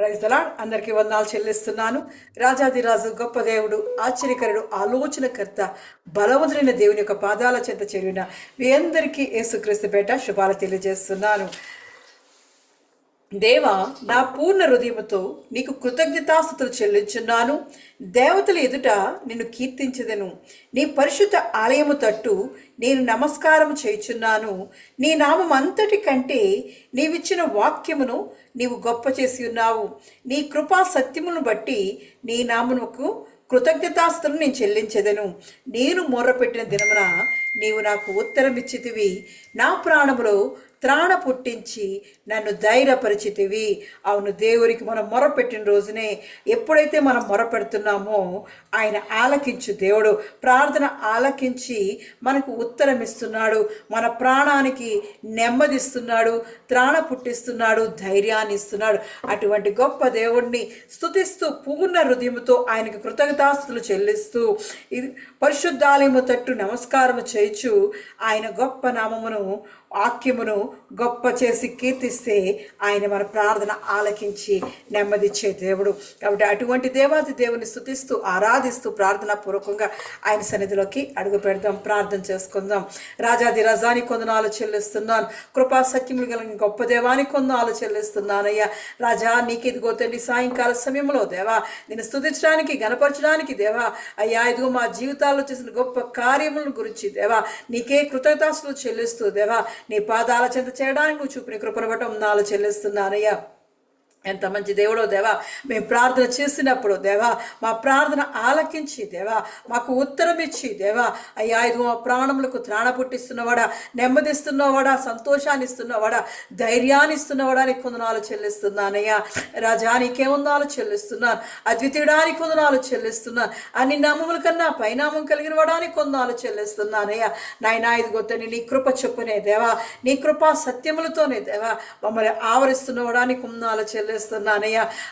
Praise the Lord. అందరికీ వందనాలు చెల్లిస్తున్నాను. రాజాదిరాజు, గొప్ప దేవుడు, ఆశ్చర్యకరుడు, ఆలోచనకర్త, బలవంతుడైన దేవుని యొక్క పాదాల చెంత చేరిన మీ అందరికీ యేసుక్రీస్తు పేట శుభాలు తెలియజేస్తున్నాను. దేవా, నా పూర్ణ హృదయముతో నీకు కృతజ్ఞతాస్తుతులు చెల్లించున్నాను. దేవతల ఎదుట నిన్ను కీర్తించదను. నీ పరిశుద్ధ ఆలయము తట్టు నేను నమస్కారం చేయుచున్నాను. నీ నామం అంతటి కంటే నీవిచ్చిన వాక్యమును నీవు గొప్ప చేసి ఉన్నావు. నీ కృపా సత్యమును బట్టి నీ నామమునకు కృతజ్ఞతాస్తులు నేను చెల్లించెదను. నేను మొర్రపెట్టిన దినమున నీవు నాకు ఉత్తరం ఇచ్చితివి. నా ప్రాణములో త్రాణ పుట్టించి నన్ను ధైర్యపరిచితివి. అవును, దేవునికి మనం మొరపెట్టిన రోజునే, ఎప్పుడైతే మనం మొరపెడుతున్నామో ఆయన ఆలకించు దేవుడు. ప్రార్థన ఆలకించి మనకు ఉత్తరం ఇస్తున్నాడు. మన ప్రాణానికి నెమ్మదిస్తున్నాడు, త్రాణ పుట్టిస్తున్నాడు, ధైర్యాన్ని ఇస్తున్నాడు. అటువంటి గొప్ప దేవుడిని స్తుతిస్తూ పూర్ణ హృదయముతో ఆయనకు కృతజ్ఞతాస్తుతులు చెల్లిస్తూ పరిశుద్ధాలయము తట్టు నమస్కారము చేయుచు ఆయన గొప్ప నామమును వాక్యమును గొప్ప చేసి కీర్తిస్తే ఆయన మన ప్రార్థన ఆలకించి నెమ్మదిచ్చే దేవుడు. కాబట్టి అటువంటి దేవాది దేవుని స్తుతిస్తూ ఆరాధిస్తూ ప్రార్థన పూర్వకంగా ఆయన సన్నిధిలోకి అడుగు పెడదాం. ప్రార్థన చేసుకుందాం. రాజాది రజాని కొందనాలు చెల్లిస్తున్నాను. కృపా సత్యములు కలిగిన గొప్ప దేవానికి కొందనాలు చెల్లిస్తున్నానయ్యా. రాజా, నీకు ఇదిగో తండ్రి సాయంకాల సమయంలో దేవా నేను స్తుతించడానికి, గణపరచడానికి దేవా అయ్యా, ఇదిగో మా జీవితాల్లో చేసిన గొప్ప కార్యములను గురించి దేవా నీకే కృతజ్ఞతాస్తుతులు చెల్లిస్తూ దేవా నీ పాదాల చెంత చేయడానికి నువ్వు చూపిన కృపను బట్టి వందనాలు చెల్లిస్తున్నానయ్యా. ఎంత మంచి దేవుడో దేవా, మేము ప్రార్థన చేసినప్పుడు దేవా మా ప్రార్థన ఆలకించి దేవా మాకు ఉత్తరం ఇచ్చి దేవా అయ్యా, ఇదిగో మా ప్రాణములకు త్రాణ పుట్టిస్తున్నవాడా, నెమ్మదిస్తున్నవాడా, సంతోషాన్ని ఇస్తున్నవాడా, ధైర్యాన్ని ఇస్తున్నవాడా నీకు వందనాలు చెల్లిస్తున్నానయ్యా. రాజా, నీకే వందనాలు చెల్లిస్తున్నాను. అద్వితీయుడానికి వందనాలు చెల్లిస్తున్నాను. అన్ని నామముల కన్నా పైనామం కలిగిన వాడానికి వందనాలు చెల్లిస్తున్నానయ్యా. నాయనా, ఇదిగో తండ్రి నీ కృప చొప్పునే దేవా, నీ కృపా సత్యములతోనే దేవా మమ్మల్ని ఆవరిస్తున్నవాడానికి వందనాలు చెల్లిస్తున్నానయ్యా.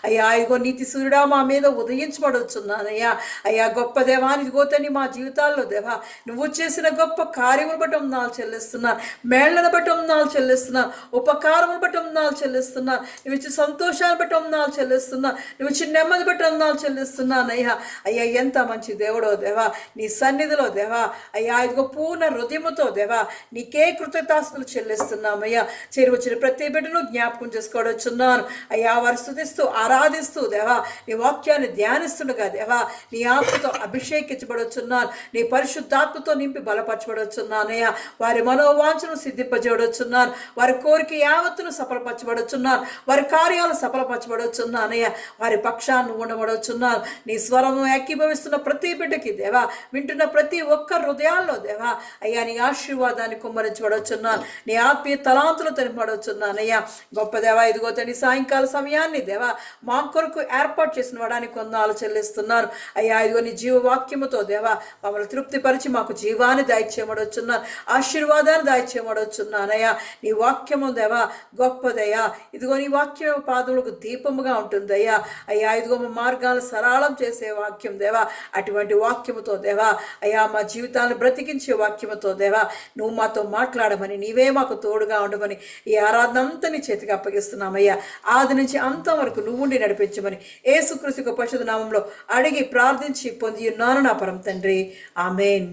అయ్యా, ఇదిగో నీతి సూర్యుడా మా మీద ఉదయించబడుచున్నానయ్యా. అయ్యా, గొప్ప దేవాని ఇదిగో తండ్రి మా జీవితాల్లో దేవా నువ్వు చేసిన గొప్ప కార్యములు బట్టి వందనాలు చెల్లిస్తున్నాను. మేళ్లను బట్టి వందనాలు చెల్లిస్తున్నాను. ఉపకారములు బట్టి వందనాలు చెల్లిస్తున్నాను. నువ్వు ఇచ్చిన సంతోషాన్ని బట్టి వందనాలు చెల్లిస్తున్నాను. నువ్వు ఇచ్చిన నెమ్మది బట్టి వందనాలు చెల్లిస్తున్నాను అయ్యా. అయ్యా, ఎంత మంచి దేవుడో దేవా నీ సన్నిధిలో దేవా అయ్యా, ఇదిగో పూర్ణ హృదయముతో దేవా నీకే కృతజ్ఞతాస్తుతులు చెల్లిస్తున్నామయ్యా. చేరి వచ్చిన ప్రతి బిడ్డను జ్ఞాపకం చేసుకోవచ్చున్నాను అయ్యా. వారు స్తుతిస్తూ ఆరాధిస్తూ దేవా నీ వాక్యాన్ని ధ్యానిస్తుండగా దేవా నీ ఆత్మతో అభిషేకించబడొచ్చున్నాను. నీ పరిశుద్ధాత్మతో నింపి బలపరచబడొచ్చున్నానయ్యా. వారి మనోవాంఛను సిద్ధింపజేయబడొచ్చున్నాను. వారి కోరిక యావత్తును సఫలపరచబడొచ్చున్నాను. వారి కార్యాలు సఫలపరచబడొచ్చున్నానయ్యా. వారి పక్షాన్ని ఉండబడొచ్చున్నాను. నీ స్వరము ఏకీభవిస్తున్న ప్రతి బిడ్డకి దేవా, వింటున్న ప్రతి ఒక్క హృదయాల్లో దేవా అయ్యా నీ ఆశీర్వాదాన్ని కుమ్మరించబడొచ్చున్నాను. నీ ఆత్మీయ తలాంతులు తెలిపబడొచ్చున్నానయ్యా. గొప్ప దేవా, ఇదిగో తండ్రి సాయంకాల సమయాన్ని దేవా మా కొరకు ఏర్పాటు చేసిన వాడానికి వందనాలు చెల్లిస్తున్నారు అయ్యా. ఇదిగో నీ జీవవాక్యముతో దేవా మమ్మల్ని తృప్తిపరిచి మాకు జీవాన్ని దాయిచేయమడొచ్చున్నాను, ఆశీర్వాదాన్ని దాయిచేయమడొచ్చున్నానయ్యా. నీ వాక్యము దేవా గొప్పదయ్యా. ఇదిగో నీ వాక్యం పాదములకు దీపముగా ఉంటుందయ్యా. అయ్యా, ఇదిగో మా మార్గాలు సరళం చేసే వాక్యం దేవా. అటువంటి వాక్యముతో దేవా అయ్యా మా జీవితాలను బ్రతికించే వాక్యముతో దేవా నువ్వు మాతో మాట్లాడమని, నీవే మాకు తోడుగా ఉండమని ఈ ఆరాధన అంతా నీ చేతికి అప్పగిస్తున్నామయ్యా. ఆది నుంచి అంతం వరకు నువ్వుండి నడిపించమని యేసుక్రీస్తు పరిశుద్ధ నామంలో అడిగి ప్రార్థించి పొంది ఉన్నాను నా పరమ తండ్రి, ఆమేన్.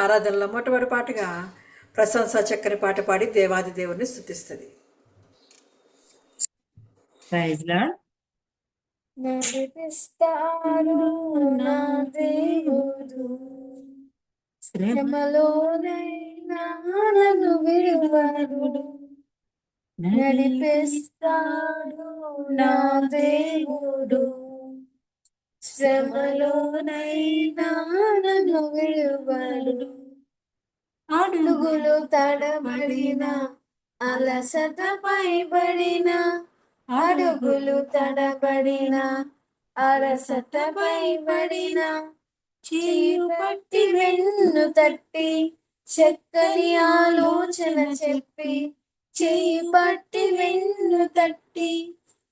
ఆరాధనలో మొట్టమొదటి పాటగా ప్రశంస చక్కని పాట పాడి దేవాది దేవుని స్తుతిస్తుంది. నడిపిస్తాడు నా దేవుడు, శ్రమలోనైనా నన్ను విడువడు. నడిపిస్తాడు నా దేవుడు, శ్రమలోనైనా నన్ను విడువడు. అడుగులు తడబడిన, అలసట పైబడిన, అడుగులు తడబడిన, అలసట పైబడిన, చేయి పట్టి వెన్ను తట్టి చక్కని ఆలోచన చెప్పి, చేయి పట్టి వెన్ను తట్టి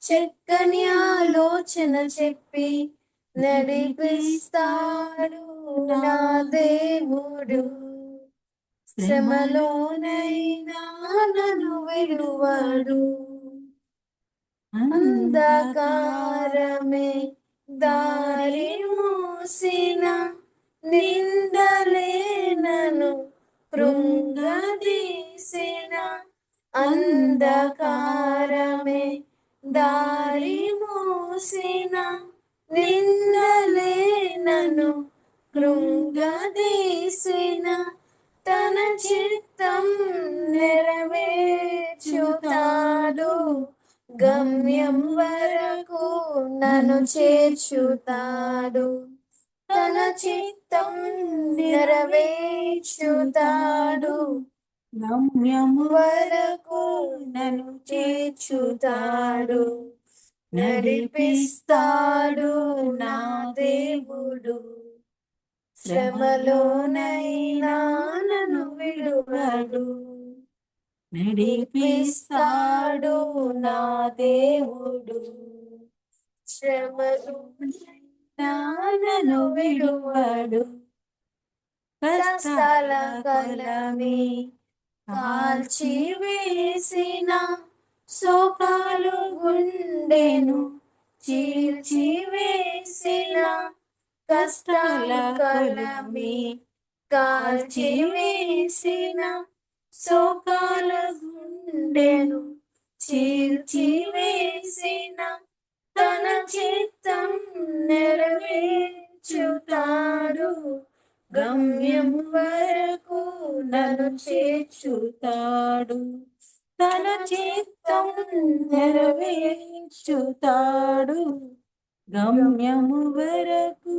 చక్కని ఆలోచన చెప్పి నడిపిస్తాడు నా దేవుడు, శ్రమలోనైనా నన్ను విడువడు. అంధకారమే దారి మూసిన నిందలే నన్ను కృంగదీసిన అంధకారమే దారి మూసిన నిందలే నన్ను కృంగదీసిన తన చిత్తం నెరవేర్చుతాడు గమ్యం వరకు నన్ను చేర్చుతాడు తన చిత్తం నెరవేర్చుతాడు గమ్యము వరకు నన్ను చేర్చుతాడు నడిపిస్తాడు నా దేవుడు శ్రమలోనైనా నన్ను విడువడు నడిపిస్తాడు నా దేవుడు శ్రమలోనైనా నన్ను విడువడు కష్టాల కలమి కాల్చి వేసిన శోకాలు గుండెను చీల్చి వేసిన కష్టాల కలమి కాల్చి వేసిన శోకాల గుండెను చీల్చి వేసిన తన చిత్తం నెరవేర్చుతాడు గమ్యం వరకు నన్ను చేర్చుతాడు తన చిత్తం నెరవేర్చుతాడు గమ్యము వరకు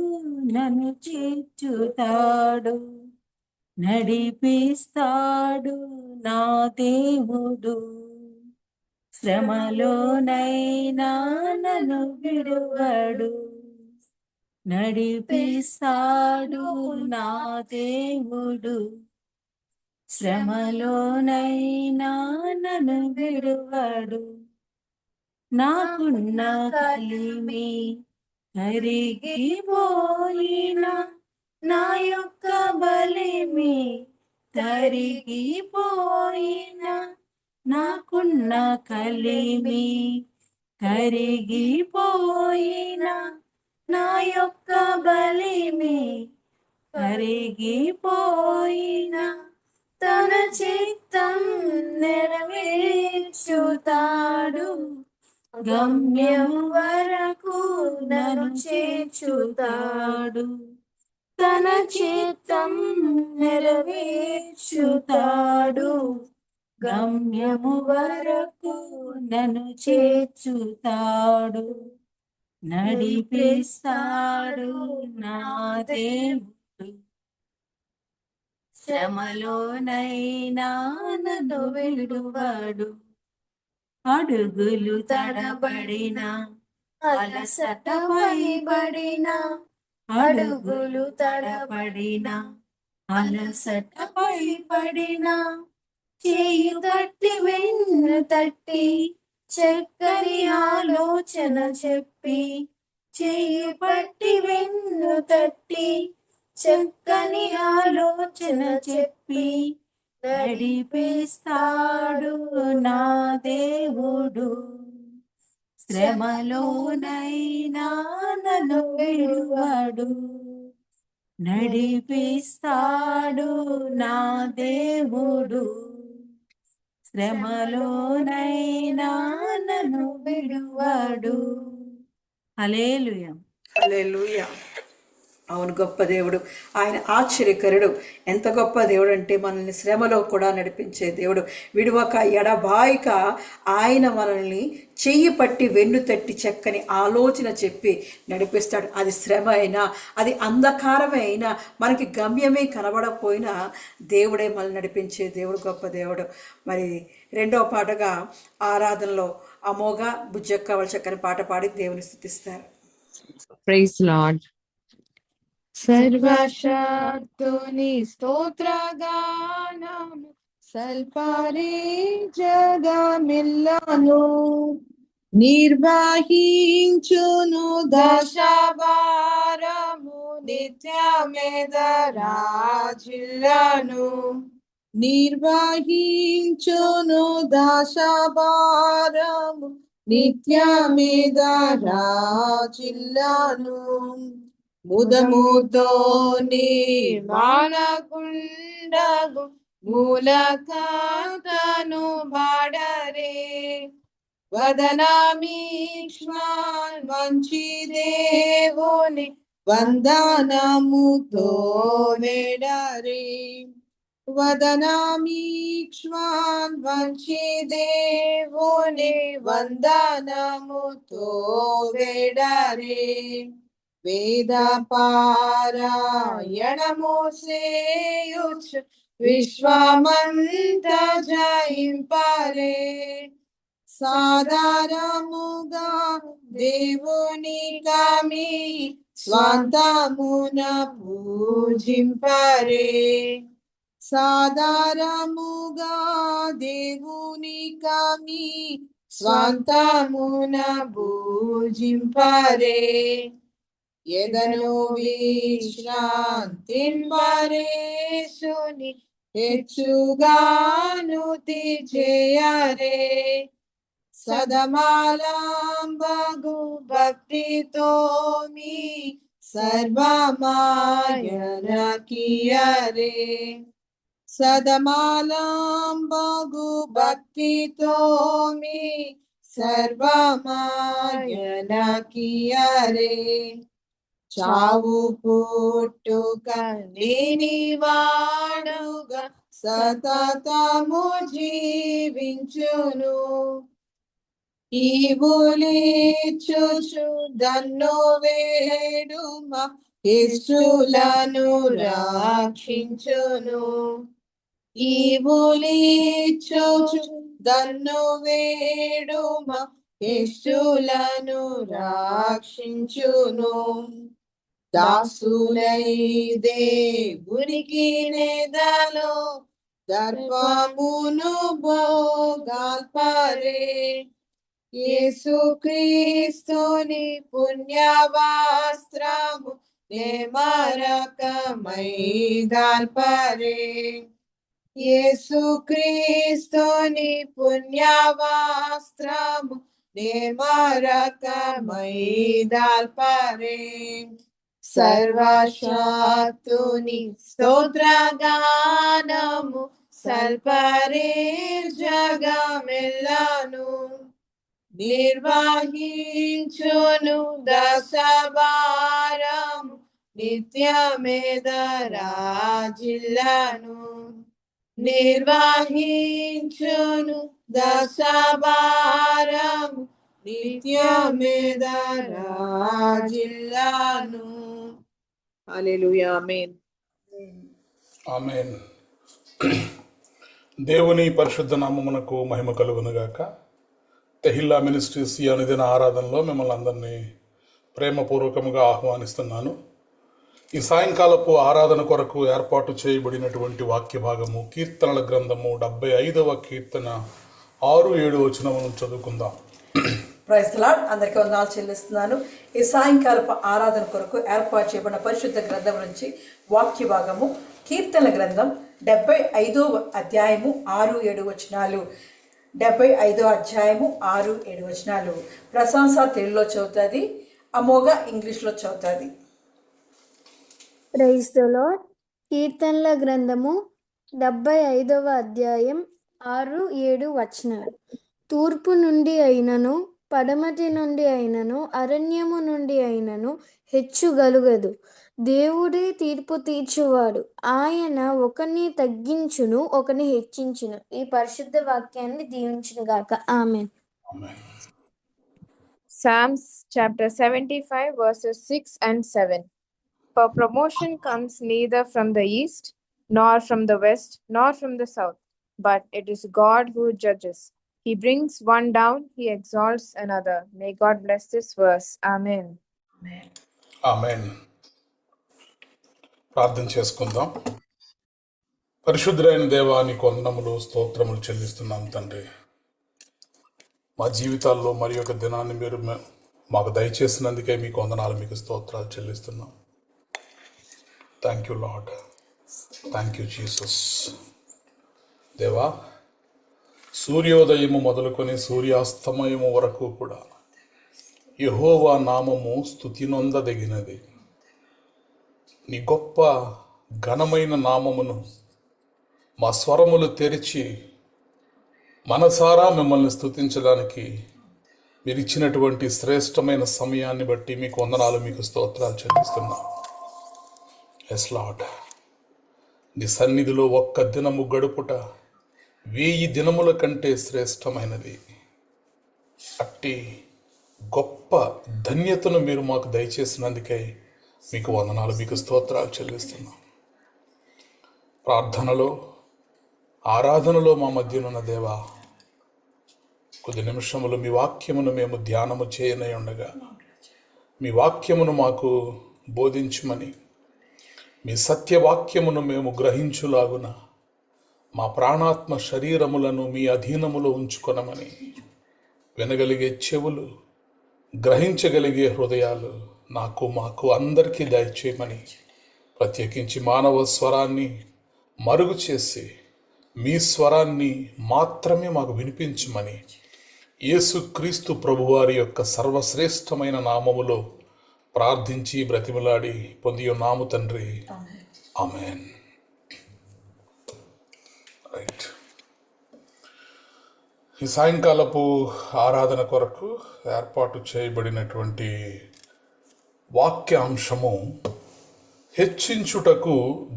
నన్ను చేర్చుతాడు నడిపిస్తాడు నా దేవుడు శ్రమలోనైనా నన్ను విడువడు నడిపిస్తాడు నా దేవుడు శ్రమలోనైనా నన్ను విడువడు నాకున్న కలిమి కరిగిపోయిన నా యొక్క బలిమి కరిగిపోయిన నాకున్న కలిమి కరిగిపోయిన నా యొక్క బలిమి కరిగిపోయిన తన చిత్తం నెరవేర్చుతాడు గమ్యం వరకు నన్ను చేర్చుతాడు తన చిత్తం నెరవేర్చుతాడు గమ్యము వరకు నన్ను చేర్చుతాడు నడిపిస్తాడు నా దేవుడు శ్రమలోనైనా నన్ను విడువడు అడుగులు తడబడిన అలసటపై పడిన అడుగులు తడబడిన అలసటపై పడిన చేయి తట్టి వెన్ను తట్టి చక్కని ఆలోచన చెప్పి చేయి పట్టి వెన్ను తట్టి చక్కని ఆలోచన చెప్పి నడిపిస్తాడు నా దేవుడు శ్రమలోనైనా నన్ను విడువడు నడిపిస్తాడు నా దేవుడు శ్రమలోనైనా నన్ను విడువడు హల్లెలూయా హల్లెలూయా. అవును, గొప్ప దేవుడు ఆయన, ఆశ్చర్యకరుడు. ఎంత గొప్ప దేవుడు అంటే మనల్ని శ్రమలో కూడా నడిపించే దేవుడు. విడువక ఎడబాయిక ఆయన మనల్ని చెయ్యి పట్టి వెన్ను తట్టి చక్కని ఆలోచన చెప్పి నడిపిస్తాడు. అది శ్రమ అయినా, అది అంధకారమే అయినా, మనకి గమ్యమే కనబడకపోయినా దేవుడే మనల్ని నడిపించే దేవుడు, గొప్ప దేవుడు. మరి రెండవ పాటగా ఆరాధనలో అమోఘ బుజ్జక్క వాళ్ళ చక్కని పాట పాడి దేవుని స్తుతిస్తారు. Praise lord. సర్వశక్తుని స్తోత్రగానము సల్పరి జగమిల్లను నిర్వహించును దశభారము నిత్యమెదరాజిల్లను నిర్వహించును దశభారము నిత్యమేదా జిల్లాను ముదముతో మానకుండగు మూలకాతను బాడరే వదనామీక్ష్మాన్ మంచి దేవుని వందనముతో వేడరే వదనామీక్ష్మాన్ మంచి దేవుని వందనముతో వేడరే వేద పారాయణము సేయుచు విశ్వమంత జయింపరే సాధారముగా దేవుని కమి స్వంతమున పూజింపరే సాధారముగా దేవుని కమి స్వంతమున పూజింపరే ఎదను విశ్రాంతింపరేసుని హెచ్చుగాను చేయరే సదమాలంబగు భక్తితో మీ సర్వమాయన కియరే సదమాలంబగు భక్తితో మీ సర్వమాయన కియరే చావు పుట్టుక లేని వాడుగా సతతము జీవించును ఈవులిచ్చుచు దన్ను వేడుమ ఇష్టులను రక్షించును ఈవులిచ్చుచు దన్ను వేడుమ ఇష్టులను రక్షించును దాసులై దేవునికి నెదలో దర్పమును భోగాల్పరే యేసుక్రీస్తుని పుణ్యవస్త్రము నేమరకమై దాల్పరే యేసుక్రీస్తుని పుణ్యవస్త్రము నేమరకమై దాల్పరే సర్వశక్తుని స్తోత్రగానము సల్పరే జగమెల్లను నిర్వహించును దశవారము నిత్యమేదరాజిల్లను నిర్వహించును దశవారము నిత్యమేదరాజిల్లను. హల్లెలూయా. ఆమేన్. ఆమేన్. దేవుని పరిశుద్ధ నామమునకు మహిమ కలుగునుగాక. తెహిల్లా మినిస్ట్రీస్ ఈ అనుదిన ఆరాధనలో మిమ్మల్ని అందరినీ ప్రేమపూర్వకంగా ఆహ్వానిస్తున్నాను. ఈ సాయంకాలపు ఆరాధన కొరకు ఏర్పాటు చేయబడినటువంటి వాక్య భాగము కీర్తనల గ్రంథము 75వ కీర్తన 6-7 వచనములను చదువుకుందాం. Praise the Lord. అందరికీ వందనాలు చెల్లిస్తున్నాను. ఈ సాయంకాలపు ఆరాధన కొరకు ఏర్పాటు చేయబడిన పరిశుద్ధ గ్రంథం నుంచి వాక్య భాగము కీర్తనల గ్రంథం 75వ అధ్యాయము 6-7 వచనాలు. 75వ అధ్యాయము 6-7 వచనాలు. ప్రశంస తెలుగులో చదువుతుంది, అమోఘ ఇంగ్లీష్లో చదువుతుంది. Praise the Lord. కీర్తనల గ్రంథము 75వ అధ్యాయం 6-7 వచనాలు. తూర్పు నుండి అయినను పడమటి నుండి అయినను అరణ్యము నుండి అయినను హెచ్చుగలుగదు. దేవుడే తీర్పు తీర్చువాడు. ఆయన ఒకరిని తగ్గించును, ఒకరిని హెచ్చించును. ఈ పరిశుద్ధ వాక్యాన్ని దీవించును గాక. ఆమేన్. Psalms chapter 75 verses 6 and 7. For promotion comes neither from the east, nor from the west, nor from the south, but it is God who judges. He brings one down, he exalts another. May God bless this verse. Amen. ఆమేన్. ప్రార్థన చేసుకుందాం. పరిశుద్ధుడైన దేవా, నీకు వందనములు స్తోత్రములు చెల్లిస్తున్నాం తండ్రి. మా జీవితాల్లో మరి ఒక దినాన్ని మీరు మాకు దయచేసినందుకే మీకు వందనాలు, మీకు స్తోత్రాలు చెల్లిస్తున్నాం. Thank you Lord. Thank you Jesus. దేవా, సూర్యోదయము మొదలుకొని సూర్యాస్తమయము వరకు కూడా యెహోవా నామము స్తుతినొందదగినది. నీ గొప్ప ఘనమైన నామమును మా స్వరములు తెరిచి మనసారా మిమ్మల్ని స్తుతించడానికి మీరు ఇచ్చినటువంటి శ్రేష్టమైన సమయాన్ని బట్టి మీకు వందనాలు, మీకు స్తోత్రాలు చెల్లిస్తున్నా. ఎస్ లార్డ్, నీ సన్నిధిలో ఒక్క దినము గడుపుట 1000 దినముల కంటే శ్రేష్టమైనది. అట్టి గొప్ప ధన్యతను మీరు మాకు దయచేసినందుకే మీకు వందనాలు, మీకు స్తోత్రాలు చెల్లిస్తున్నాం. ప్రార్థనలో, ఆరాధనలో మా మధ్యనున్న దేవా, కొద్ది నిమిషములు మీ వాక్యమును మేము ధ్యానము చేయనై ఉండగా మీ వాక్యమును మాకు బోధించమని, మీ సత్యవాక్యమును మేము గ్రహించులాగున మా ప్రాణాత్మ శరీరములను మీ అధీనములో ఉంచుకొనమని, వినగలిగే చెవులు, గ్రహించగలిగే హృదయాలు మాకు అందరికీ దయచేయమని, ప్రత్యేకించి మానవ స్వరాన్ని మరుగు చేసి మీ స్వరాన్ని మాత్రమే మాకు వినిపించమని యేసుక్రీస్తు ప్రభువారి యొక్క సర్వశ్రేష్టమైన నామములో ప్రార్థించి బ్రతిమలాడి పొంది ఉన్నాము తండ్రి. ఆమేన్. రైట్. ఈ సాయంకాలపు ఆరాధన కొరకు ఏర్పాటు చేయబడినటువంటి వాక్యాంశము హెచ్చించుటకు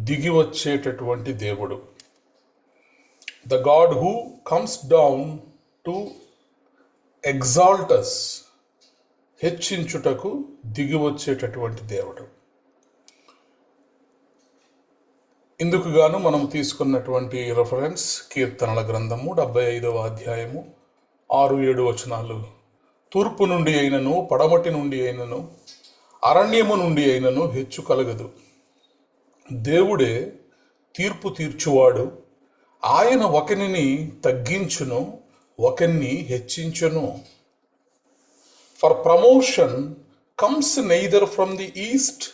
దిగి వచ్చేటటువంటి దేవుడు. The God who comes down to exalt us. హెచ్చించుటకు దిగి వచ్చేటటువంటి దేవుడు. ఇందుకు గాను మనం తీసుకున్నటువంటి రెఫరెన్స్ కీర్తనల గ్రంథము 75వ అధ్యాయము 6-7 వచనాలు. తూర్పు నుండి అయినను, పడమటి నుండి అయినను, అరణ్యము నుండి అయినను హెచ్చు కలగదు. దేవుడే తీర్పు తీర్చువాడు. ఆయన ఒకనిని తగ్గించును, ఒకరిని హెచ్చించును. For promotion comes neither from the east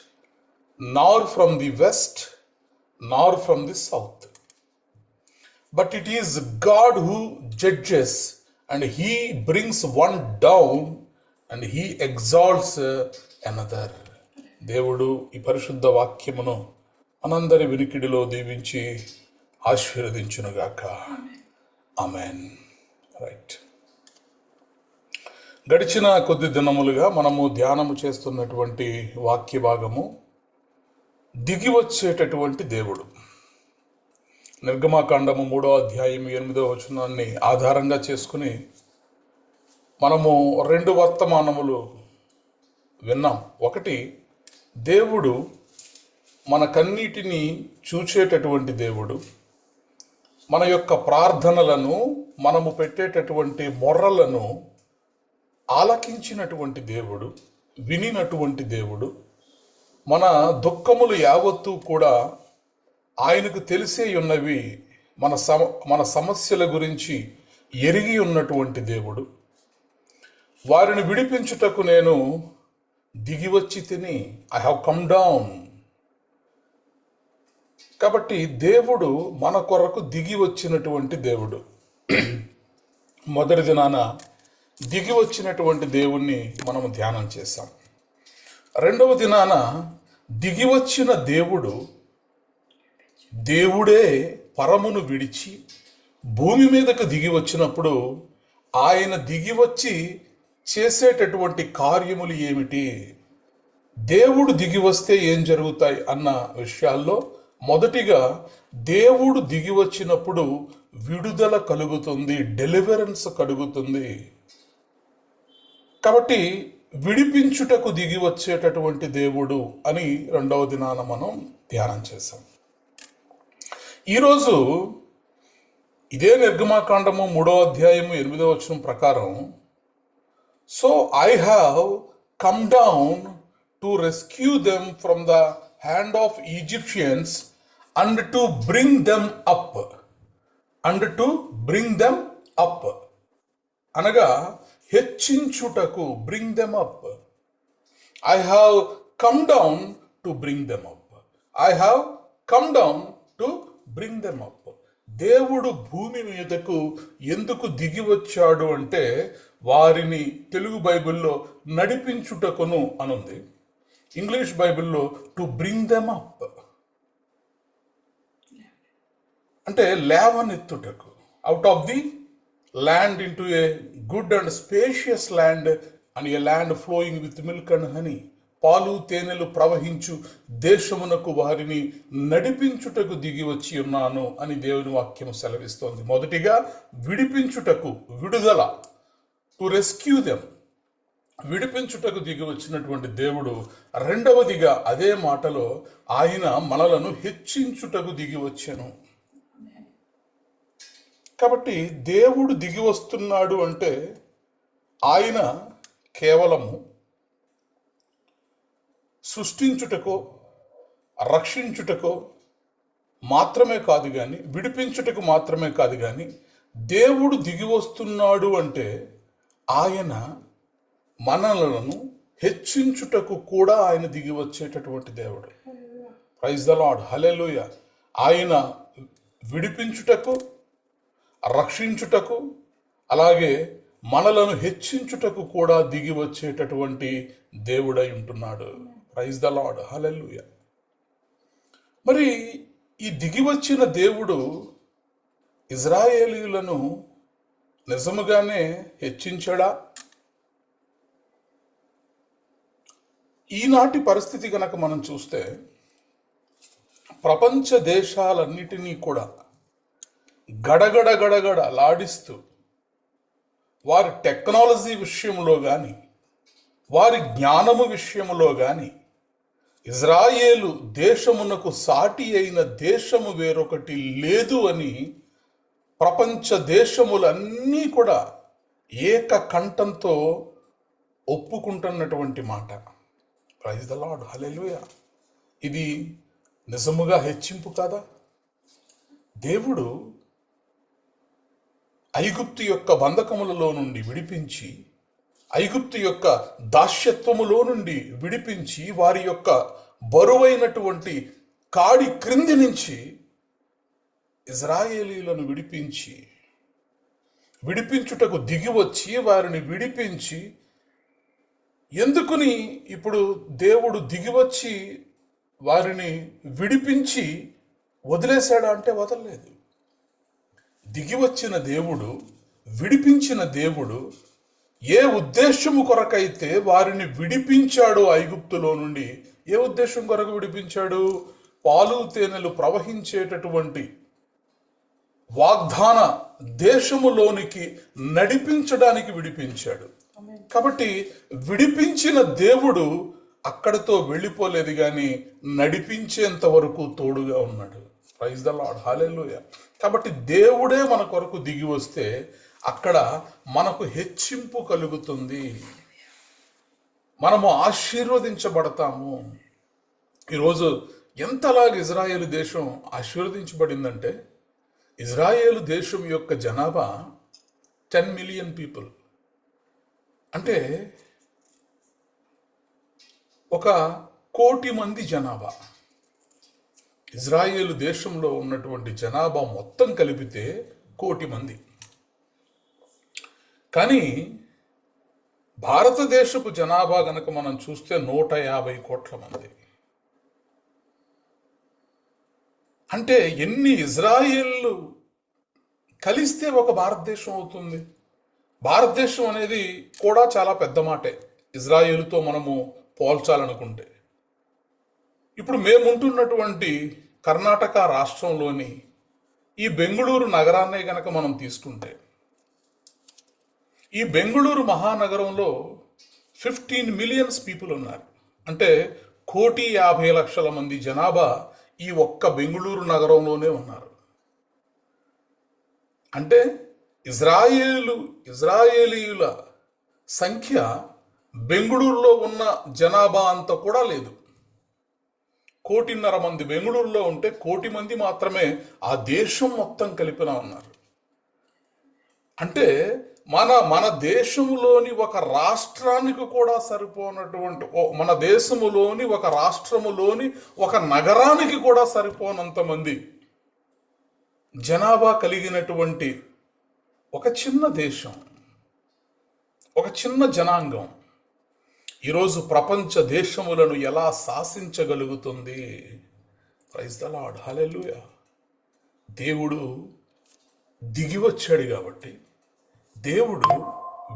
nor from the west nor from the south, but it is God who judges, and he brings one down and he exalts another. దేవుడు ఈ పరిశుద్ధ వాక్యమును మనందరి వినికిడిలో దీవించి ఆశీర్వదించునుగాక. ఆమేన్. రైట్. గడిచిన కొద్ది దినములుగా మనము ధ్యానము చేస్తున్నటువంటి వాక్య భాగము దిగి వచ్చేటటువంటి దేవుడు. నిర్గమాకాండము 3వ అధ్యాయం 8వ వచనాన్ని ఆధారంగా చేసుకుని మనము 2 వర్తమానములు విన్నాం. ఒకటి, దేవుడు మనకన్నిటినీ చూచేటటువంటి దేవుడు. మన యొక్క ప్రార్థనలను, మనము పెట్టేటటువంటి మొర్రలను ఆలకించినటువంటి దేవుడు, వినినటువంటి దేవుడు. మన దుఃఖములు యావత్తూ కూడా ఆయనకు తెలిసే ఉన్నవి. మన సమస్యల గురించి ఎరిగి ఉన్నటువంటి దేవుడు. వారిని విడిపించుటకు నేను దిగి వచ్చి తిని, ఐ హ్యావ్ కమ్ డౌన్. కాబట్టి దేవుడు మన కొరకు దిగి వచ్చినటువంటి దేవుడు. మొదటి దినాన దిగి వచ్చినటువంటి దేవుణ్ణి మనము ధ్యానం చేశాం. రెండవ దినాన దిగి వచ్చిన దేవుడే పరమును విడిచి భూమి మీదకు దిగి వచ్చినప్పుడు ఆయన దిగి వచ్చి చేసేటటువంటి కార్యములు ఏమిటి, దేవుడు దిగి వస్తే ఏం జరుగుతాయి అన్న విషయాల్లో మొదటిగా దేవుడు దిగి వచ్చినప్పుడు విడుదల కలుగుతుంది, డెలివరెన్స్ కలుగుతుంది. కాబట్టి విడిపించుటకు దిగి వచ్చేటటువంటి దేవుడు అని రెండవ దినాన మనం ధ్యానం చేశాం. ఈరోజు ఇదే నిర్గమాకాండము 3వ అధ్యాయము 8వ వచనం ప్రకారం, so I have come down to rescue them from the hand of Egyptians and to bring them up అనగా హెచ్చించుటకు, bring them up. I have come down to bring them up. I have come down to bring them up. దేవుడు భూమి మీదకు ఎందుకు దిగి వచ్చాడు అంటే వారిని తెలుగు బైబిల్లో నడిపించుటకును అనుంది. ఇంగ్లీష్ బైబిల్లో టు బ్రింగ్ దెమ్ అప్ అంటే లేవనెత్తుటకు, out of the land into a good and spacious land and a land flowing with milk and honey, పాలు తేనెలు ప్రవహించు దేశమునకు వారిని నడిపించుటకు దిగి వచ్చి ఉన్నాను అని దేవుని వాక్యం సెలవిస్తోంది. మొదటిగా విడిపించుటకు, విడుదల, టు రెస్క్యూ దెమ్, విడిపించుటకు దిగి వచ్చినటువంటి దేవుడు. రెండవదిగా అదే మాటలో ఆయన మనలను హెచ్చించుటకు దిగి వచ్చాను. కాబట్టి దేవుడు దిగి వస్తున్నాడు అంటే ఆయన కేవలము సృష్టించుటకో రక్షించుటకో మాత్రమే కాదు కానీ, విడిపించుటకు మాత్రమే కాదు కానీ, దేవుడు దిగి వస్తున్నాడు అంటే ఆయన మనలను హెచ్చించుటకు కూడా ఆయన దిగి వచ్చేటటువంటి దేవుడు. ప్రైజ్ ద లార్డ్, హల్లెలూయా. ఆయన విడిపించుటకు, రక్షించుటకు, అలాగే మనలను హెచ్చించుటకు కూడా దిగి వచ్చేటటువంటి దేవుడై ఉంటున్నాడు. ప్రైజ్ ద లార్డ్, హల్లెలూయా. మరి ఈ దిగి వచ్చిన దేవుడు ఇజ్రాయేలీయులను నిజముగానే హెచ్చించాడా? ఈనాటి పరిస్థితి కనుక మనం చూస్తే ప్రపంచ దేశాలన్నిటినీ కూడా గడగడ లాడిస్తూ వారి టెక్నాలజీ విషయంలో కానీ, వారి జ్ఞానము విషయంలో కానీ ఇజ్రాయేలు దేశమునకు సాటి అయిన దేశము వేరొకటి లేదు అని ప్రపంచ దేశములన్నీ కూడా ఏక కంఠంతో ఒప్పుకుంటున్నటువంటి మాట. ప్రైజ్ ద లార్డ్, హల్లెలూయా. ఇది నిజముగా హెచ్చింపు కాదా? దేవుడు ఐగుప్తు యొక్క బంధకములలో నుండి విడిపించి, ఐగుప్తు యొక్క దాస్యత్వములో నుండి విడిపించి, వారి యొక్క బరువైనటువంటి కాడి క్రింది నుంచి ఇజ్రాయేలీలను విడిపించుటకు దిగి వచ్చి వారిని విడిపించి, ఎందుకుని ఇప్పుడు దేవుడు దిగివచ్చి వారిని విడిపించి వదిలేశాడా అంటే వదలలేదు. దిగి వచ్చిన దేవుడు, విడిపించిన దేవుడు ఏ ఉద్దేశము కొరకైతే వారిని విడిపించాడో ఐగుప్తులో నుండి, ఏ ఉద్దేశం కొరకు విడిపించాడు? పాలు తేనెలు ప్రవహించేటటువంటి వాగ్దాన దేశములోనికి నడిపించడానికి విడిపించాడు. కాబట్టి విడిపించిన దేవుడు అక్కడితో వెళ్ళిపోలేదు కానీ నడిపించేంత వరకు తోడుగా ఉన్నాడు. ప్రైజ్ ద లార్డ్, హల్లెలూయా. కాబట్టి దేవుడే మన కొరకు దిగి వస్తే అక్కడ మనకు హెచ్చింపు కలుగుతుంది, మనము ఆశీర్వదించబడతాము. ఈరోజు ఎంతలాగా ఇజ్రాయేలు దేశం ఆశీర్వదించబడిందంటే, ఇజ్రాయేలు దేశం యొక్క జనాభా 10 మిలియన్ పీపుల్, అంటే 1 కోటి మంది జనాభా. ఇజ్రాయేలు దేశంలో ఉన్నటువంటి జనాభా మొత్తం కలిపితే 1 కోటి మంది. కానీ భారతదేశపు జనాభా గనక మనం చూస్తే 150 కోట్ల మంది. అంటే ఎన్ని ఇజ్రాయేళ్లు కలిస్తే ఒక భారతదేశం అవుతుంది? భారతదేశం అనేది కూడా చాలా పెద్ద మాటే ఇజ్రాయేలుతో మనము పోల్చాలనుకుంటే. ఇప్పుడు మేముంటున్నటువంటి కర్ణాటక రాష్ట్రంలోని ఈ బెంగుళూరు నగరాన్నే గనక మనం తీసుకుంటే, ఈ బెంగుళూరు మహానగరంలో 15 మిలియన్స్ పీపుల్ ఉన్నారు. అంటే 1,50,00,000 మంది జనాభా ఈ ఒక్క బెంగుళూరు నగరంలోనే ఉన్నారు. అంటే ఇజ్రాయేలీయుల సంఖ్య బెంగుళూరులో ఉన్న జనాభా అంత కూడా లేదు. 1,50,00,000 మంది బెంగుళూరులో ఉంటే 1 కోటి మంది మాత్రమే ఆ దేశం మొత్తం కలిపిన ఉన్నారు. అంటే మన దేశములోని ఒక రాష్ట్రానికి కూడా సరిపోనటువంటి, మన దేశములోని ఒక రాష్ట్రములోని ఒక నగరానికి కూడా సరిపోనంత మంది జనాభా కలిగినటువంటి ఒక చిన్న దేశం, ఒక చిన్న జనాంగం ఈరోజు ప్రపంచ దేశములను ఎలా శాసించగలుగుతుంది? ప్రైజ్ ద లార్డ్, హల్లెలూయా. దేవుడు దిగి వచ్చాడు కాబట్టి, దేవుడు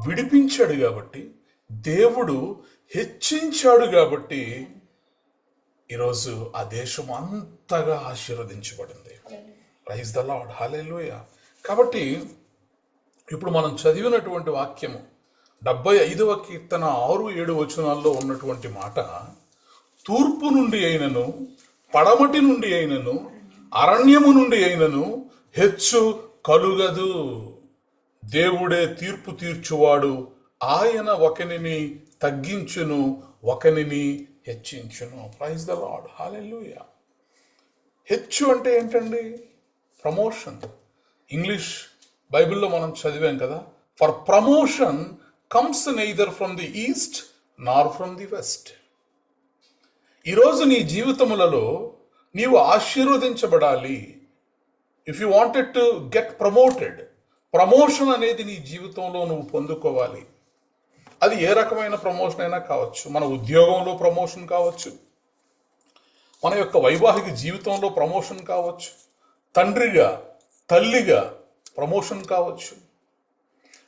విడిపించాడు కాబట్టి, దేవుడు హెచ్చించాడు కాబట్టి ఈరోజు ఆ దేశం అంతగా ఆశీర్వదించబడింది. ప్రైజ్ ద లార్డ్, హల్లెలూయా. కాబట్టి ఇప్పుడు మనం చదివినటువంటి వాక్యము 75వ కీర్తన 6-7 వచనాల్లో ఉన్నటువంటి మాట, తూర్పు నుండి అయినను పడమటి నుండి అయినను అరణ్యము నుండి అయినను హెచ్చు కలుగదు. దేవుడే తీర్పు తీర్చువాడు, ఆయన ఒకనిని తగ్గించును, ఒకనిని హెచ్చించును. ప్రైజ్ ద లార్డ్, హల్లెలూయా. హెచ్చు అంటే ఏంటండి? ప్రమోషన్. ఇంగ్లీష్ బైబిల్లో మనం చదివాం కదా, for promotion comes neither from the east nor from the west. ఈరోజు నీ జీవితములలో నీవు ఆశీర్వదించబడాలి. If you wanted to get promoted, promotion అనేది నీ జీవితంలో నువ్వు పొందుకోవాలి. అది ఏ రకమైన ప్రమోషన్ అయినా కావచ్చు. మన ఉద్యోగంలో ప్రమోషన్ కావచ్చు, మన యొక్క వైవాహిక జీవితంలో ప్రమోషన్ కావచ్చు, తండ్రిగా తల్లిగా ప్రమోషన్ కావచ్చు,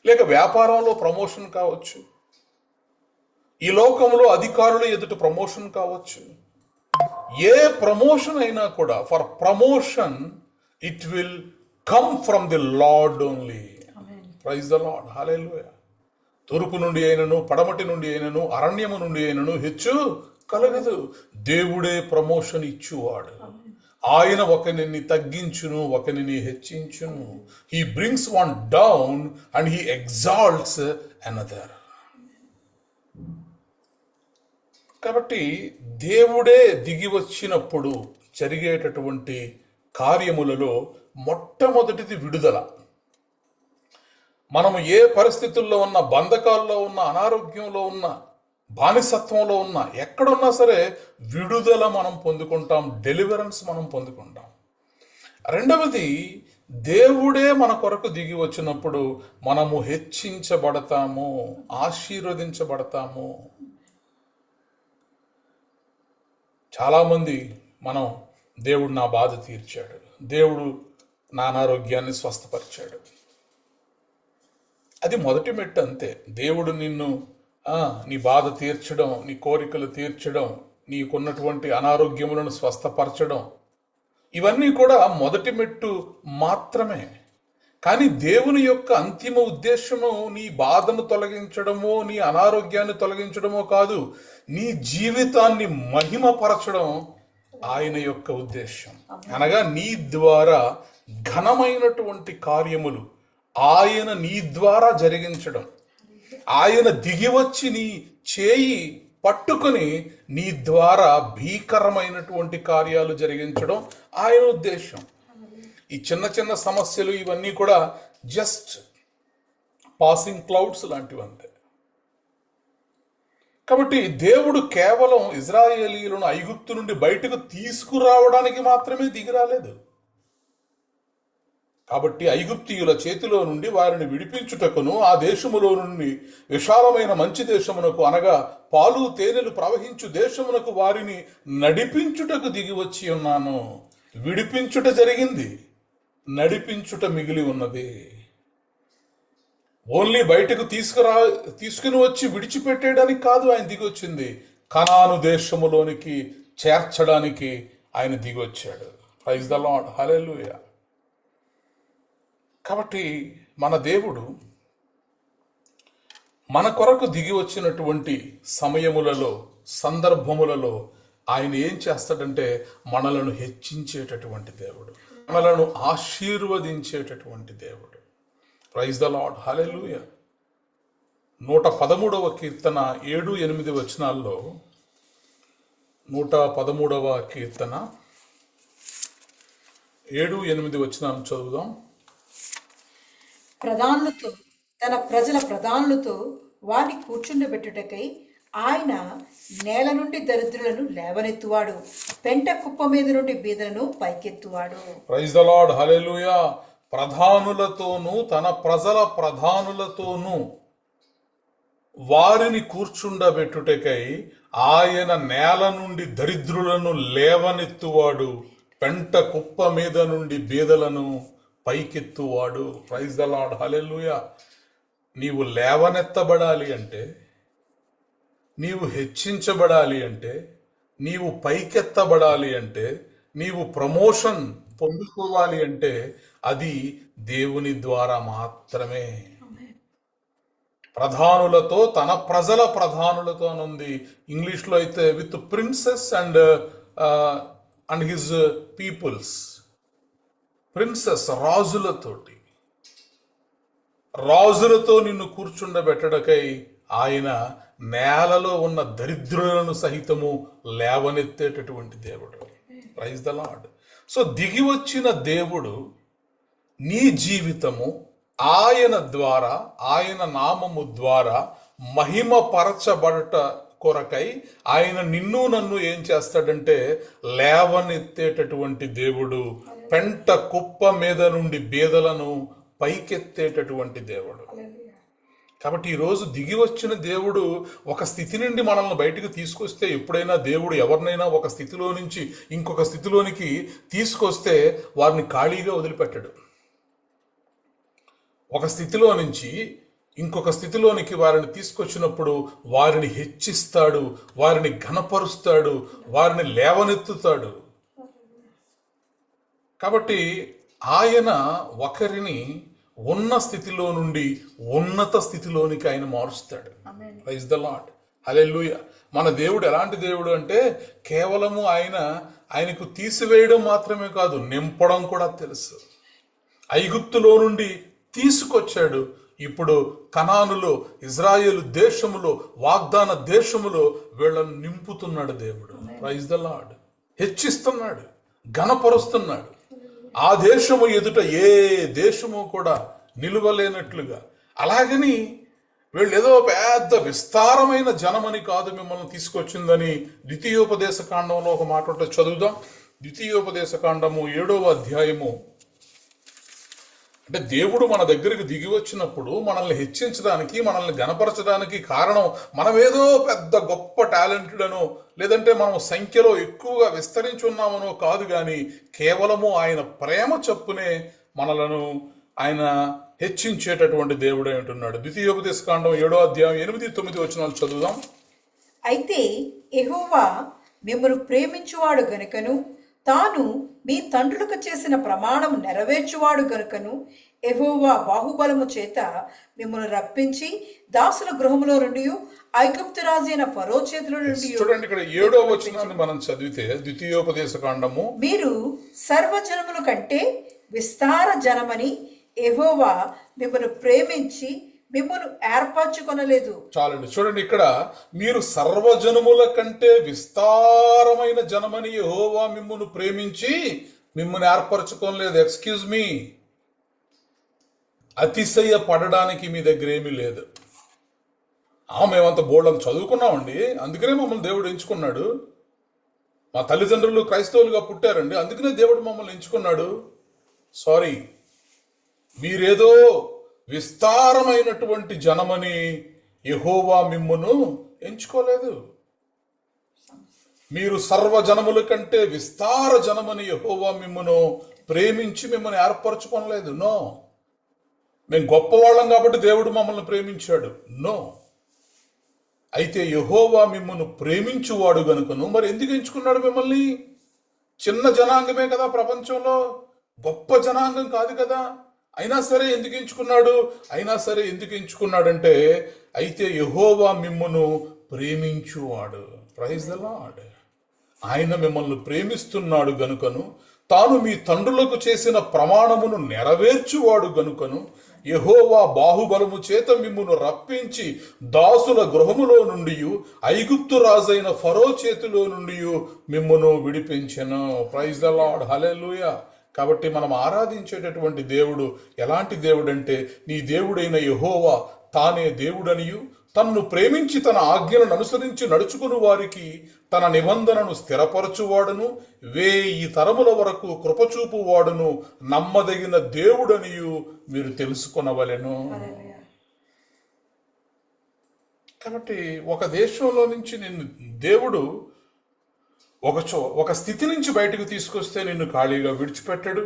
లేక వ్యాపారంలో ప్రమోషన్ కావచ్చు, ఈ లోకంలో అధికారుల ఎదుట ప్రమోషన్ కావచ్చు. ఏ ప్రమోషన్ అయినా కూడా, for promotion it will come from the Lord only. Praise the Lord, హల్లెలూయా. తూర్పు నుండి అయినను పడమటి నుండి అయినను అరణ్యము నుండి అయినను హెచ్చు కలగదు. దేవుడే ప్రమోషన్ ఇచ్చువాడు. ఆయన ఒకనిని తగ్గించును, ఒకనిని హెచ్చించును. He brings one down and he exalts another. కాబట్టి దేవుడే దిగి వచ్చినప్పుడు జరిగేటటువంటి కార్యములలో మొట్టమొదటిది విడుదల. మనము ఏ పరిస్థితుల్లో ఉన్న, బంధకాల్లో ఉన్న, అనారోగ్యంలో ఉన్న, బానిసత్వంలో ఉన్న, ఎక్కడున్నా సరే విడుదల మనం పొందుకుంటాం, డెలివరెన్స్ మనం పొందుకుంటాం. రెండవది, దేవుడే మన కొరకు దిగి వచ్చినప్పుడు మనము హెచ్చించబడతాము, ఆశీర్వదించబడతాము. చాలామంది మనం దేవుడు నా బాధ తీర్చాడు, దేవుడు నా అనారోగ్యాన్ని స్వస్థపరిచాడు, అది మొదటి మెట్టు అంతే. దేవుడు నిన్ను నీ బాధ తీర్చడం, నీ కోరికలు తీర్చడం, నీకున్నటువంటి అనారోగ్యములను స్వస్థపరచడం, ఇవన్నీ కూడా మొదటి మెట్టు మాత్రమే. కానీ దేవుని యొక్క అంతిమ ఉద్దేశము నీ బాధను తొలగించడమో, నీ అనారోగ్యాన్ని తొలగించడమో కాదు, నీ జీవితాన్ని మహిమపరచడం ఆయన యొక్క ఉద్దేశం. అనగా నీ ద్వారా ఘనమైనటువంటి కార్యములు ఆయన నీ ద్వారా జరిగించడం, ఆయన దిగివచ్చి నీ చేయి పట్టుకొని నీ ద్వారా భీకరమైనటువంటి కార్యాలు జరిగించడం ఆయన ఉద్దేశం. ఈ చిన్న చిన్న సమస్యలు ఇవన్నీ కూడా జస్ట్ పాసింగ్ క్లౌడ్స్ లాంటివంతే. కాబట్టి దేవుడు కేవలం ఇజ్రాయేలీయులను ఐగుప్తు నుండి బయటకు తీసుకురావడానికి మాత్రమే దిగి రాలేదు. కాబట్టి ఐగుప్తీయుల చేతిలో నుండి వారిని విడిపించుటకును, ఆ దేశములో నుండి విశాలమైన మంచి దేశమునకు, అనగా పాలు తేనెలు ప్రవహించు దేశమునకు వారిని నడిపించుటకు దిగి వచ్చి ఉన్నాను. విడిపించుట జరిగింది, నడిపించుట మిగిలి ఉన్నది. ఓన్లీ బయటకు తీసుకుని వచ్చి విడిచిపెట్టేయడానికి కాదు ఆయన దిగి వచ్చింది, కనాను దేశములోనికి చేర్చడానికి ఆయన దిగి వచ్చాడు. ప్రైజ్ ద లార్డ్, హల్లెలూయా. కాబట్టి మన దేవుడు మన కొరకు దిగి వచ్చినటువంటి సమయములలో, సందర్భములలో ఆయన ఏం చేస్తాడంటే మనలను హెచ్చించేటటువంటి దేవుడు, మనలను ఆశీర్వదించేటటువంటి దేవుడు. ప్రైజ్ ద లార్డ్, హల్లెలూయా. 113వ కీర్తన 7-8 వచనాల్లో, 113వ కీర్తన 7-8 వచనాలను చదువుదాం. ప్రధానులతో, తన ప్రజల ప్రధానులతో వారిని కూర్చుండబెట్టుటకై ఆయన నేల నుండి దరిద్రులను లేవనెత్తువాడు, పెంట కుప్ప మీద నుండి బీదలను పైకెత్తువాడు. ప్రైజ్ ద లార్డ్, హల్లెలూయా. ప్రధానులతోనూ తన ప్రజల ప్రధానులతోనూ వారిని కూర్చుండబెట్టుటకై ఆయన నేల నుండి దరిద్రులను లేవనెత్తువాడు, పెంట కుప్ప మీద నుండి బీదలను పైకెత్తువాడు. ప్రైజ్ ద లార్డ్, హల్లెలూయా. నీవు లేవనెత్తబడాలి అంటే, నీవు హెచ్చించబడాలి అంటే, నీవు పైకెత్తబడాలి అంటే, నీవు ప్రమోషన్ పొందుకోవాలి అంటే అది దేవుని ద్వారా మాత్రమే. ప్రధానులతో తన ప్రజల ప్రధానులతో ఉంది. ఇంగ్లీష్లో అయితే with princes and his peoples. Princes రాజులతో నిన్ను కూర్చుండబెట్టడకై ఆయన నేలలో ఉన్న దరిద్రులను సహితము లేవనెత్తేటటువంటి దేవుడు. Praise the lord. సో దిగి వచ్చిన దేవుడు నీ జీవితము ఆయన ద్వారా, ఆయన నామము ద్వారా మహిమపరచబడట కొరకై ఆయన నిన్ను నన్ను ఏం చేస్తాడంటే లేవనెత్తేటటువంటి దేవుడు, పెంట కుప్ప మీద నుండి బీదలను పైకెత్తేటటువంటి దేవుడు. కాబట్టి ఈరోజు దిగి వచ్చిన దేవుడు ఒక స్థితి నుండి మనల్ని బయటకు తీసుకొస్తే, ఎప్పుడైనా దేవుడు ఎవరినైనా ఒక స్థితిలో నుంచి ఇంకొక స్థితిలోనికి తీసుకొస్తే వారిని ఖాళీగా వదిలిపెట్టడు. ఒక స్థితిలో నుంచి ఇంకొక స్థితిలోనికి వారిని తీసుకొచ్చినప్పుడు వారిని హెచ్చిస్తాడు, వారిని ఘనపరుస్తాడు, వారిని లేవనెత్తుతాడు. కాబట్టి ఆయన ఒకరిని ఉన్న స్థితిలో నుండి ఉన్నత స్థితిలోనికి ఆయన మారుస్తాడు. ప్రైజ్ ద లార్డ్, హల్లెలూయా. మన దేవుడు ఎలాంటి దేవుడు అంటే కేవలము ఆయనకు తీసివేయడం మాత్రమే కాదు, నింపడం కూడా తెలుసు. ఐగుప్తులో నుండి తీసుకొచ్చాడు, ఇప్పుడు కనానులో, ఇజ్రాయేలు దేశములో, వాగ్దాన దేశములో వీళ్ళను నింపుతున్నాడు దేవుడు. Praise the Lord. హెచ్చిస్తున్నాడు, ఘనపరుస్తున్నాడు. ఆ దేశము ఎదుట ఏ దేశము కూడా నిలువలేనట్లుగా. అలాగని వీళ్ళు ఏదో పెద్ద విస్తారమైన జనమని కాదు మిమ్మల్ని తీసుకొచ్చిందని ద్వితీయోపదేశ కాండంలో ఒక మాట ఉంటుంది, చదువుదాం. ద్వితీయోపదేశ కాండము 7వ అధ్యాయము. అంటే దేవుడు మన దగ్గరికి దిగి వచ్చినప్పుడు మనల్ని హెచ్చించడానికి, మనల్ని గణపరచడానికి కారణం మనమేదో పెద్ద గొప్ప టాలెంటెడ్ అనో, లేదంటే మనం సంఖ్యలో ఎక్కువగా విస్తరించి ఉన్నామనో కాదు, కానీ కేవలము ఆయన ప్రేమ చప్పునే మనలను ఆయన హెచ్చించేటటువంటి దేవుడే ఉంటున్నాడు. ద్వితీయోపదేశ కాండం 7వ అధ్యాయం 8-9 వచనాలు చదువుదాం. అయితే యెహోవా మిమ్మల్ని ప్రేమించువాడు గనుకను, తాను మీ తండ్రులకు చేసిన ప్రమాణం నెరవేర్చువాడు గనుకను, యెహోవా బాహుబలము చేత మిమ్మల్ని రప్పించి దాసుల గృహములో నుండి, ఐగుప్తు రాజైన ఫరో చేతుల నుండి. చూడండి, ఇక్కడ 7వ వచనాన్ని మనం చదివితే ద్వితీయోపదేశ కాండము, మీరు సర్వజనముల కంటే విస్తార జనమని యెహోవా మిమ్మల్ని ప్రేమించి మిమ్మల్ని ఏర్పరచుకొనలేదు. చాలండి. చూడండి, ఇక్కడ మీరు సర్వజనముల కంటే విస్తారమైన జనమని యెహోవా మిమ్మును ప్రేమించి మిమ్మల్ని ఏర్పరచుకోలేదు. ఎక్స్క్యూజ్ మీ, అతిశయ పడడానికి మీ దగ్గర ఏమీ లేదు. మేమంత బోర్డు చదువుకున్నామండి, అందుకనే మమ్మల్ని దేవుడు ఎంచుకున్నాడు. మా తల్లిదండ్రులు క్రైస్తవులుగా పుట్టారండి, అందుకనే దేవుడు మమ్మల్ని ఎంచుకున్నాడు. సారీ, మీరేదో విస్తారమైనటువంటి జనమని యెహోవా మిమ్మును ఎంచుకోలేదు. మీరు సర్వజనముల కంటే విస్తార జనమని యెహోవా మిమ్మును ప్రేమించి మిమ్మల్ని ఏర్పరచుకోలేదు. నో, మేము గొప్పవాళ్ళం కాబట్టి దేవుడు మమ్మల్ని ప్రేమించాడు. నో. అయితే యెహోవా మిమ్మును ప్రేమించువాడు గనుకను మరి ఎందుకు ఎంచుకున్నాడు మిమ్మల్ని? చిన్న జనాంగమే కదా ప్రపంచంలో, గొప్ప జనాంగం కాదు కదా. అయినా సరే ఎందుకు ఎంచుకున్నాడంటే అయితే యెహోవా మిమ్మును ప్రేమించువాడు. Praise the lord. ఆయన మిమ్మల్ని ప్రేమిస్తున్నాడు గనుకను, తాను మీ తండ్రులకు చేసిన ప్రమాణమును నెరవేర్చువాడు గనుకను, యెహోవా బాహుబలము చేత మిమ్మును రప్పించి దాసుల గృహములో నుండి, ఐగుప్తు రాజైన ఫరో చేతిలో నుండి మిమ్మును విడిపించెను. ప్రైజ్ ద లార్డ్, హల్లెలూయా. కాబట్టి మనం ఆరాధించేటటువంటి దేవుడు ఎలాంటి దేవుడు అంటే, నీ దేవుడైన యెహోవా తానే దేవుడనియు, తన్ను ప్రేమించి తన ఆజ్ఞలను అనుసరించి నడుచుకుని వారికి తన నిబంధనను స్థిరపరచువాడును 1000 తరముల వరకు కృపచూపువాడును నమ్మదగిన దేవుడనియు మీరు తెలుసుకొనవలెను. కాబట్టి ఒక దేశంలో నుంచి నిన్ను దేవుడు ఒక స్థితి నుంచి బయటకు తీసుకొస్తే నిన్ను ఖాళీగా విడిచిపెట్టడు.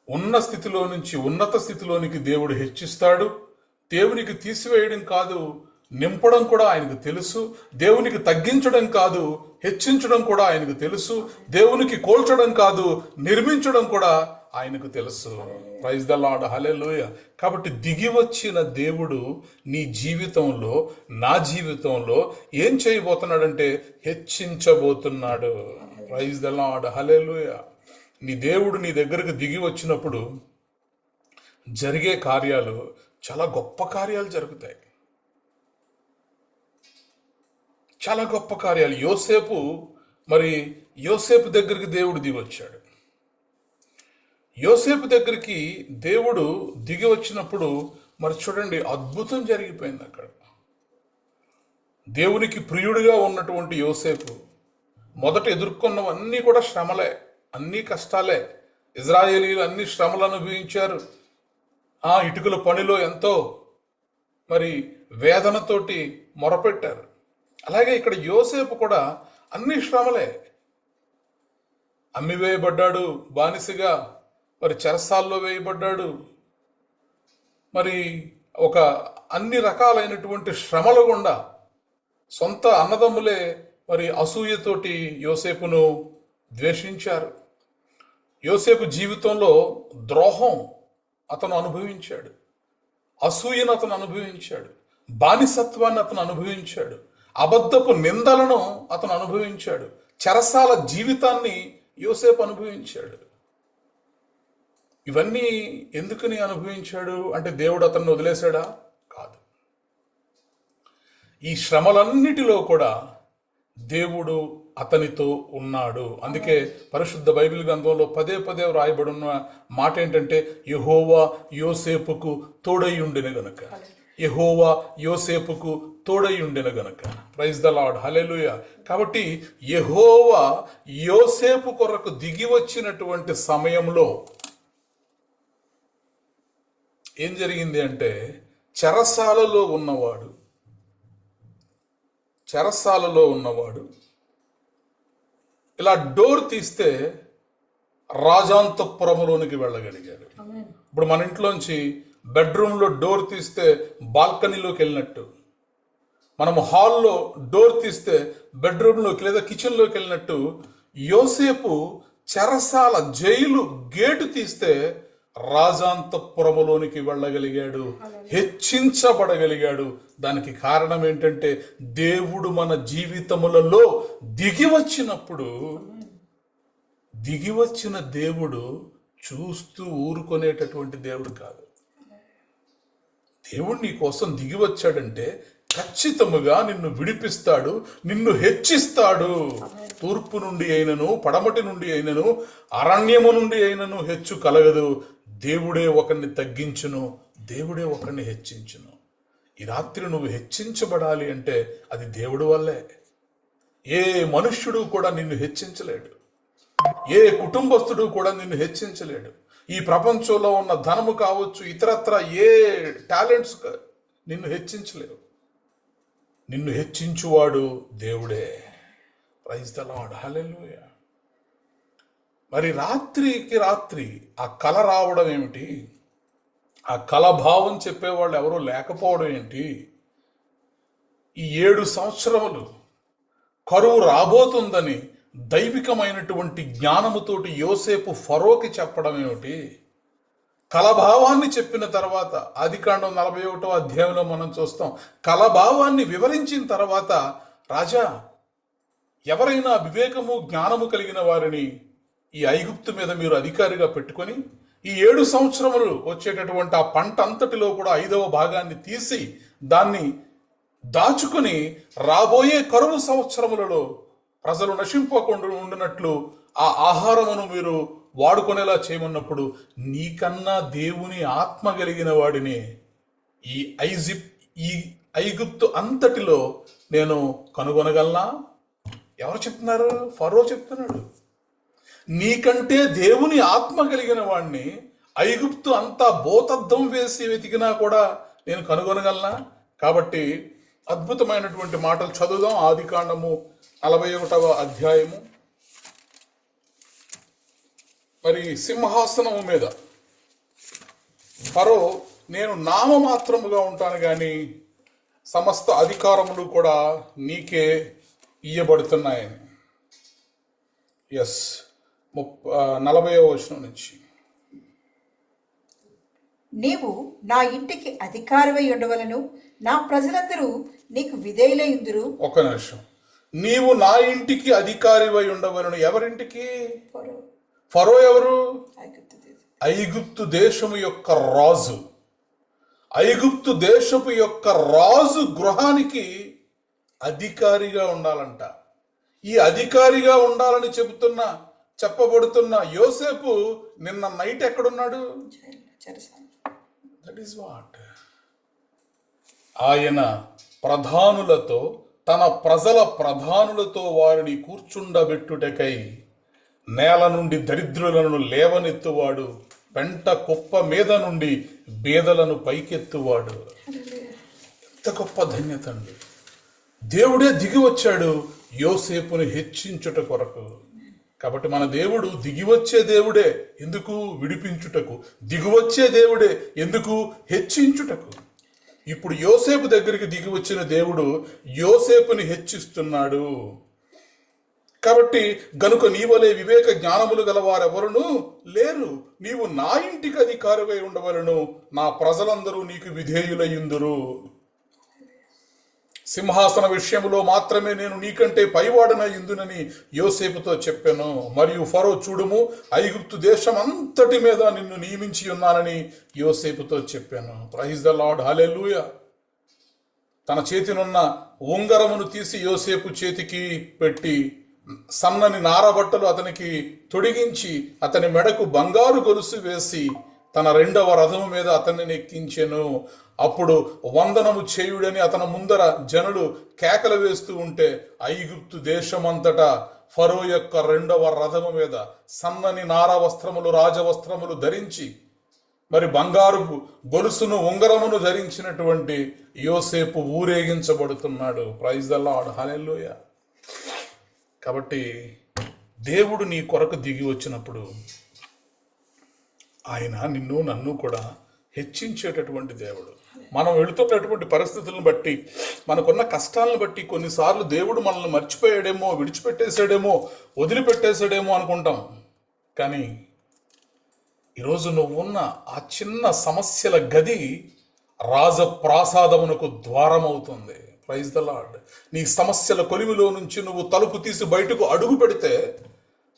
ఉన్న స్థితిలో నుంచి ఉన్నత స్థితిలోనికి దేవుడు హెచ్చిస్తాడు. దేవునికి తీసివేయడం కాదు, నింపడం కూడా ఆయనకు తెలుసు. దేవునికి తగ్గించడం కాదు, హెచ్చించడం కూడా ఆయనకు తెలుసు. దేవునికి కోల్చడం కాదు, నిర్మించడం కూడా ఆయనకు తెలుసు. ప్రైజ్ ద లార్డ్, హల్లెలూయా. కాబట్టి దిగి వచ్చిన దేవుడు నీ జీవితంలో, నా జీవితంలో ఏం చేయబోతున్నాడంటే హెచ్చించబోతున్నాడు. ప్రైజ్ ద లార్డ్, హల్లెలూయా. నీ దేవుడు నీ దగ్గరకు దిగి వచ్చినప్పుడు జరిగే కార్యాలు చాలా గొప్ప కార్యాలు జరుగుతాయి. చాలా గొప్ప కార్యాలు. యోసేపు దగ్గరికి దేవుడు దిగి వచ్చాడు. యోసేపు దగ్గరికి దేవుడు దిగి వచ్చినప్పుడు మరి చూడండి, అద్భుతం జరిగిపోయింది అక్కడ. దేవునికి ప్రియుడిగా ఉన్నటువంటి యోసేపు మొదట ఎదుర్కొన్నవన్నీ కూడా శ్రమలే, అన్నీ కష్టాలే. ఇజ్రాయేలీలు అన్ని శ్రమలు అనుభవించారు. ఆ ఇటుకల పనిలో ఎంతో మరి వేదనతోటి మొరపెట్టారు. అలాగే ఇక్కడ యోసేపు కూడా అన్ని శ్రమలే. అమ్మివేయబడ్డాడు బానిసగా, మరి చెరసాల్లో వేయబడ్డాడు. మరి ఒక అన్ని రకాలైనటువంటి శ్రమల గుండా సొంత అన్నదమ్ములే మరి అసూయతోటి యోసేపును ద్వేషించారు. యోసేపు జీవితంలో ద్రోహం అతను అనుభవించాడు, అసూయను అతను అనుభవించాడు, బానిసత్వాన్ని అతను అనుభవించాడు, అబద్ధపు నిందలను అతను అనుభవించాడు, చెరసాల జీవితాన్ని యోసేపు అనుభవించాడు. ఇవన్నీ ఎందుకని అనుభవించాడు అంటే దేవుడు అతన్ని వదిలేశాడా? కాదు. ఈ శ్రమలన్నిటిలో కూడా దేవుడు అతనితో ఉన్నాడు. అందుకే పరిశుద్ధ బైబిల్ గ్రంథంలో పదే పదే వ్రాయబడిన మాట ఏంటంటే యెహోవా యోసేపుకు తోడైయుండెను గనుక. యెహోవా యోసేపుకు తోడైయుండెను గనుక. ప్రైజ్ ద లార్డ్, హల్లెలూయా. కాబట్టి యెహోవా యోసేపు కొరకు దిగి వచ్చినటువంటి సమయంలో ఏం జరిగింది అంటే చెరసాలలో ఉన్నవాడు ఇలా డోర్ తీస్తే రాజాంతపురములోనికి వెళ్ళగలిగాడు. ఇప్పుడు మన ఇంట్లోంచి బెడ్రూమ్లో డోర్ తీస్తే బాల్కనీలోకి వెళ్ళినట్టు, మనము హాల్లో డోర్ తీస్తే బెడ్రూమ్లోకి లేదా కిచెన్లోకి వెళ్ళినట్టు, యోసేపు చెరసాల జైలు గేటు తీస్తే రాజాంతపురములోనికి వెళ్ళగలిగాడు, హెచ్చించబడగలిగాడు. దానికి కారణం ఏంటంటే దేవుడు మన జీవితములలో దిగి వచ్చిన దేవుడు చూస్తూ ఊరుకునేటటువంటి దేవుడు కాదు. దేవుడు నీ కోసం దిగి వచ్చాడంటే ఖచ్చితముగా నిన్ను విడిపిస్తాడు, నిన్ను హెచ్చిస్తాడు. తూర్పు నుండి అయినను, పడమటి నుండి అయినను, అరణ్యము నుండి అయినను హెచ్చు కలగదు. దేవుడే ఒకరిని తగ్గించును, దేవుడే ఒకరిని హెచ్చించును. ఈ రాత్రి నువ్వు హెచ్చించబడాలి అంటే అది దేవుడి వల్లే. ఏ మనుష్యుడు కూడా నిన్ను హెచ్చించలేడు, ఏ కుటుంబస్తుడు కూడా నిన్ను హెచ్చించలేడు. ఈ ప్రపంచంలో ఉన్న ధనము కావచ్చు, ఇతరత్ర ఏ టాలెంట్స్ నిన్ను హెచ్చించలేవు. నిన్ను హెచ్చించువాడు దేవుడే. ప్రైజ్ ద లార్డ్, హల్లెలూయా. మరి రాత్రికి రాత్రి ఆ కల రావడం ఏమిటి? ఆ కలభావం చెప్పేవాళ్ళు ఎవరూ లేకపోవడం ఏంటి? ఈ 7 సంవత్సరములు కరువు రాబోతుందని దైవికమైనటువంటి జ్ఞానముతోటి యోసేపు ఫరోకి చెప్పడం ఏమిటి? కలభావాన్ని చెప్పిన తర్వాత ఆదికాండం 41వ అధ్యాయంలో మనం చూస్తాం. కలభావాన్ని వివరించిన తర్వాత, రాజా, ఎవరైనా వివేకము జ్ఞానము కలిగిన వారిని ఈ ఐగుప్తు మీద మీరు అధికారిగా పెట్టుకొని ఈ 7 సంవత్సరములు వచ్చేటటువంటి ఆ పంట అంతటిలో కూడా 5వ భాగాన్ని తీసి దాన్ని దాచుకుని రాబోయే కరువు సంవత్సరములలో ప్రజలు నశింపకుండా ఉండినట్లు ఆ ఆహారమును మీరు వాడుకునేలా చేయమన్నప్పుడు, నీకన్నా దేవుని ఆత్మ కలిగిన వాడిని ఈ ఐగుప్తు అంతటిలో నేను కనుగొనగలనా? ఎవరు చెప్తున్నారు? ఫరో చెప్తున్నాడు. నీకంటే దేవుని ఆత్మ కలిగిన వాడిని ఐగుప్తు అంతా భూతద్దం వేసి వెతికినా కూడా నేను కనుగొనగలనా? కాబట్టి అద్భుతమైనటువంటి మాటలు చదువుదాం. ఆదికాండము 41వ అధ్యాయము. మరి సింహాసనము మీద ఫరో, నేను నామమాత్రముగా ఉంటాను కానీ సమస్త అధికారములు కూడా నీకే ఇయ్యబడుతున్నాయని. 40వ వచనం నుంచి. నీవు నా ఇంటికి అధికారివై ఉండవలను, నా ప్రజలందరూ నీకు విధేయులై ఉందురు. ఒక నిమిషం. నీవు నా ఇంటికి అధికారివై ఉండవలను. ఎవరింటికి? ఫరో ఎవరు? ఐగుప్తు దేశము యొక్క రాజు. ఐగుప్తు దేశపు యొక్క రాజు గృహానికి అధికారిగా ఉండాలంట. ఈ అధికారిగా ఉండాలని చెప్పబడుతున్న యోసేపు నిన్న నైట్ ఎక్కడున్నాడు? That is what. ఆయన ప్రధానులతో, తన ప్రజల ప్రధానులతో వారిని కూర్చుండబెట్టుటకై నేల నుండి దరిద్రులను లేవనెత్తువాడు, పెంట కుప్ప మీద నుండి బేదలను పైకెత్తువాడు. ఎంత గొప్ప ధన్యత అండి. దేవుడే దిగి వచ్చాడు యోసేపుని హెచ్చించుట కొరకు. కాబట్టి మన దేవుడు దిగివచ్చే దేవుడే. ఎందుకు? విడిపించుటకు. దిగివచ్చే దేవుడే. ఎందుకు? హెచ్చించుటకు. ఇప్పుడు యోసేపు దగ్గరికి దిగి వచ్చిన దేవుడు యోసేపుని హెచ్చిస్తున్నాడు. కాబట్టి గనుక నీవలే వివేక జ్ఞానములు గలవారెవరునూ లేరు. నీవు నా ఇంటికి అధికారివై ఉండవలను, నా ప్రజలందరూ నీకు విధేయులయ్యుందురు. సింహాసన విషయంలో మాత్రమే నేను నీకంటే పైవాడనయ్యుందునని యోసేపుతో చెప్పాను. మరియు ఫరో, చూడుము, ఐగుప్తు దేశం అంతటి మీద నిన్ను నియమించి ఉన్నానని యోసేపుతో చెప్పాను. Praise the Lord. హల్లెలూయా. తన చేతినున్న ఉంగరమును తీసి యోసేపు చేతికి పెట్టి సన్నని నారబట్టలు అతనికి తొడిగించి అతని మెడకు బంగారు గొలుసు వేసి తన 2వ రథము మీద అతన్ని ఎక్కించెను. అప్పుడు వందనము చేయుడని అతని ముందర జనులు కేకలు వేస్తూ ఉంటే ఐగుప్తు దేశమంతటా ఫరో యొక్క 2వ రథము మీద సన్నని నార వస్త్రములు, రాజవస్త్రములు ధరించి మరి బంగారు గొలుసును ఉంగరమును ధరించినటువంటి యోసేపు ఊరేగించబడుతున్నాడు. Praise the Lord. హల్లెలూయా. కాబట్టి దేవుడు నీ కొరకు దిగి వచ్చినప్పుడు ఆయన నిన్ను నన్ను కూడా హెచ్చించేటటువంటి దేవుడు. మనం వెళుతున్నటువంటి పరిస్థితులను బట్టి, మనకున్న కష్టాలను బట్టి కొన్నిసార్లు దేవుడు మనల్ని మర్చిపోయాడేమో, విడిచిపెట్టేశాడేమో, వదిలిపెట్టేశాడేమో అనుకుంటాం. కానీ ఈరోజు నువ్వున్న ఆ చిన్న సమస్యల గది రాజప్రాసాదమునకు ద్వారమవుతుంది. Praise the Lord. నీ సమస్యల కొలిమిలో నుంచి నువ్వు తలుపు తీసి బయటకు అడుగు పెడితే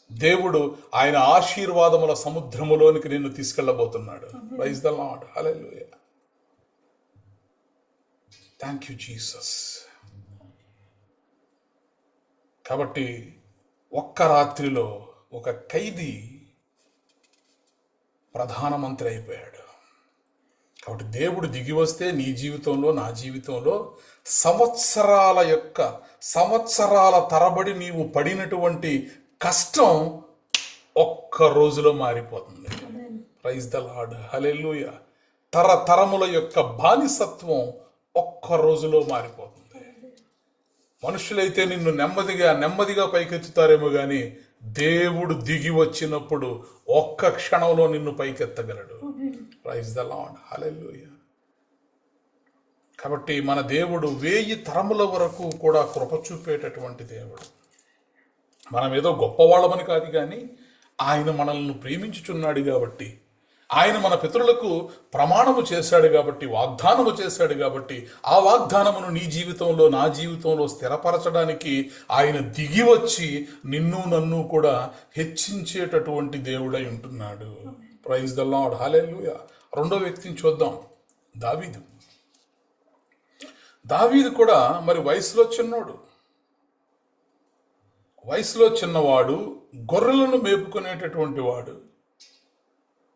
దేవుడు ఆయన ఆశీర్వాదముల సముద్రములోనికి నిన్ను తీసుకెళ్ళబోతున్నాడు. Praise the Lord. హల్లెలూయా. Thank you Jesus. కాబట్టి ఒక్క రాత్రిలో ఒక ఖైదీ ప్రధానమంత్రి అయిపోయాడు. కాబట్టి దేవుడు దిగి వస్తే నీ జీవితంలో, నా జీవితంలో సంవత్సరాల తరబడి నీవు పడినటువంటి కష్టం ఒక్క రోజులో మారిపోతుంది. Praise the Lord. హల్లెలూయా. తరతరముల యొక్క బానిసత్వం ఒక్క రోజులో మారిపోతుంది. మనుషులైతే నిన్ను నెమ్మదిగా పైకెత్తుతారేమో కానీ దేవుడు దిగి వచ్చినప్పుడు ఒక్క క్షణంలో నిన్ను పైకెత్తగలడు. Praise the Lord. హల్లెలూయా. కాబట్టి మన దేవుడు 1000 తరముల వరకు కూడా కృప చూపేటటువంటి దేవుడు. మనం ఏదో గొప్పవాళ్ళమని కాదు, కానీ ఆయన మనల్ని ప్రేమించుచున్నాడు కాబట్టి, ఆయన మన పితరులకు ప్రమాణము చేశాడు కాబట్టి, వాగ్దానము చేశాడు కాబట్టి, ఆ వాగ్దానమును నీ జీవితంలో, నా జీవితంలో స్థిరపరచడానికి ఆయన దిగి వచ్చి నిన్ను నన్ను కూడా హెచ్చించేటటువంటి దేవుడై ఉంటున్నాడు. Praise the Lord. హల్లెలూయా. 2వ వ్యక్తిని చూద్దాం. దావీదు కూడా మరి వయసులో చిన్నవాడు, గొర్రెలను మేపుకునేటటువంటి వాడు,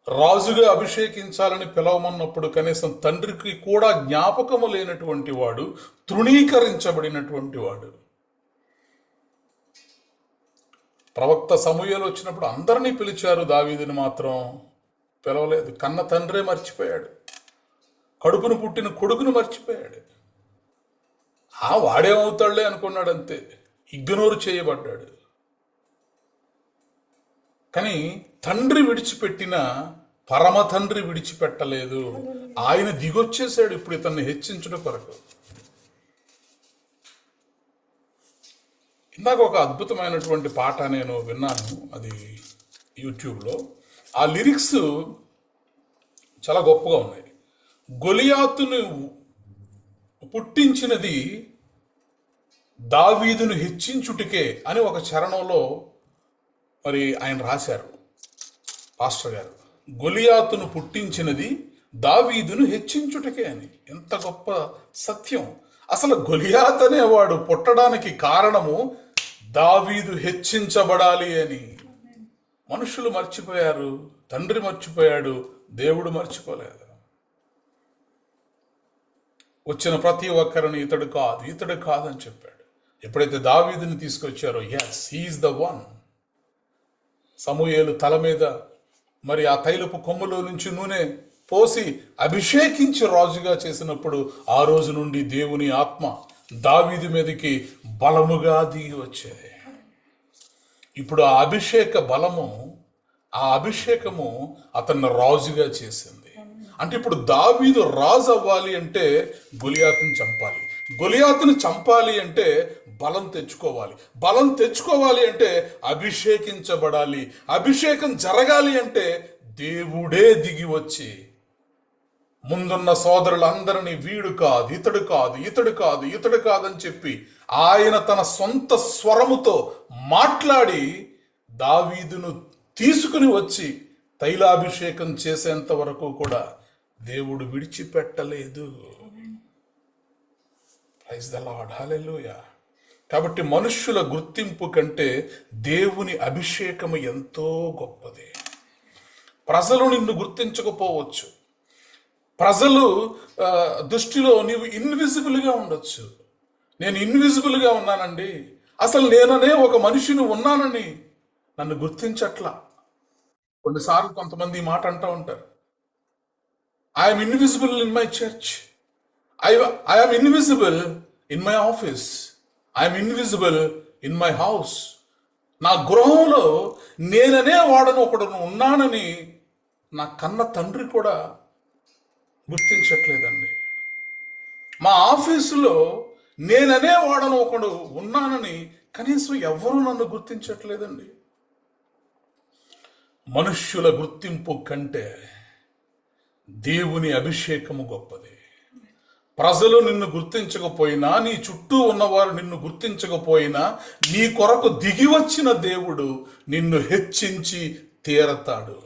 రాజుగా అభిషేకించాలని పిలవమన్నప్పుడు కనీసం తండ్రికి కూడా జ్ఞాపకము లేనటువంటి వాడు, తృణీకరించబడినటువంటి వాడు. ప్రవక్త సమూయేలు వచ్చినప్పుడు అందరినీ పిలిచారు, దావీదుని మాత్రం పిలవలేదు. కన్న తండ్రే మర్చిపోయాడు, కడుపును పుట్టిన కొడుకును మర్చిపోయాడు. వాడేమవుతాడులే అనుకున్నాడు, అంతే, ఇగ్నోర్ చేయబడ్డాడు. కానీ తండ్రి విడిచిపెట్టిన పరమ తండ్రి విడిచిపెట్టలేదు. ఆయన దిగొచ్చేసాడు ఇప్పుడు ఇతన్ని హెచ్చించడం కొరకు. ఇందాక ఒక అద్భుతమైనటువంటి పాట నేను విన్నాను, అది యూట్యూబ్లో. ఆ లిరిక్స్ చాలా గొప్పగా ఉన్నాయి. గొలియాతును పుట్టించినది దావీదును హెచ్చించుటికే అని ఒక చరణంలో మరి ఆయన రాశారు పాస్టర్ గారు. గొలియాతును పుట్టించినది దావీదును హెచ్చించుటకే అని. ఎంత గొప్ప సత్యం! అసలు గొలియాత్ అనేవాడు పుట్టడానికి కారణము దావీదు హెచ్చించబడాలి అని. మనుషులు మర్చిపోయారు, తండ్రి మర్చిపోయాడు, దేవుడు మర్చిపోలేదు. వచ్చిన ప్రతి ఒక్కరిని ఇతడు కాదని చెప్పాడు. ఎప్పుడైతే దావీదుని తీసుకొచ్చారో, ఎస్, హీఈస్ ద వన్. సమూయేలు తల మీద మరి ఆ తైలపు కొమ్ములో నుంచి నూనె పోసి అభిషేకించి రాజుగా చేసినప్పుడు ఆ రోజు నుండి దేవుని ఆత్మ దావీదు మీదకి బలముగా దిగి వచ్చేది. ఇప్పుడు ఆ అభిషేక బలము, ఆ అభిషేకము అతన్ని రాజుగా చేసింది. అంటే ఇప్పుడు దావీదు రాజు అవ్వాలి అంటే గొలియాతుని చంపాలి, గొలియాతుని చంపాలి అంటే బలం తెచ్చుకోవాలి, బలం తెచ్చుకోవాలి అంటే అభిషేకించబడాలి, అభిషేకం జరగాలి అంటే దేవుడే దిగి వచ్చి ముందున్న సోదరులందరినీ వీడు కాదు, ఇతడు కాదని చెప్పి ఆయన తన సొంత స్వరముతో మాట్లాడి దావీదును తీసుకుని వచ్చి తైలాభిషేకం చేసేంత వరకు కూడా దేవుడు విడిచిపెట్టలేదు. ప్రైజ్ ద లార్డ్, హల్లెలూయా. కాబట్టి మనుష్యుల గుర్తింపు కంటే దేవుని అభిషేకము ఎంతో గొప్పది. ప్రజలు నిన్ను గుర్తించకపోవచ్చు, ప్రజలు దృష్టిలో నీవు ఇన్విజిబుల్గా ఉండొచ్చు. నేను ఇన్విజిబుల్గా ఉన్నానండి, అసలు నేననే ఒక మనిషిని ఉన్నానని నన్ను గుర్తించట్లా. కొన్నిసార్లు కొంతమంది ఈ మాట అంటూ ఉంటారు, I'm invisible in my church, I'm invisible in my office, I'm invisible in my house. నా గృహంలో నేననే వాడను ఒకడు ఉన్నానని నా కన్న తండ్రి కూడా గుర్తించట్లేదండి. మా ఆఫీసులో నేననే వాడను ఒకడు ఉన్నానని కనీసం ఎవరూ నన్ను గుర్తించట్లేదండి. మనుష్యుల గుర్తింపు కంటే దేవుని అభిషేకము గొప్పది. ప్రజలు నిన్ను గుర్తించకపోయినా, నీ చుట్టూ ఉన్నవారు నిన్ను గుర్తించకపోయినా, నీ కొరకు దిగి వచ్చిన దేవుడు నిన్ను హెచ్చించి తీరతాడు.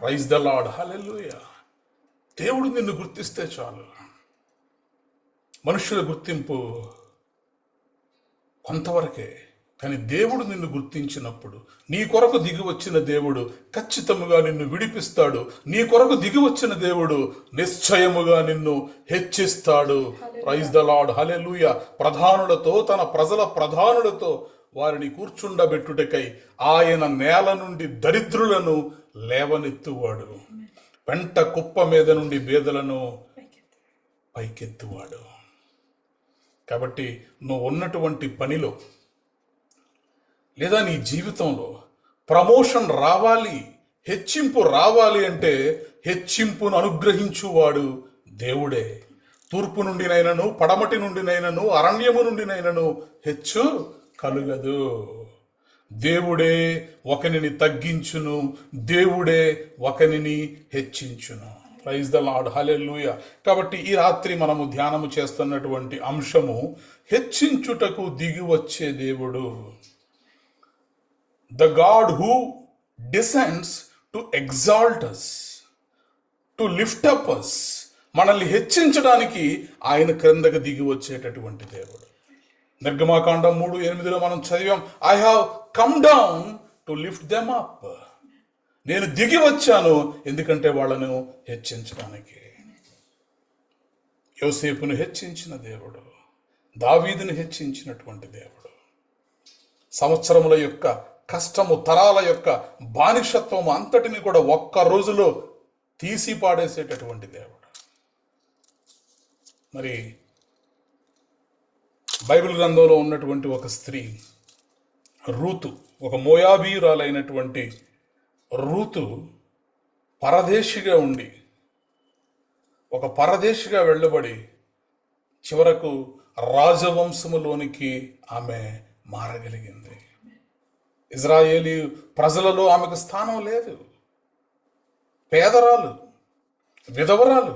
ప్రైజ్ ద లార్డ్, హల్లెలూయా. దేవుడు నిన్ను గుర్తిస్తే చాలు. మనుషుల గుర్తింపు కొంతవరకే, కానీ దేవుడు నిన్ను గుర్తించినప్పుడు, నీ కొరకు దిగి వచ్చిన దేవుడు ఖచ్చితముగా నిన్ను విడిపిస్తాడు. నీ కొరకు దిగి వచ్చిన దేవుడు నిశ్చయముగా నిన్ను హెచ్చిస్తాడు. ప్రైజ్ ద లార్డ్, హల్లెలూయా. ప్రధానులతో, తన ప్రజల ప్రధానులతో వారిని కూర్చుండబెట్టుటకై ఆయన నేల నుండి దరిద్రులను లేవనెత్తువాడు, పెంట కుప్ప మీద నుండి బేదలను పైకెత్తువాడు. కాబట్టి నువ్వు ఉన్నటువంటి పనిలో లేదా నీ జీవితంలో ప్రమోషన్ రావాలి, హెచ్చింపు రావాలి అంటే హెచ్చింపును అనుగ్రహించువాడు దేవుడే. తూర్పు నుండినైనను, పడమటి నుండినైనను, అరణ్యము నుండినైనను హెచ్చు కలుగదు. దేవుడే ఒకనిని తగ్గించును, దేవుడే ఒకనిని హెచ్చించును. ప్రైజ్ ద లార్డ్, హల్లెలూయా. కాబట్టి ఈ రాత్రి మనము ధ్యానము చేస్తున్నటువంటి అంశము హెచ్చించుటకు దిగి వచ్చే దేవుడు. The God who descends to exalt us, to lift up us. మనల్ని హెచ్చించడానికి ఆయన క్రిందకు దిగి వచ్చేటటువంటి దేవుడు. నిర్గమాకాండం 3:8 మనం చదివాం, I have come down to lift them up. నేను దిగి వచ్చాను ఎందుకంటే వాళ్ళను హెచ్చించడానికి. యోసేపును హెచ్చించిన దేవుడు, దావీదును హెచ్చించినటువంటి దేవుడు, సంవత్సరముల యొక్క కష్టము, తరాల యొక్క బానిసత్వము అంతటిని కూడా ఒక్క రోజులో తీసి పాడేసేటటువంటి దేవుడు. మరి బైబిల్ గ్రంథంలో ఉన్నటువంటి ఒక స్త్రీ రూతు, ఒక మోయాబీయురాలైనటువంటి రూతు పరదేశిగా ఉండి, ఒక పరదేశిగా వెళ్ళబడి చివరకు రాజవంశములోనికి ఆమె మారగలిగింది. ఇజ్రాయేలీ ప్రజలలో ఆమెకు స్థానం లేదు. పేదరాలు, విధవరాలు,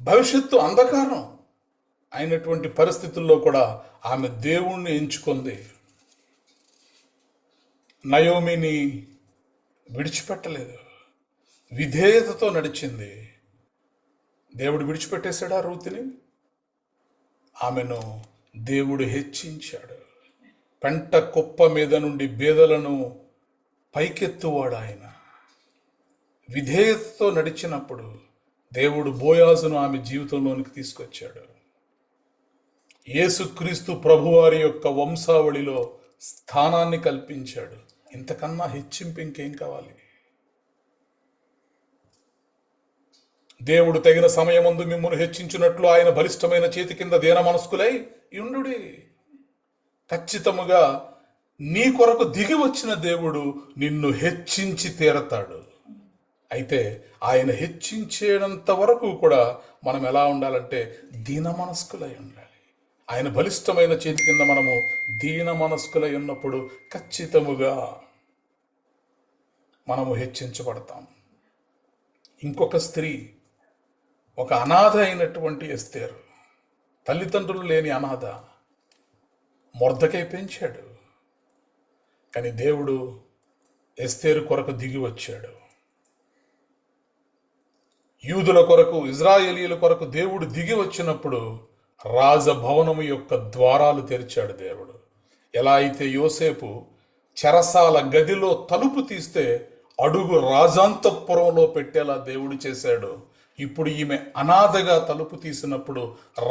భవిష్యత్తు అంధకారం అయినటువంటి పరిస్థితుల్లో కూడా ఆమె దేవుణ్ణి ఎంచుకుంది. నయోమిని విడిచిపెట్టలేదు, విధేయతతో నడిచింది. దేవుడు విడిచిపెట్టేశాడా రూతుని? ఆమెను దేవుడు హెచ్చించాడు. పెంట కుప్ప మీద నుండి బేదలను పైకెత్తువాడు ఆయన. విధేయతతో నడిచినప్పుడు దేవుడు బోయాజును ఆమె జీవితంలోనికి తీసుకొచ్చాడు. యేసుక్రీస్తు ప్రభువారి యొక్క వంశావళిలో స్థానాన్ని కల్పించాడు. ఇంతకన్నా హెచ్చింపు ఇంకేం కావాలి? దేవుడు తగిన సమయమందు మిమ్మును హెచ్చించినట్లు ఆయన బలిష్టమైన చేతి కింద దీన మనస్కులై యుండుడి. ఖచ్చితముగా నీ కొరకు దిగి వచ్చిన దేవుడు నిన్ను హెచ్చించి తీరతాడు. అయితే ఆయన హెచ్చించేంత వరకు కూడా మనం ఎలా ఉండాలంటే దీన మనస్కులై ఉండాలి. ఆయన బలిష్టమైన చేతి కింద మనము దీన మనస్కులై ఉన్నప్పుడు ఖచ్చితముగా మనము హెచ్చించబడతాం. ఇంకొక స్త్రీ, ఒక అనాథ అయినటువంటి ఎస్తేరు, తల్లిదండ్రులు లేని అనాథ, మొర్దకై పెంచాడు. కానీ దేవుడు ఎస్తేరు కొరకు దిగి వచ్చాడు. యూదుల కొరకు, ఇజ్రాయేలీల కొరకు దేవుడు దిగి వచ్చినప్పుడు రాజభవనము యొక్క ద్వారాలు తెరిచాడు దేవుడు. ఎలా అయితే యోసేపు చెరసాల గదిలో తలుపు తీస్తే అడుగు రాజాంతఃపురంలో పెట్టేలా దేవుడు చేశాడు. ఇప్పుడు ఈమె అనాథగా తలుపు తీసినప్పుడు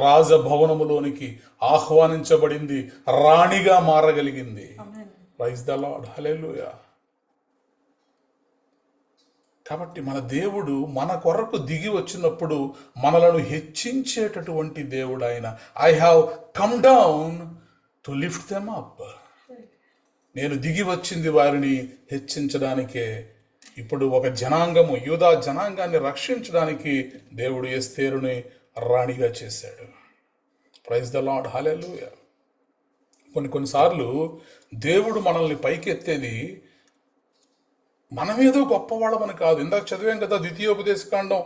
రాజభవనములోనికి ఆహ్వానించబడింది, రాణిగా మారగలిగింది. ప్రైజ్ ద లార్డ్, హల్లెలూయా. కాబట్టి మన దేవుడు మన కొరకు దిగి వచ్చినప్పుడు మనలను హెచ్చించేటటువంటి దేవుడు ఆయన. I have come down to lift them up. నేను దిగి వచ్చింది వారిని హెచ్చించడానికే. ఇప్పుడు ఒక జనాంగము, యూదా జనాంగాన్ని రక్షించడానికి దేవుడు ఎస్తేరుని రాణిగా చేశాడు. ప్రైజ్ ద లార్డ్, హల్లెలూయా. కొన్నిసార్లు దేవుడు మనల్ని పైకెత్తేది మనమేదో గొప్పవాళ్ళమని కాదు. ఇందాక చదివాం కదా, ద్వితీయోపదేశకాండం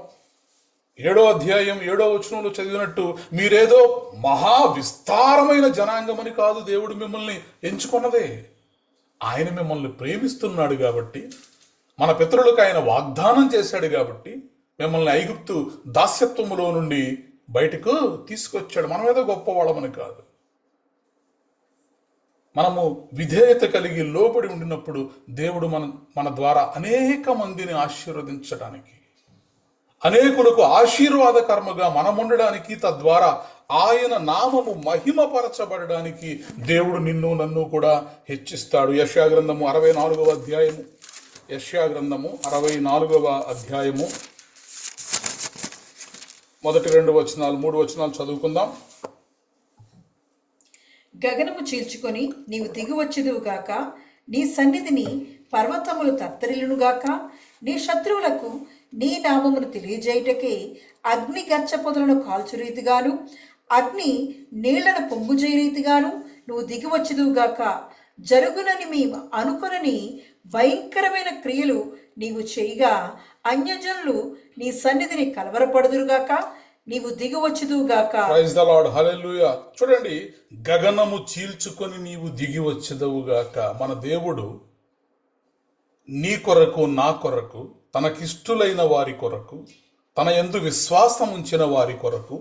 7వ అధ్యాయం 7వ వచనంలో చదివినట్టు, మీరేదో మహా విస్తారమైన జనాంగమని కాదు దేవుడు మిమ్మల్ని ఎంచుకున్నదే. ఆయన మిమ్మల్ని ప్రేమిస్తున్నాడు కాబట్టి, మన పితరులకు ఆయన వాగ్దానం చేశాడు కాబట్టి మిమ్మల్ని ఐగుప్తు దాస్యత్వములో నుండి బయటకు తీసుకొచ్చాడు. మనమేదో గొప్పవాళ్ళమని కాదు. మనము విధేయత కలిగి లోబడి ఉండినప్పుడు దేవుడు మన ద్వారా అనేక మందిని ఆశీర్వదించడానికి, అనేకులకు ఆశీర్వాదకర్మగా మనం ఉండడానికి, తద్వారా ఆయన నామము మహిమపరచబడడానికి దేవుడు నిన్ను నన్ను కూడా హెచ్చిస్తాడు. యెషయా గ్రంథము 64వ అధ్యాయము, యెషయా గ్రంథము 64వ అధ్యాయము మొదటి 2 వచనాలు 3 వచనాలు చదువుకుందాం. గగనము చీల్చుకొని నీవు దిగి వచ్చేదువుగాక, నీ సన్నిధిని పర్వతములు తత్తరిల్లునుగాక, నీ శత్రువులకు నీ నామమును తెలియజేయుటకే అగ్ని గచ్చ పొదలను కాల్చు రీతిగాను, అగ్ని నీళ్లను పొంగుజేయ రీతిగాను నువ్వు దిగి వచ్చేదువుగాక. జరుగునని మేము అనుకొనని భయంకరమైన క్రియలు నీవు చేయగా, అన్యజనులు నీ సన్నిధిని కలవరపడుదురుగాక, నీవు దిగి వచ్చేదువుగాక. ప్రైజ్ ద లార్డ్, హల్లెలూయా. చూడండి, గగనము చీల్చుకొని నీవు దిగి వచ్చేదవుగాక. మన దేవుడు నీ కొరకు, నా కొరకు, తనకిష్టులైన వారి కొరకు, తన యందు విశ్వాసం ఉంచిన వారి కొరకు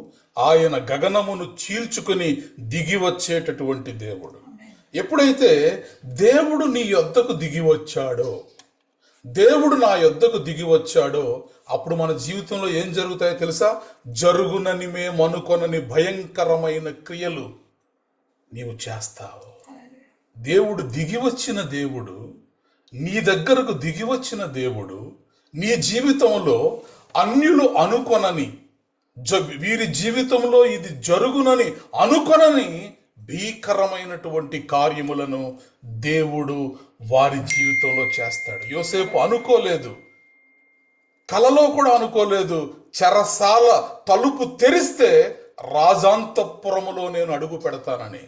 ఆయన గగనమును చీల్చుకొని దిగి వచ్చేటటువంటి దేవుడు. ఎప్పుడైతే దేవుడు నీ యొద్దకు దిగి వచ్చాడో, దేవుడు నా యొద్దకు దిగి వచ్చాడో అప్పుడు మన జీవితంలో ఏం జరుగుతాయో తెలుసా? జరుగునని మేము అనుకొనని భయంకరమైన క్రియలు నీవు చేస్తావు. దేవుడు దిగి వచ్చిన దేవుడు, నీ దగ్గరకు దిగి వచ్చిన దేవుడు నీ జీవితంలో అన్యులు అనుకొనని, వీరి జీవితంలో ఇది జరుగునని అనుకొనని భీకరమైనటువంటి కార్యములను దేవుడు వారి జీవితంలో చేస్తాడు. యోసేపు అనుకోలేదు, కలలో కూడా అనుకోలేదు, చెరసాల తలుపు తెరిస్తే రాజాంతఃపురములో నేను అడుగు పెడతానని.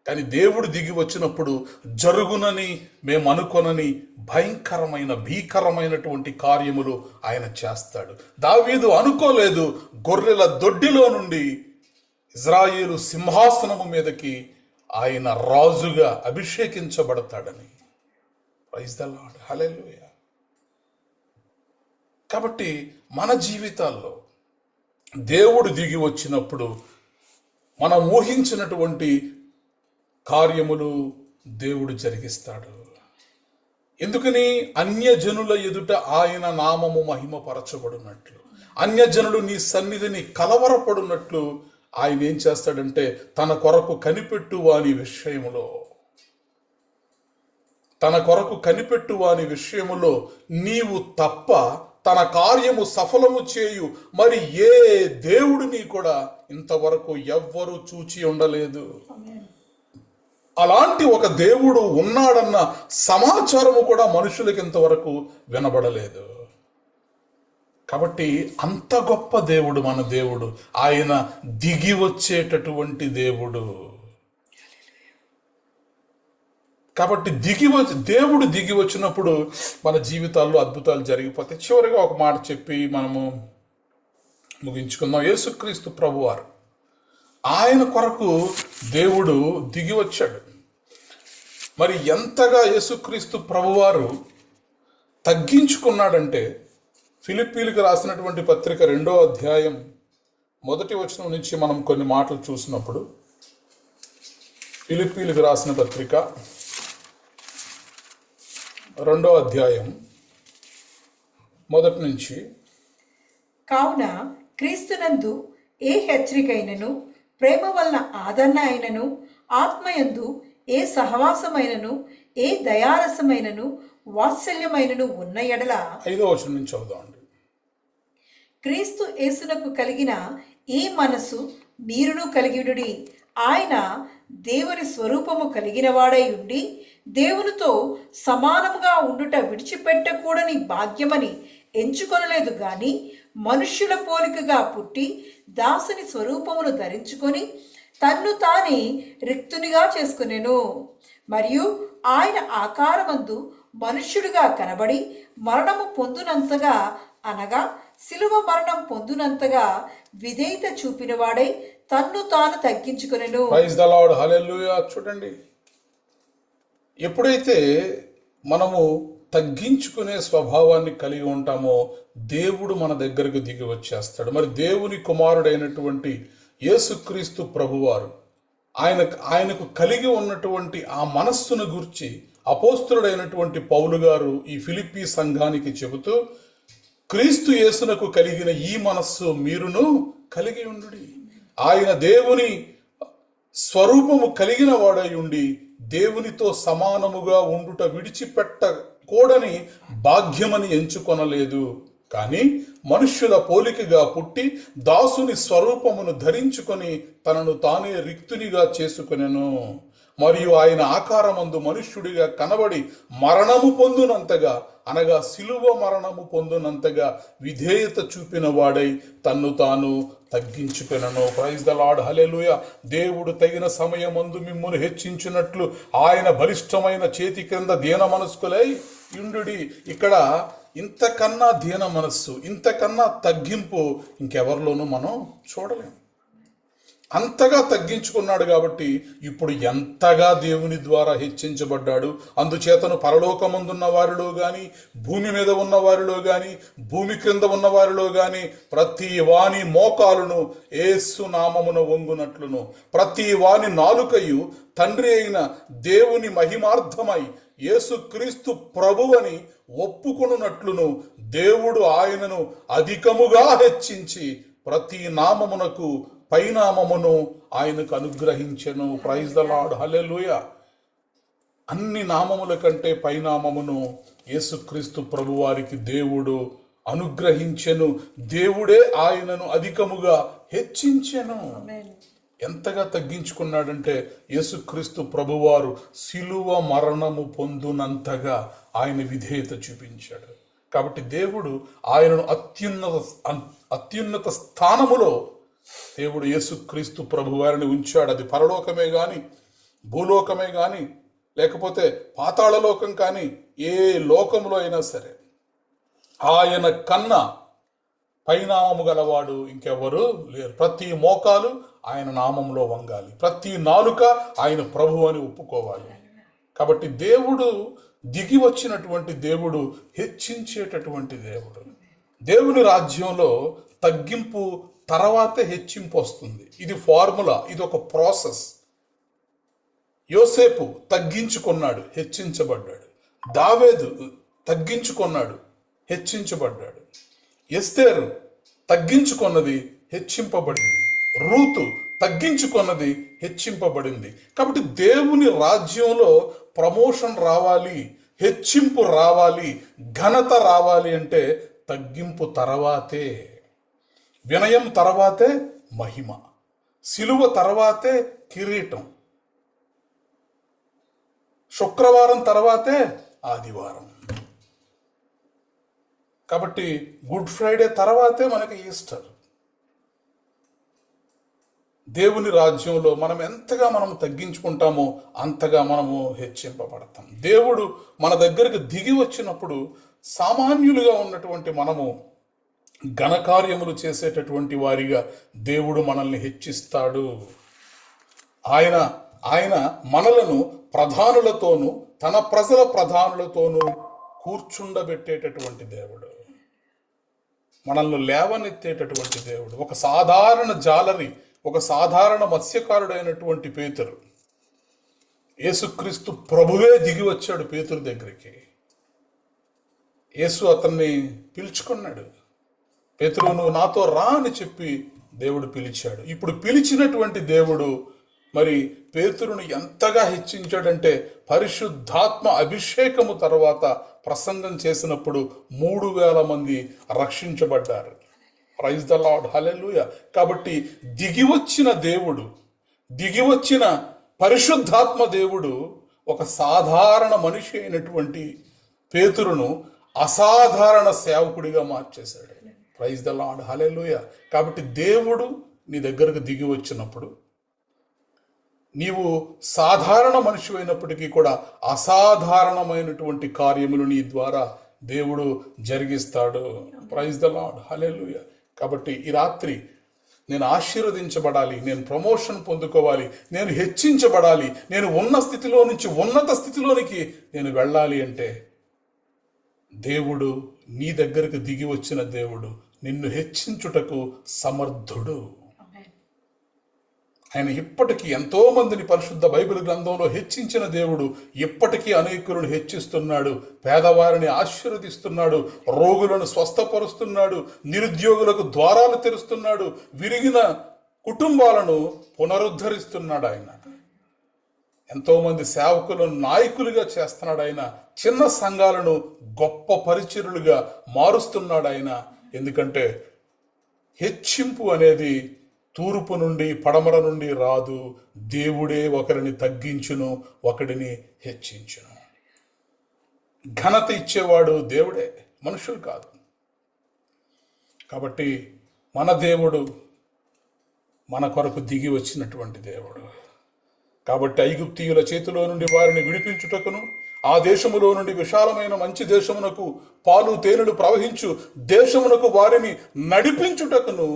కానీ దేవుడు దిగి వచ్చినప్పుడు జరుగునని మేము అనుకొనని భీకరమైనటువంటి కార్యములు ఆయన చేస్తాడు. దావీదు అనుకోలేదు గొర్రెల దొడ్డిలో నుండి ఇజ్రాయేలు సింహాసనము మీదకి ఆయన రాజుగా అభిషేకించబడతాడని. ప్రైజ్ ద లార్డ్, హల్లెలూయా. కాబట్టి మన జీవితాల్లో దేవుడు దిగి వచ్చినప్పుడు మనం ఊహించినటువంటి కార్యములు దేవుడు జరిగిస్తాడు. ఎందుకని? అన్యజనుల ఎదుట ఆయన నామము మహిమపరచబడినట్లు, అన్యజనులు నీ సన్నిధిని కలవరపడినట్లు ఆయన ఏం చేస్తాడంటే తన కొరకు కనిపెట్టు వాని విషయములో నీవు తప్ప తన కార్యము సఫలము చేయు మరి ఏ దేవుడిని కూడా ఇంతవరకు ఎవ్వరూ చూచి ఉండలేదు. అలాంటి ఒక దేవుడు ఉన్నాడన్న సమాచారము కూడా మనుషులకి ఇంతవరకు వినబడలేదు. కాబట్టి అంత గొప్ప దేవుడు మన దేవుడు. ఆయన దిగి వచ్చేటటువంటి దేవుడు. కాబట్టి దేవుడు దిగి వచ్చినప్పుడు మన జీవితాల్లో అద్భుతాలు జరిగిపోతాయి. చివరిగా ఒక మాట చెప్పి మనము ముగించుకుందాం. యేసుక్రీస్తు ప్రభువారు, ఆయన కొరకు దేవుడు దిగి వచ్చాడు. మరి ఎంతగా యేసుక్రీస్తు ప్రభువారు తగ్గించుకున్నాడంటే, ఫిలిప్పీలకు రాసినటువంటి పత్రిక 2వ అధ్యాయం 1వ వచనం నుంచి మనం కొన్ని మాటలు చూసినప్పుడు, ఫిలిప్పీలకు రాసిన పత్రిక 2వ అధ్యాయం 1 నుంచి, కావున క్రీస్తునందు ఏ హెచ్చరికైనను, ప్రేమ వలన ఆదరణ అయినను, ఆత్మయందు ఏ సహవాసమైనను, ఏ దయారసమైనను, వాత్సల్యమైనను ఉన్న ఎడల 5వ వచనం నుంచి చదువుదామండి. క్రీస్తు యేసునకు కలిగిన ఈ మనసు మీరును కలిగియుడి. ఆయన దేవుని స్వరూపము కలిగిన వాడై ఉండి దేవునితో సమానముగా ఉండుట విడిచిపెట్టకూడని భాగ్యమని ఎంచుకొనలేదు గాని మనుష్యుల పోలికగా పుట్టి దాసుని స్వరూపమును ధరించుకొని తన్ను తానే రిక్తునిగా చేసుకునెను. మరియు ఆయన ఆకారమందు మనుష్యుడిగా కనబడి మరణము పొందునంతగా, అనగా శిలువ మరణం పొందునంతగా విధేయత చూపినవాడై తన్ను తాను తగ్గించుకొనెను. ప్రైజ్ ద లార్డ్, హల్లెలూయా. చూడండి, ఎప్పుడైతే మనము తగ్గించుకునే స్వభావాన్ని కలిగి ఉంటామో దేవుడు మన దగ్గరకు దిగి వచ్చేస్తాడు. మరి దేవుని కుమారుడైనటువంటి యేసుక్రీస్తు ప్రభువారు ఆయనకు కలిగి ఉన్నటువంటి ఆ మనస్సును గురించి అపోస్తులుడైనటువంటి పౌలు గారు ఈ ఫిలిప్పీ సంఘానికి చెబుతూ, క్రీస్తు యేసునకు కలిగిన ఈ మనస్సు మీరును కలిగి ఉండుడి. ఆయన దేవుని స్వరూపము కలిగిన వాడై ఉండి దేవునితో సమానముగా ఉండుట విడిచిపెట్టకూడని భాగ్యమని ఎంచుకొనలేదు, కానీ మనుష్యుల పోలికగా పుట్టి దాసుని స్వరూపమును ధరించుకొని తనను తానే రిక్తునిగా చేసుకొనెను. మరియు ఆయన ఆకారమందు మనుష్యుడిగా కనబడి మరణము పొందునంతగా, అనగా శిలువ మరణము పొందునంతగా విధేయత చూపిన వాడై తన్ను తాను తగ్గించుకొనెను. ప్రైజ్ ద లార్డ్, హల్లెలూయా. దేవుడు తగిన సమయమందు మిమ్మును హెచ్చించినట్లు ఆయన బలిష్టమైన చేతి క్రింద దీన మనస్కులై యుండుడి. ఇక్కడ ఇంతకన్నా దీన మనస్సు, ఇంతకన్నా తగ్గింపు ఇంకెవరిలోనూ మనం చూడలేము. అంతగా తగ్గించుకున్నాడు కాబట్టి ఇప్పుడు ఎంతగా దేవుని ద్వారా హెచ్చించబడ్డాడు. అందుచేతను పరలోకమందున్న వారిలో గాని, భూమి మీద ఉన్న వారిలో గాని, భూమి క్రింద ఉన్న వారిలో గాని ప్రతి వాని మోకాలును యేసు నామమున వంగునట్లును, ప్రతి వాని నాలుకయు తండ్రి అయిన దేవుని మహిమార్థమై యేసుక్రీస్తు ప్రభువని ఒప్పుకొనున్నట్లును దేవుడు ఆయనను అధికముగా హెచ్చించి ప్రతి నామమునకు పైనామమును ఆయనకు అనుగ్రహించెను. ప్రైజ్ ద లార్డ్, హల్లెలూయా. అన్ని నామముల కంటే పైనామమును యేసుక్రీస్తు ప్రభువారికి దేవుడు అనుగ్రహించెను. దేవుడే ఆయనను అధికముగా హెచ్చించెను. ఎంతగా తగ్గించుకున్నాడంటే యుక్రీస్తు ప్రభువారు శిలువ మరణము పొందునంతగా ఆయన విధేయత చూపించాడు. కాబట్టి దేవుడు ఆయనను అత్యున్నత స్థానములో దేవుడు యేసుక్రీస్తు ప్రభువారిని ఉంచాడు. అది పరలోకమే గాని, భూలోకమే గాని, లేకపోతే పాతాళలోకం కానీ, ఏ లోకంలో అయినా సరే ఆయన కన్నా పైనామము గలవాడు ఇంకెవరు లేరు. ప్రతి మోకాలు ఆయన నామంలో వంగాలి, ప్రతి నాలుక ఆయన ప్రభు అని ఒప్పుకోవాలి. కాబట్టి దేవుడు దిగి వచ్చినటువంటి దేవుడు హెచ్చించేటటువంటి దేవుడు. దేవుని రాజ్యంలో తగ్గింపు తర్వాతే హెచ్చింపు వస్తుంది. ఇది ఫార్ములా, ఇది ఒక ప్రాసెస్. యోసేపు తగ్గించుకున్నాడు, హెచ్చించబడ్డాడు. దావీదు తగ్గించుకున్నాడు, హెచ్చించబడ్డాడు. ఎస్తేరు తగ్గించుకున్నది, హెచ్చింపబడింది. రూతు తగ్గించుకున్నది, హెచ్చింపబడింది. కాబట్టి దేవుని రాజ్యంలో ప్రమోషన్ రావాలి, హెచ్చింపు రావాలి, ఘనత రావాలి అంటే తగ్గింపు తర్వాతే, వినయం తర్వాతే మహిమ, సిలువ తర్వాతే కిరీటం, శుక్రవారం తర్వాతే ఆదివారం. కాబట్టి గుడ్ ఫ్రైడే తర్వాతే మనకి ఈస్టర్. దేవుని రాజ్యంలో మనం ఎంతగా మనం తగ్గించుకుంటామో అంతగా మనము హెచ్చింపబడతాం. దేవుడు మన దగ్గరికి దిగి వచ్చినప్పుడు సామాన్యులుగా ఉన్నటువంటి మనము ఘనకార్యములు చేసేటటువంటి వారిగా దేవుడు మనల్ని హెచ్చిస్తాడు. ఆయన మనలను ప్రధానులతోనూ తన ప్రజల ప్రధానులతోనూ కూర్చుండబెట్టేటటువంటి దేవుడు, మనల్ని లేవనెత్తేటటువంటి దేవుడు. ఒక సాధారణ జాలరి, ఒక సాధారణ మత్స్యకారుడైనటువంటి పేతురు, యేసుక్రీస్తు ప్రభువే దిగి వచ్చాడు పేతురు దగ్గరికి. యేసు అతన్ని పిలుచుకున్నాడు. పేతురు, నువ్వు నాతో రా అని చెప్పి దేవుడు పిలిచాడు. ఇప్పుడు పిలిచినటువంటి దేవుడు మరి పేతురును ఎంతగా హెచ్చించాడంటే, పరిశుద్ధాత్మ అభిషేకము తర్వాత ప్రసంగం చేసినప్పుడు 3,000 మంది రక్షించబడ్డారు. ప్రైజ్ ద లార్డ్, హల్లెలూయా. కాబట్టి దిగివచ్చిన దేవుడు, దిగివచ్చిన పరిశుద్ధాత్మ దేవుడు ఒక సాధారణ మనిషి అయినటువంటి పేతురును అసాధారణ సేవకుడిగా మార్చేశాడు. ప్రైజ్ ద లార్డ్, హల్లెలూయా. కాబట్టి దేవుడు నీ దగ్గరకు దిగి వచ్చినప్పుడు నీవు సాధారణ మనిషి అయినప్పటికీ కూడా అసాధారణమైనటువంటి కార్యములు నీ ద్వారా దేవుడు జరిగిస్తాడు. ప్రైజ్ ద లార్డ్, హల్లెలూయా. కాబట్టి ఈ రాత్రి నేను ఆశీర్వదించబడాలి, నేను ప్రమోషన్ పొందుకోవాలి, నేను హెచ్చించబడాలి, నేను ఉన్న స్థితిలో నుంచి ఉన్నత స్థితిలోనికి నేను వెళ్ళాలి అంటే దేవుడు, నీ దగ్గరకు దిగి వచ్చిన దేవుడు నిన్ను హెచ్చించుటకు సమర్థుడు. ఆయన ఇప్పటికీ ఎంతో మందిని పరిశుద్ధ బైబిల్ గ్రంథంలో హెచ్చించిన దేవుడు ఇప్పటికీ అనేకులను హెచ్చిస్తున్నాడు. పేదవారిని ఆశీర్వదిస్తున్నాడు, రోగులను స్వస్థపరుస్తున్నాడు, నిరుద్యోగులకు ద్వారాలు తెరుస్తున్నాడు, విరిగిన కుటుంబాలను పునరుద్ధరిస్తున్నాడు. ఆయన ఎంతోమంది సేవకులను నాయకులుగా చేస్తున్నాడు. ఆయన చిన్న సంఘాలను గొప్ప పరిచరులుగా మారుస్తున్నాడు ఆయన. ఎందుకంటే హెచ్చింపు అనేది తూర్పు నుండి పడమర నుండి రాదు. దేవుడే ఒకరిని తగ్గించును, ఒకడిని హెచ్చించును. ఘనత ఇచ్చేవాడు దేవుడే, మనుషులు కాదు. కాబట్టి మన దేవుడు మన కొరకు దిగి వచ్చినటువంటి దేవుడు. కాబట్టి ఐగుప్తీయుల చేతిలో నుండి వారిని విడిపించుటకును, ఆ దేశములో నుండి విశాలమైన మంచి దేశమునకు, పాలు తేనెలు ప్రవహించు దేశమునకు వారిని నడిపించుటకును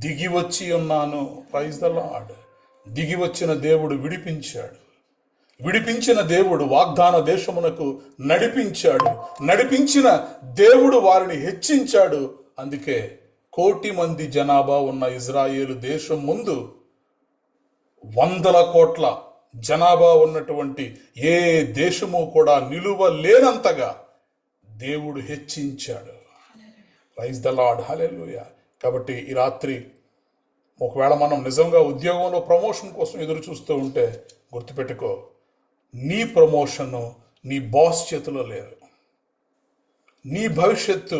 దిగి వచ్చి ఉన్నాను. Praise the Lord. దిగి వచ్చిన దేవుడు విడిపించాడు, విడిపించిన దేవుడు వాగ్దాన దేశమునకు నడిపించాడు, నడిపించిన దేవుడు వారిని హెచ్చించాడు. అందుకే 1,000,000 మంది జనాభా ఉన్న ఇజ్రాయేలు దేశం ముందు 100,000,000 జనాభా ఉన్నటువంటి ఏ దేశము కూడా నిలువ లేనంతగా దేవుడు హెచ్చించాడు. ప్రైజ్ ద లార్డ్, హల్లెలూయా. కాబట్టి ఈ రాత్రి ఒకవేళ మనం నిజంగా ఉద్యోగంలో ప్రమోషన్ కోసం ఎదురు చూస్తూ ఉంటే గుర్తుపెట్టుకో, నీ ప్రమోషను నీ బాస్ చేతిలో లేదు. నీ భవిష్యత్తు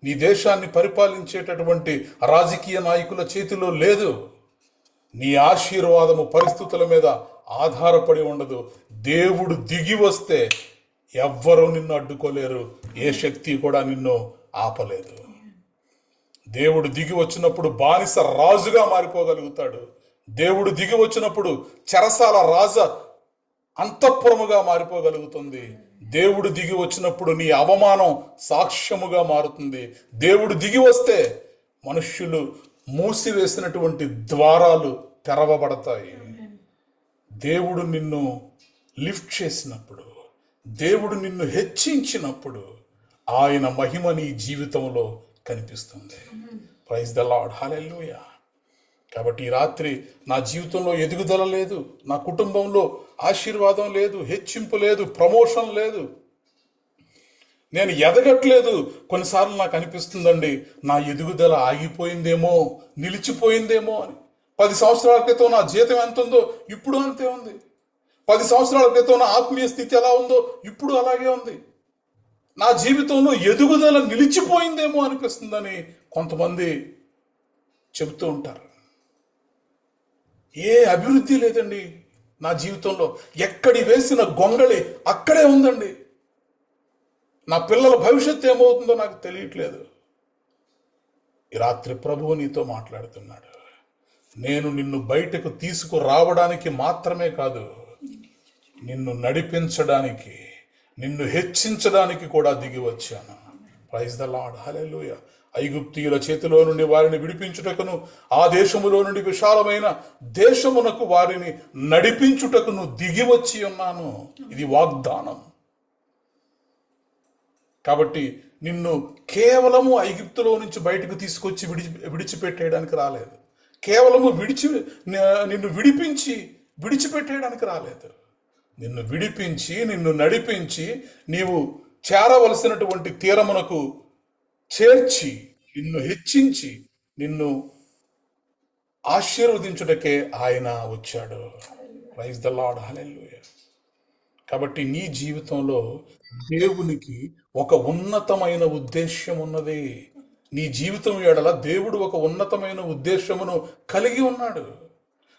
నీ దేశాన్ని పరిపాలించేటటువంటి రాజకీయ నాయకుల చేతిలో లేదు. నీ ఆశీర్వాదము పరిస్థితుల మీద ఆధారపడి ఉండదు. దేవుడు దిగి వస్తే ఎవ్వరూ నిన్ను అడ్డుకోలేరు, ఏ శక్తి కూడా నిన్ను ఆపలేదు. దేవుడు దిగి వచ్చినప్పుడు బానిస రాజుగా మారిపోగలుగుతాడు. దేవుడు దిగి వచ్చినప్పుడు చెరసాల రాజ అంతఃపురముగా మారిపోగలుగుతుంది. దేవుడు దిగి వచ్చినప్పుడు నీ అవమానం సాక్ష్యముగా మారుతుంది. దేవుడు దిగి వస్తే మనుష్యులు మూసివేసినటువంటి ద్వారాలు తెరవబడతాయి. దేవుడు నిన్ను లిఫ్ట్ చేసినప్పుడు, దేవుడు నిన్ను హెచ్చించినప్పుడు ఆయన మహిమ నీ జీవితంలో కనిపిస్తుంది. ప్రైజ్ ద లార్డ్, హల్లెలూయా. కాబట్టి ఈ రాత్రి నా జీవితంలో ఎదుగుదల లేదు, నా కుటుంబంలో ఆశీర్వాదం లేదు, హెచ్చింపు లేదు, ప్రమోషన్ లేదు, నేను ఎదగట్లేదు. కొన్నిసార్లు నాకు అనిపిస్తుందండి, నా ఎదుగుదల ఆగిపోయిందేమో, నిలిచిపోయిందేమో అని. 10 సంవత్సరాల క్రితం నా జీతం ఎంత ఉందో ఇప్పుడు అంతే ఉంది. 10 సంవత్సరాల క్రితం నా ఆత్మీయ స్థితి ఎలా ఉందో ఇప్పుడు అలాగే ఉంది. నా జీవితంలో ఎదుగుదల నిలిచిపోయిందేమో అనిపిస్తుందని కొంతమంది చెబుతూ ఉంటారు. ఏ అభివృద్ధి లేదండి నా జీవితంలో. ఎక్కడి వేసిన గొంగళి అక్కడే ఉందండి. నా పిల్లల భవిష్యత్తు ఏమవుతుందో నాకు తెలియట్లేదు. ఈ రాత్రి ప్రభువు నీతో మాట్లాడుతున్నాడు. నేను నిన్ను బయటకు తీసుకురావడానికి మాత్రమే కాదు, నిన్ను నడిపించడానికి, నిన్ను హెచ్చించడానికి కూడా దిగి వచ్చాను. ప్రైజ్ ద లార్డ్, హల్లెలూయా. ఐగుప్తీయుల చేతిలో నుండి వారిని విడిపించుటకును, ఆ దేశములో నుండి విశాలమైన దేశమునకు వారిని నడిపించుటకును దిగి వచ్చి ఉన్నాను. ఇది వాగ్దానం. కాబట్టి నిన్ను కేవలము ఐగుప్తులో నుంచి బయటకు తీసుకొచ్చి విడిచిపెట్టేయడానికి రాలేదు. కేవలము నిన్ను విడిపించి విడిచిపెట్టేయడానికి రాలేదు. నిన్ను విడిపించి, నిన్ను నడిపించి, నీవు చేరవలసినటువంటి తీరమునకు చేర్చి, నిన్ను హెచ్చించి, నిన్ను ఆశీర్వదించుటకే ఆయన వచ్చాడు. ప్రైజ్ ద లార్డ్, హల్లెలూయా. కాబట్టి నీ జీవితంలో దేవునికి ఒక ఉన్నతమైన ఉద్దేశ్యం ఉన్నది. నీ జీవితం ఎడల దేవుడు ఒక ఉన్నతమైన ఉద్దేశమును కలిగి ఉన్నాడు.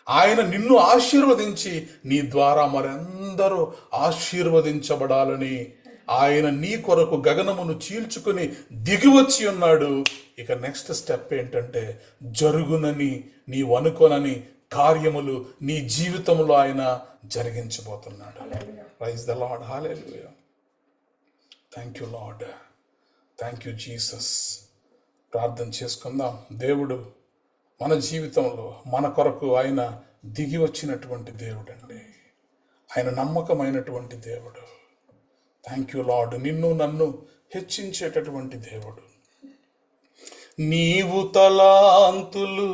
ఆయన నిన్ను ఆశీర్వదించి నీ ద్వారా మరెందరూ ఆశీర్వదించబడాలని ఆయన నీ కొరకు గగనమును చీల్చుకుని దిగివచ్చి ఉన్నాడు. ఇక నెక్స్ట్ స్టెప్ ఏంటంటే, జరుగునని నీవు అనుకోనని కార్యములు నీ జీవితంలో ఆయన జరిగించబోతున్నాడు. ప్రైజ్ ద లార్డ్, హల్లెలూయా. Thank you Lord, thank you Jesus. ప్రార్థన చేసుకుందాం. దేవుడు మన జీవితంలో మన కొరకు ఆయన దిగి వచ్చినటువంటి దేవుడు అండి. ఆయన నమ్మకమైనటువంటి దేవుడు. Thank you lord. నిన్ను నన్ను హెచ్చించేటటువంటి దేవుడు. నీవు తలాంతులు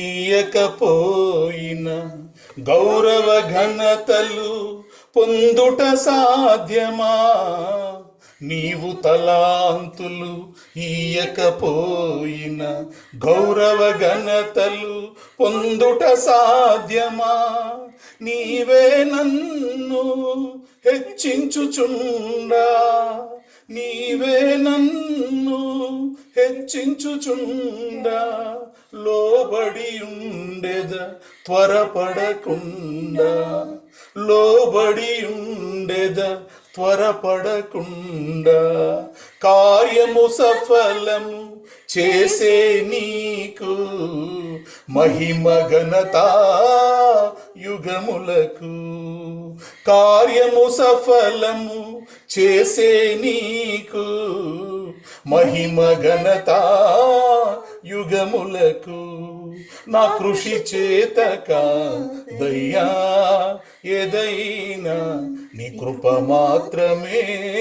ఇయ్యకపోయిన గౌరవ ఘనతలు పొందుట సాధ్యమా? నీవు తలాంతులు ఇయ్యకపోయిన గౌరవ ఘనతలు పొందుట సాధ్యమా? నీవే నన్ను హెచ్చించుచుండా, నీవే నన్ను హెచ్చించుచుండా, లోబడి ఉండెద త్వరపడకుండా, లోబడి ఉండెద త్వరపడకుండా, కార్యము సఫలము చేసే నీకు మహిమ ఘనత యుగములకు. కార్యము సఫలము చేసే నీకు మహిమ ఘనత యుగములకు. నా కృషి చేతక దయ్యా ఏదైనా నీ కృప మాత్రమేనయ్యా.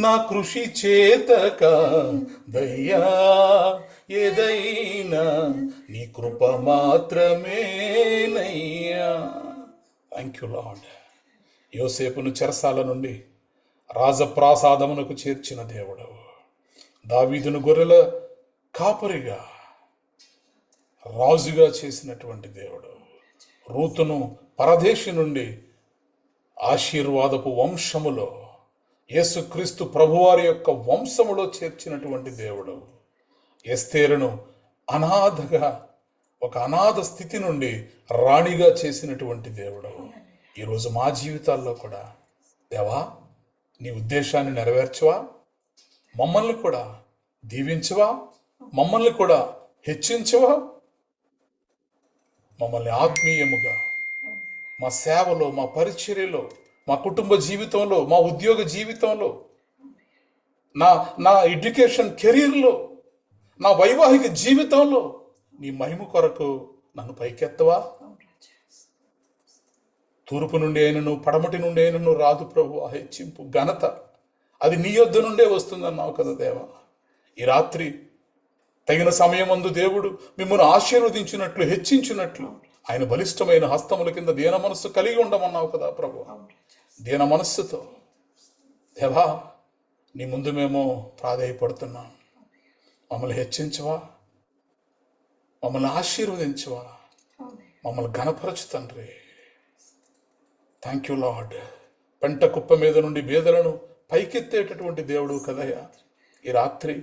నా కృషి చేతక దయ్యా ఏదైనా నీ కృప మాత్రమేనయ్యా. Thank you Lord. యోసేపును చెరసాల నుండి రాజప్రాసాదమునకు చేర్చిన దేవుడు, దావీదును గొర్రెల కాపరిగా రాజుగా చేసినటువంటి దేవుడు, రూతును పరదేశి నుండి ఆశీర్వాదపు వంశములో యేసుక్రీస్తు ప్రభువారి యొక్క వంశములో చేర్చినటువంటి దేవుడు, ఎస్తేరును అనాథగా ఒక అనాథ స్థితి నుండి రాణిగా చేసినటువంటి దేవుడు, ఈరోజు మా జీవితాల్లో కూడా దేవా నీ ఉద్దేశాన్ని నెరవేర్చవా, మమ్మల్ని కూడా దీవించవా, మమ్మల్ని కూడా హెచ్చించవా, మమ్మల్ని ఆత్మీయముగా మా సేవలో, మా పరిచర్యలో, మా కుటుంబ జీవితంలో, మా ఉద్యోగ జీవితంలో, నా నా ఎడ్యుకేషన్ కెరీర్లో, నా వైవాహిక జీవితంలో నీ మహిమ కొరకు నన్ను పైకెత్తవా. తూర్పు నుండి అయినను పడమటి నుండి అయినను రాదు ప్రభు ఆ హెచ్చింపు ఘనత, అది నీ యొద్ద నుండే వస్తుందన్నావు కదా దేవా. ఈ రాత్రి తగిన సమయమందు దేవుడు మిమ్మల్ని ఆశీర్వదించినట్లు, హెచ్చించినట్లు ఆయన బలిష్టమైన హస్తముల కింద దీన మనస్సు కలిగి ఉండమన్నావు కదా ప్రభు. దీన మనస్సుతో దేవా నీ ముందు మేము ప్రాధేయపడుతున్నాం. మమ్మల్ని హెచ్చించవా, మమ్మల్ని ఆశీర్వదించవా, మమ్మల్ని ఘనపరచు తండ్రి. Thank you lord. పెంట కుప్ప మీద నుండి బేదలను పైకెత్తేటటువంటి దేవుడు కదయ్యా. ఈ రాత్రి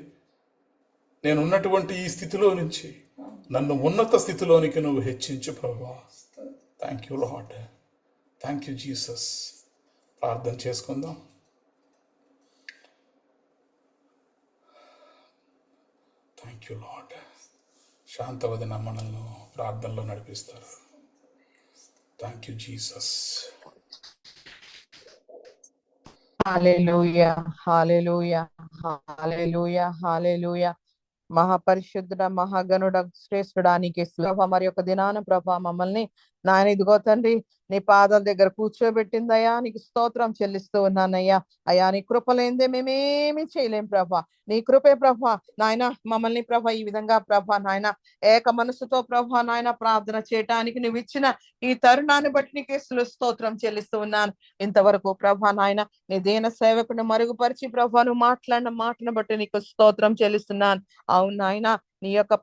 నేనున్నటువంటి ఈ స్థితిలో నుంచి నన్ను ఉన్నత స్థితిలోనికి నువ్వు హెచ్చించు ప్రభువా. Thank you Lord. Thank you Jesus. ప్రార్థన చేసుకుందాం. Thank you Lord. శాంతవదన మనల్ని ప్రార్థనలో నడిపిస్తారు. Thank you Jesus. హల్లెలూయా, హల్లెలూయా, హల్లెలూయా, హల్లెలూయా. మహాపరిశుద్ధుడ, మహాగణుడ, శ్రేష్ఠుడా నీకే ప్రభా. మరి యొక్క దినాన ప్రభా మమ్మల్ని నాయన ఇదిగో తండ్రి నీ పాదాల దగ్గర కూర్చోబెట్టిందయ్యా, నీకు స్తోత్రం చెల్లిస్తూ ఉన్నానయ్యా. అయ్యా నీ కృపలేందే మేమేమి చేయలేం ప్రభా, నీ కృపే ప్రభా. నాయన మమ్మల్ని ప్రభా ఈ విధంగా ప్రభా నాయన ఏక మనసుతో ప్రభా నాయన ప్రార్థన చేయటానికి నువ్వు ఇచ్చిన ఈ తరుణాన్ని బట్టి నీకే స్తోత్రం చెల్లిస్తూ ఉన్నాను. ఇంతవరకు ప్రభా నాయన నీ దీన సేవకుని మరుగుపరిచి ప్రభా నువ్వు మాట్లాడిన మాటను బట్టి నీకు స్తోత్రం చెల్లిస్తున్నాను. అవును నాయన నీ యొక్క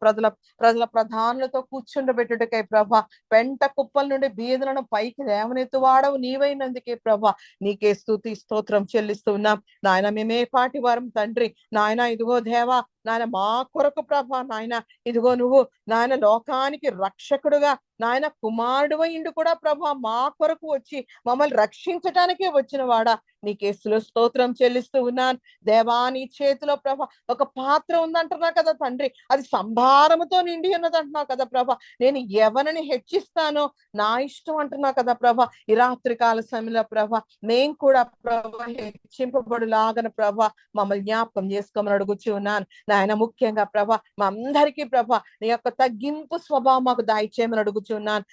ప్రజల ప్రధానులతో కూర్చుండబెట్టుటకై ప్రభా, పెంట కుప్పల నుండి బీదలను పైకి లేవనెత్తు వాడవు నీవైనందుకే ప్రభా నీకే స్తుతి స్తోత్రం చెల్లిస్తూ ఉన్నాం. నాయన మేమే పాటి వారం తండ్రి. నాయన ఇదిగో దేవా నాయన మా కొరకు ప్రభా నాయన ఇదిగో నువ్వు నాయన లోకానికి రక్షకుడుగా నాయన కుమారుడు ఇండు కూడా ప్రభా మా కొరకు వచ్చి మమ్మల్ని రక్షించటానికే వచ్చిన వాడా నీకే స్తోత్రం చెల్లిస్తూ ఉన్నాను. దేవా నీ చేతిలో ప్రభా ఒక పాత్ర ఉందంటున్నా కదా తండ్రి, అది సంభారముతో నిండి ఉన్నది అంటున్నావు కదా ప్రభా. నేను ఎవరిని హెచ్చిస్తానో నా ఇష్టం అంటున్నావు కదా ప్రభా. ఈ రాత్రి కాల సమయంలో ప్రభా నేను కూడా ప్రభా హెచ్చింపబడులాగన ప్రభా మమ్మల్ని జ్ఞాపకం చేసుకోమని అడుగుచూ ఉన్నాను. నాయన ముఖ్యంగా ప్రభా మా అందరికీ ప్రభా నీ యొక్క తగ్గింపు స్వభావం మాకు దయచేయమని అడుగుచున్నాను.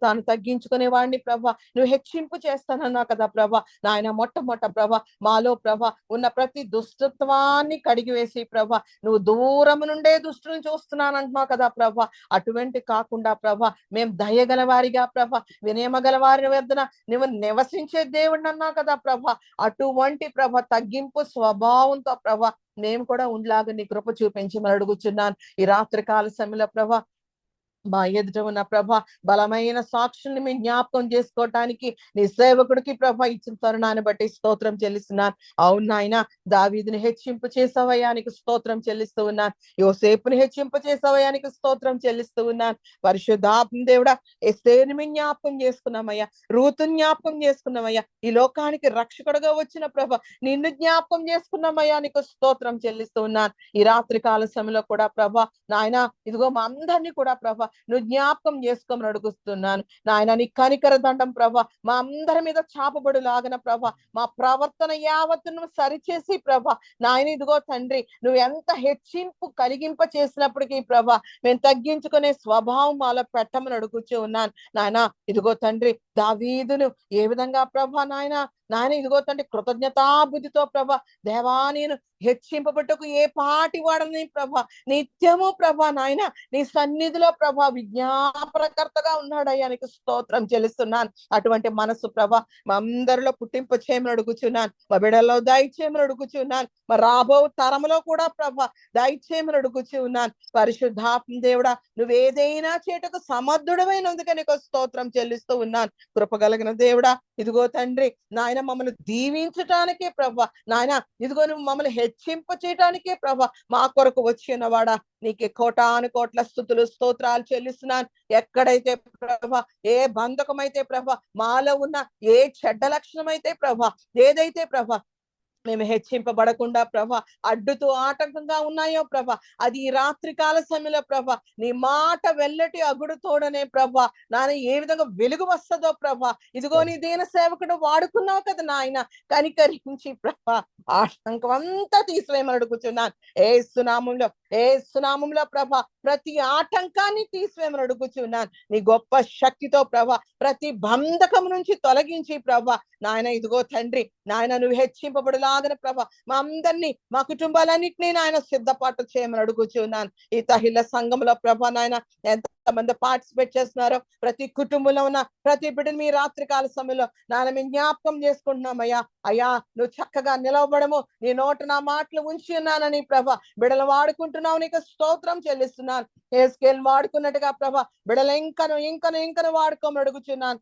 తాను తగ్గించుకునే వాడిని ప్రభా నువ్వు హెచ్చింపు చేస్తానన్నావు కదా ప్రభా. నాయన మొట్టమొదట ప్రభా మాలో ప్రభా ఉన్న ప్రతి దుష్టత్వాన్ని కడిగి వేసి ప్రభా నువ్వు దూరం నుండే దుష్టుని చూస్తున్నానంటున్నావు కదా ప్రభా. అటువంటి కాకుండా ప్రభా మేము దయగల వారిగా ప్రభా వినయమగల వారి వద్దన నువ్వు నివసించే దేవుడిని అన్నావు కదా ప్రభా. అటువంటి ప్రభా తగ్గింపు స్వభావంతో ప్రభా మేము కూడా ఉండలాగా నీ కృప చూపించి మరి అడుగుచున్నాను. ఈ రాత్రి కాల సమయంలో ప్రభా మా ఎదుట ఉన్న ప్రభా బలమైన సాక్షుల్ని మేము జ్ఞాపకం చేసుకోవటానికి నీ సేవకుడికి ప్రభా ఇచ్చిన తరుణాన్ని బట్టి స్తోత్రం చెల్లిస్తున్నాను. అవును నాయన దావీదుని హెచ్చింపు చేసావయానికి స్తోత్రం చెల్లిస్తూ ఉన్నాను. యోసేపుని హెచ్చింపు చేసావయానికి స్తోత్రం చెల్లిస్తూ ఉన్నాను. పరిశుద్ధాత్మ దేవుడా ఎస్తేరుని మేము జ్ఞాపకం చేసుకున్నామయ్యా, రూతుని జ్ఞాపకం చేసుకున్నామయ్యా. ఈ లోకానికి రక్షకుడుగా వచ్చిన ప్రభా నిన్ను జ్ఞాపకం చేసుకున్నామయ్యా, నీకు స్తోత్రం చెల్లిస్తూ ఉన్నాను. ఈ రాత్రి కాల సమయంలో కూడా ప్రభా నాయన ఇదిగో మా అందరినీ కూడా ప్రభా నువ్వు జ్ఞాపకం చేసుకోమని అడుగుతున్నాను. నాయన నీ కనికర దండం ప్రభా మా అందరి మీద చాపబడు లాగన ప్రభా మా ప్రవర్తన యావత్తు నువ్వు సరిచేసి ప్రభా నాయన ఇదిగో తండ్రి నువ్వు ఎంత హెచ్చింపు కలిగింప చేసినప్పటికీ ప్రభా మేము తగ్గించుకునే స్వభావం మాలో పెట్టమని అడుగుచూ ఉన్నాను. నాయన ఇదిగో తండ్రి దావీదును ఏ విధంగా ప్రభా నాయన ఇదిగో తండ్రి కృతజ్ఞతాబుద్ధితో ప్రభా దేవా నేను హెచ్చింపబట్టుకు ఏ పాటి వాడని ప్రభా నిత్యము ప్రభా నాయన నీ సన్నిధిలో ప్రభా ప్రభా విజ్ఞాపనకర్తగా ఉన్నాడయ్యా, నీకు స్తోత్రం చెల్లిస్తున్నాను. అటువంటి మనసు ప్రభా మా అందరిలో పుట్టింపు చేయమని అడుగుచున్నాను. మా బిడ్డల్లో దయచేయమని అడుగుచున్నాను. మా రాబో తరంలో కూడా ప్రభా దయచేయమని అడుగుచున్నాను. పరిశుద్ధాత్మ దేవుడా, నువ్వేదైనా చేటకు సమర్థుడమైనందుకే నీకు స్తోత్రం చెల్లిస్తూ ఉన్నాను. కృపగలిగిన దేవుడా, ఇదిగో తండ్రి నాయన మమ్మల్ని దీవించటానికే ప్రభా, నాయన ఇదిగో నువ్వు మమ్మల్ని హెచ్చింప చేయటానికే ప్రభా మా కొరకు వచ్చిన వాడా, నీకే కోటాను కోట్ల స్తుతులు స్తోత్రాలు చెల్లిస్తున్నాను. ఎక్కడైతే ప్రభా ఏ బంధకం అయితే ప్రభా మాలో ఉన్న ఏ చెడ్డ లక్షణం అయితే ప్రభా ఏదైతే ప్రభా మేము హెచ్చింపబడకుండా ప్రభా అడ్డుతూ ఆటంకంగా ఉన్నాయో ప్రభా, అది ఈ రాత్రి కాల సమయంలో ప్రభా నీ మాట వెల్లటి అగుడుతోడనే ప్రభా నాయన ఏ విధంగా వెలుగు వస్తుందో ప్రభా, ఇదిగో నీ దీన సేవకుడు వాడుకున్నావు కదా నాయన, కనికరించి ప్రభా ఆటంకం అంతా తీసివేయమని అడుగుతున్నాను. ఏ సునామంలో ప్రభా ప్రతి ఆటంకాన్ని తీసివేయమని అడుగుతున్నాను. నీ గొప్ప శక్తితో ప్రభా ప్రతి బంధకం నుంచి తొలగించి ప్రభా నాయన ఇదిగో తండ్రి నాయన నువ్వు హెచ్చింపబడులాగన ప్రభా మా అందరినీ మా కుటుంబాలన్నింటినీ నాయన సిద్ధపాటు చేయమని అడుగుచున్నాను. ఈ తహిల సంఘంలో ప్రభా నాయన ఎంతమంది పార్టిసిపేట్ చేస్తున్నారో ప్రతి కుటుంబంలో ఉన్న ప్రతి బిడ్డని మీ రాత్రికాల సమయంలో నాయన మేము జ్ఞాపకం చేసుకుంటున్నామయ్యా. అయ్యా నువ్వు చక్కగా నిలవబడము, నీ నోట నా మాటలు ఉంచి ఉన్నానని ప్రభా బిడలు వాడుకుంటున్నావు, నీకు స్తోత్రం చెల్లిస్తున్నాను. ఏ స్కేల్ వాడుకున్నట్టుగా ప్రభా బిడలు ఇంకను వాడుకోమని అడుగుచున్నాను.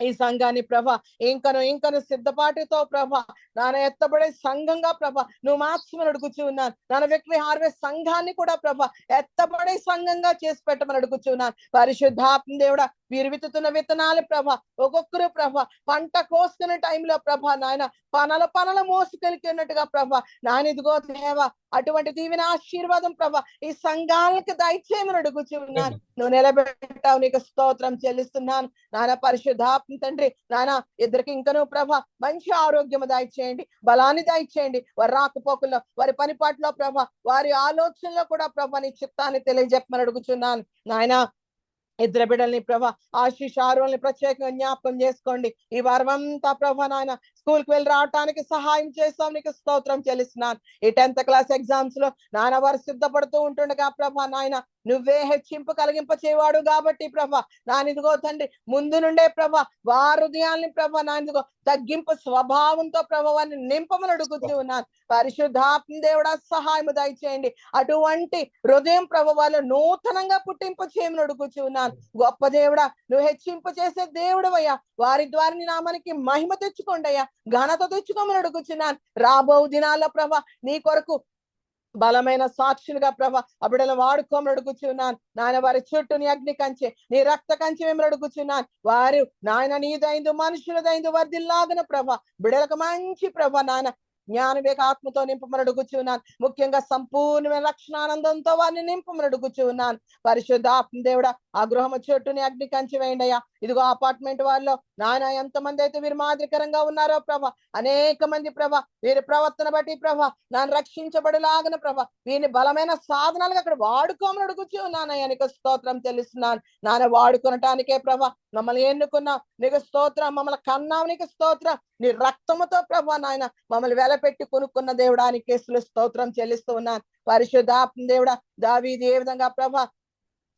ఈ సంఘాన్ని ప్రభా ఇంకను సిద్ధపాటుతో ప్రభా నాన్న ఎత్తబడే సంఘంగా ప్రభా నువ్వు మార్చమని అడుగుచూ ఉన్నాను. నాన్న విక్టరీ హార్వెస్ట్ సంఘాన్ని కూడా ప్రభా ఎత్తబడే సంఘంగా చేసి పెట్టమని అడుగుచూ ఉన్నాను. పరిశుద్ధాత్మ దేవుడా, వీరు విత్తుతున్న విత్తనాలు ప్రభా ఒక్కొక్కరు ప్రభా పంట కోసుకునే టైంలో ప్రభా నాయన పనల మోసుకెళ్ళినట్టుగా ప్రభా నాయన ఇదిగో దేవా అటువంటి దీవెన ఆశీర్వాదం ప్రభా ఈ సంఘాలకు దయచేయమని అడుగుచూ ఉన్నాను. నువ్వు నిలబెట్టావు, నీకు స్తోత్రం చెల్లిస్తున్నాను. నాన్న పరిశుద్ధాత్మ తండ్రి నాన్న ఇద్దరికి ఇంకనూ ప్రభా మంచి ఆరోగ్యం దయచేయండి, బలాన్ని దయచేయండి. వారి రాకపోకల్లో వారి పనిపాట్లో ప్రభా వారి ఆలోచనలో కూడా ప్రభా నీ చిత్తాన్ని తెలియజెప్పమని అడుగుచున్నాను. నాయన ఇద్దరు బిడ్డల్ని ప్రభా ఆశీష్ ఆరోల్ని ప్రత్యేకంగా జ్ఞాపకం చేసుకోండి. ఈ వారం అంతా ప్రభా నాయన స్కూల్ కి వెళ్ళి రావటానికి సహాయం చేస్తాం, నీకు స్తోత్రం చెల్లిస్తున్నాను. ఈ 10th క్లాస్ ఎగ్జామ్స్ లో నాన్న వారు సిద్ధపడుతూ ఉంటుండగా ప్రభా నాయన నువ్వే హెచ్చింపు కలిగింప చేయవాడు కాబట్టి ప్రభా నానిదిగో తండ్రి ముందు నుండే ప్రభా వారి హృదయాల్ని ప్రభా నానిదిగో తగ్గింపు స్వభావంతో ప్రభా వారిని నింపమని అడుగుతూ ఉన్నాను. పరిశుద్ధాత్మ దేవుడా సహాయం దయచేయండి. అటువంటి హృదయం ప్రభా వాళ్ళు నూతనంగా పుట్టింపు చేయమని అడుగుతూ ఉన్నాను. గొప్ప దేవుడా, నువ్వు హెచ్చింపు చేసే దేవుడు అయ్యా, వారి ద్వారా నీ నామానికి మహిమ తెచ్చుకోండి అయ్యా, ఘనత తెచ్చుకోమని అడుగుచున్నాను. రాబో దినాల్లో ప్రభా నీ కొరకు బలమైన సాక్షులుగా ప్రభా ఆ బిడ్డలను వాడుకోమని అడుగుచున్నాను. నాయన వారి చుట్టూ నీ అగ్ని కంచె నీ రక్త కంచె మేము అడుగుచున్నాను. వారు నాయన నీదైందు మనుషులదైందు వర్ధిల్లాగన ప్రభా బిడ్డలకు మంచి ప్రభా నాయన జ్ఞాన వివేక ఆత్మతో నింపమని అడుగుచున్నాను. ముఖ్యంగా సంపూర్ణమైన రక్షణానందంతో వారిని నింపమని అడుగుచున్నాను. పరిశుద్ధాత్మ దేవుడా ఆ గృహము చుట్టూని అగ్ని కంచి వేయండి అయ్యా. ఇదిగో అపార్ట్మెంట్ వాళ్ళలో నాయన ఎంతమంది అయితే వీరు మాదిరికరంగా ఉన్నారో ప్రభా అనేక మంది ప్రభా వీరి ప్రవర్తన బట్టి ప్రభా నాన్న రక్షించబడిలాగన ప్రభా వీరిని బలమైన సాధనాలుగా అక్కడ వాడుకోమని అడుగుచూ ఉన్నానయ్యా, నీకు స్తోత్రం చెల్లిస్తున్నాను. నాన్న వాడుకొనటానికే ప్రభా మమ్మల్ని ఎన్నుకున్నావు, నీకు స్తోత్రం. మమ్మల్ని కన్నావు, నీకు స్తోత్రం. నీ రక్తముతో ప్రభా నాయన మమ్మల్ని వెలపెట్టి కొనుక్కున్న దేవుడానికి కేసులు స్తోత్రం చెల్లిస్తూ ఉన్నాను. పరిశుద్ధాత్మ దేవుడా దావీదు ఏ విధంగా ప్రభా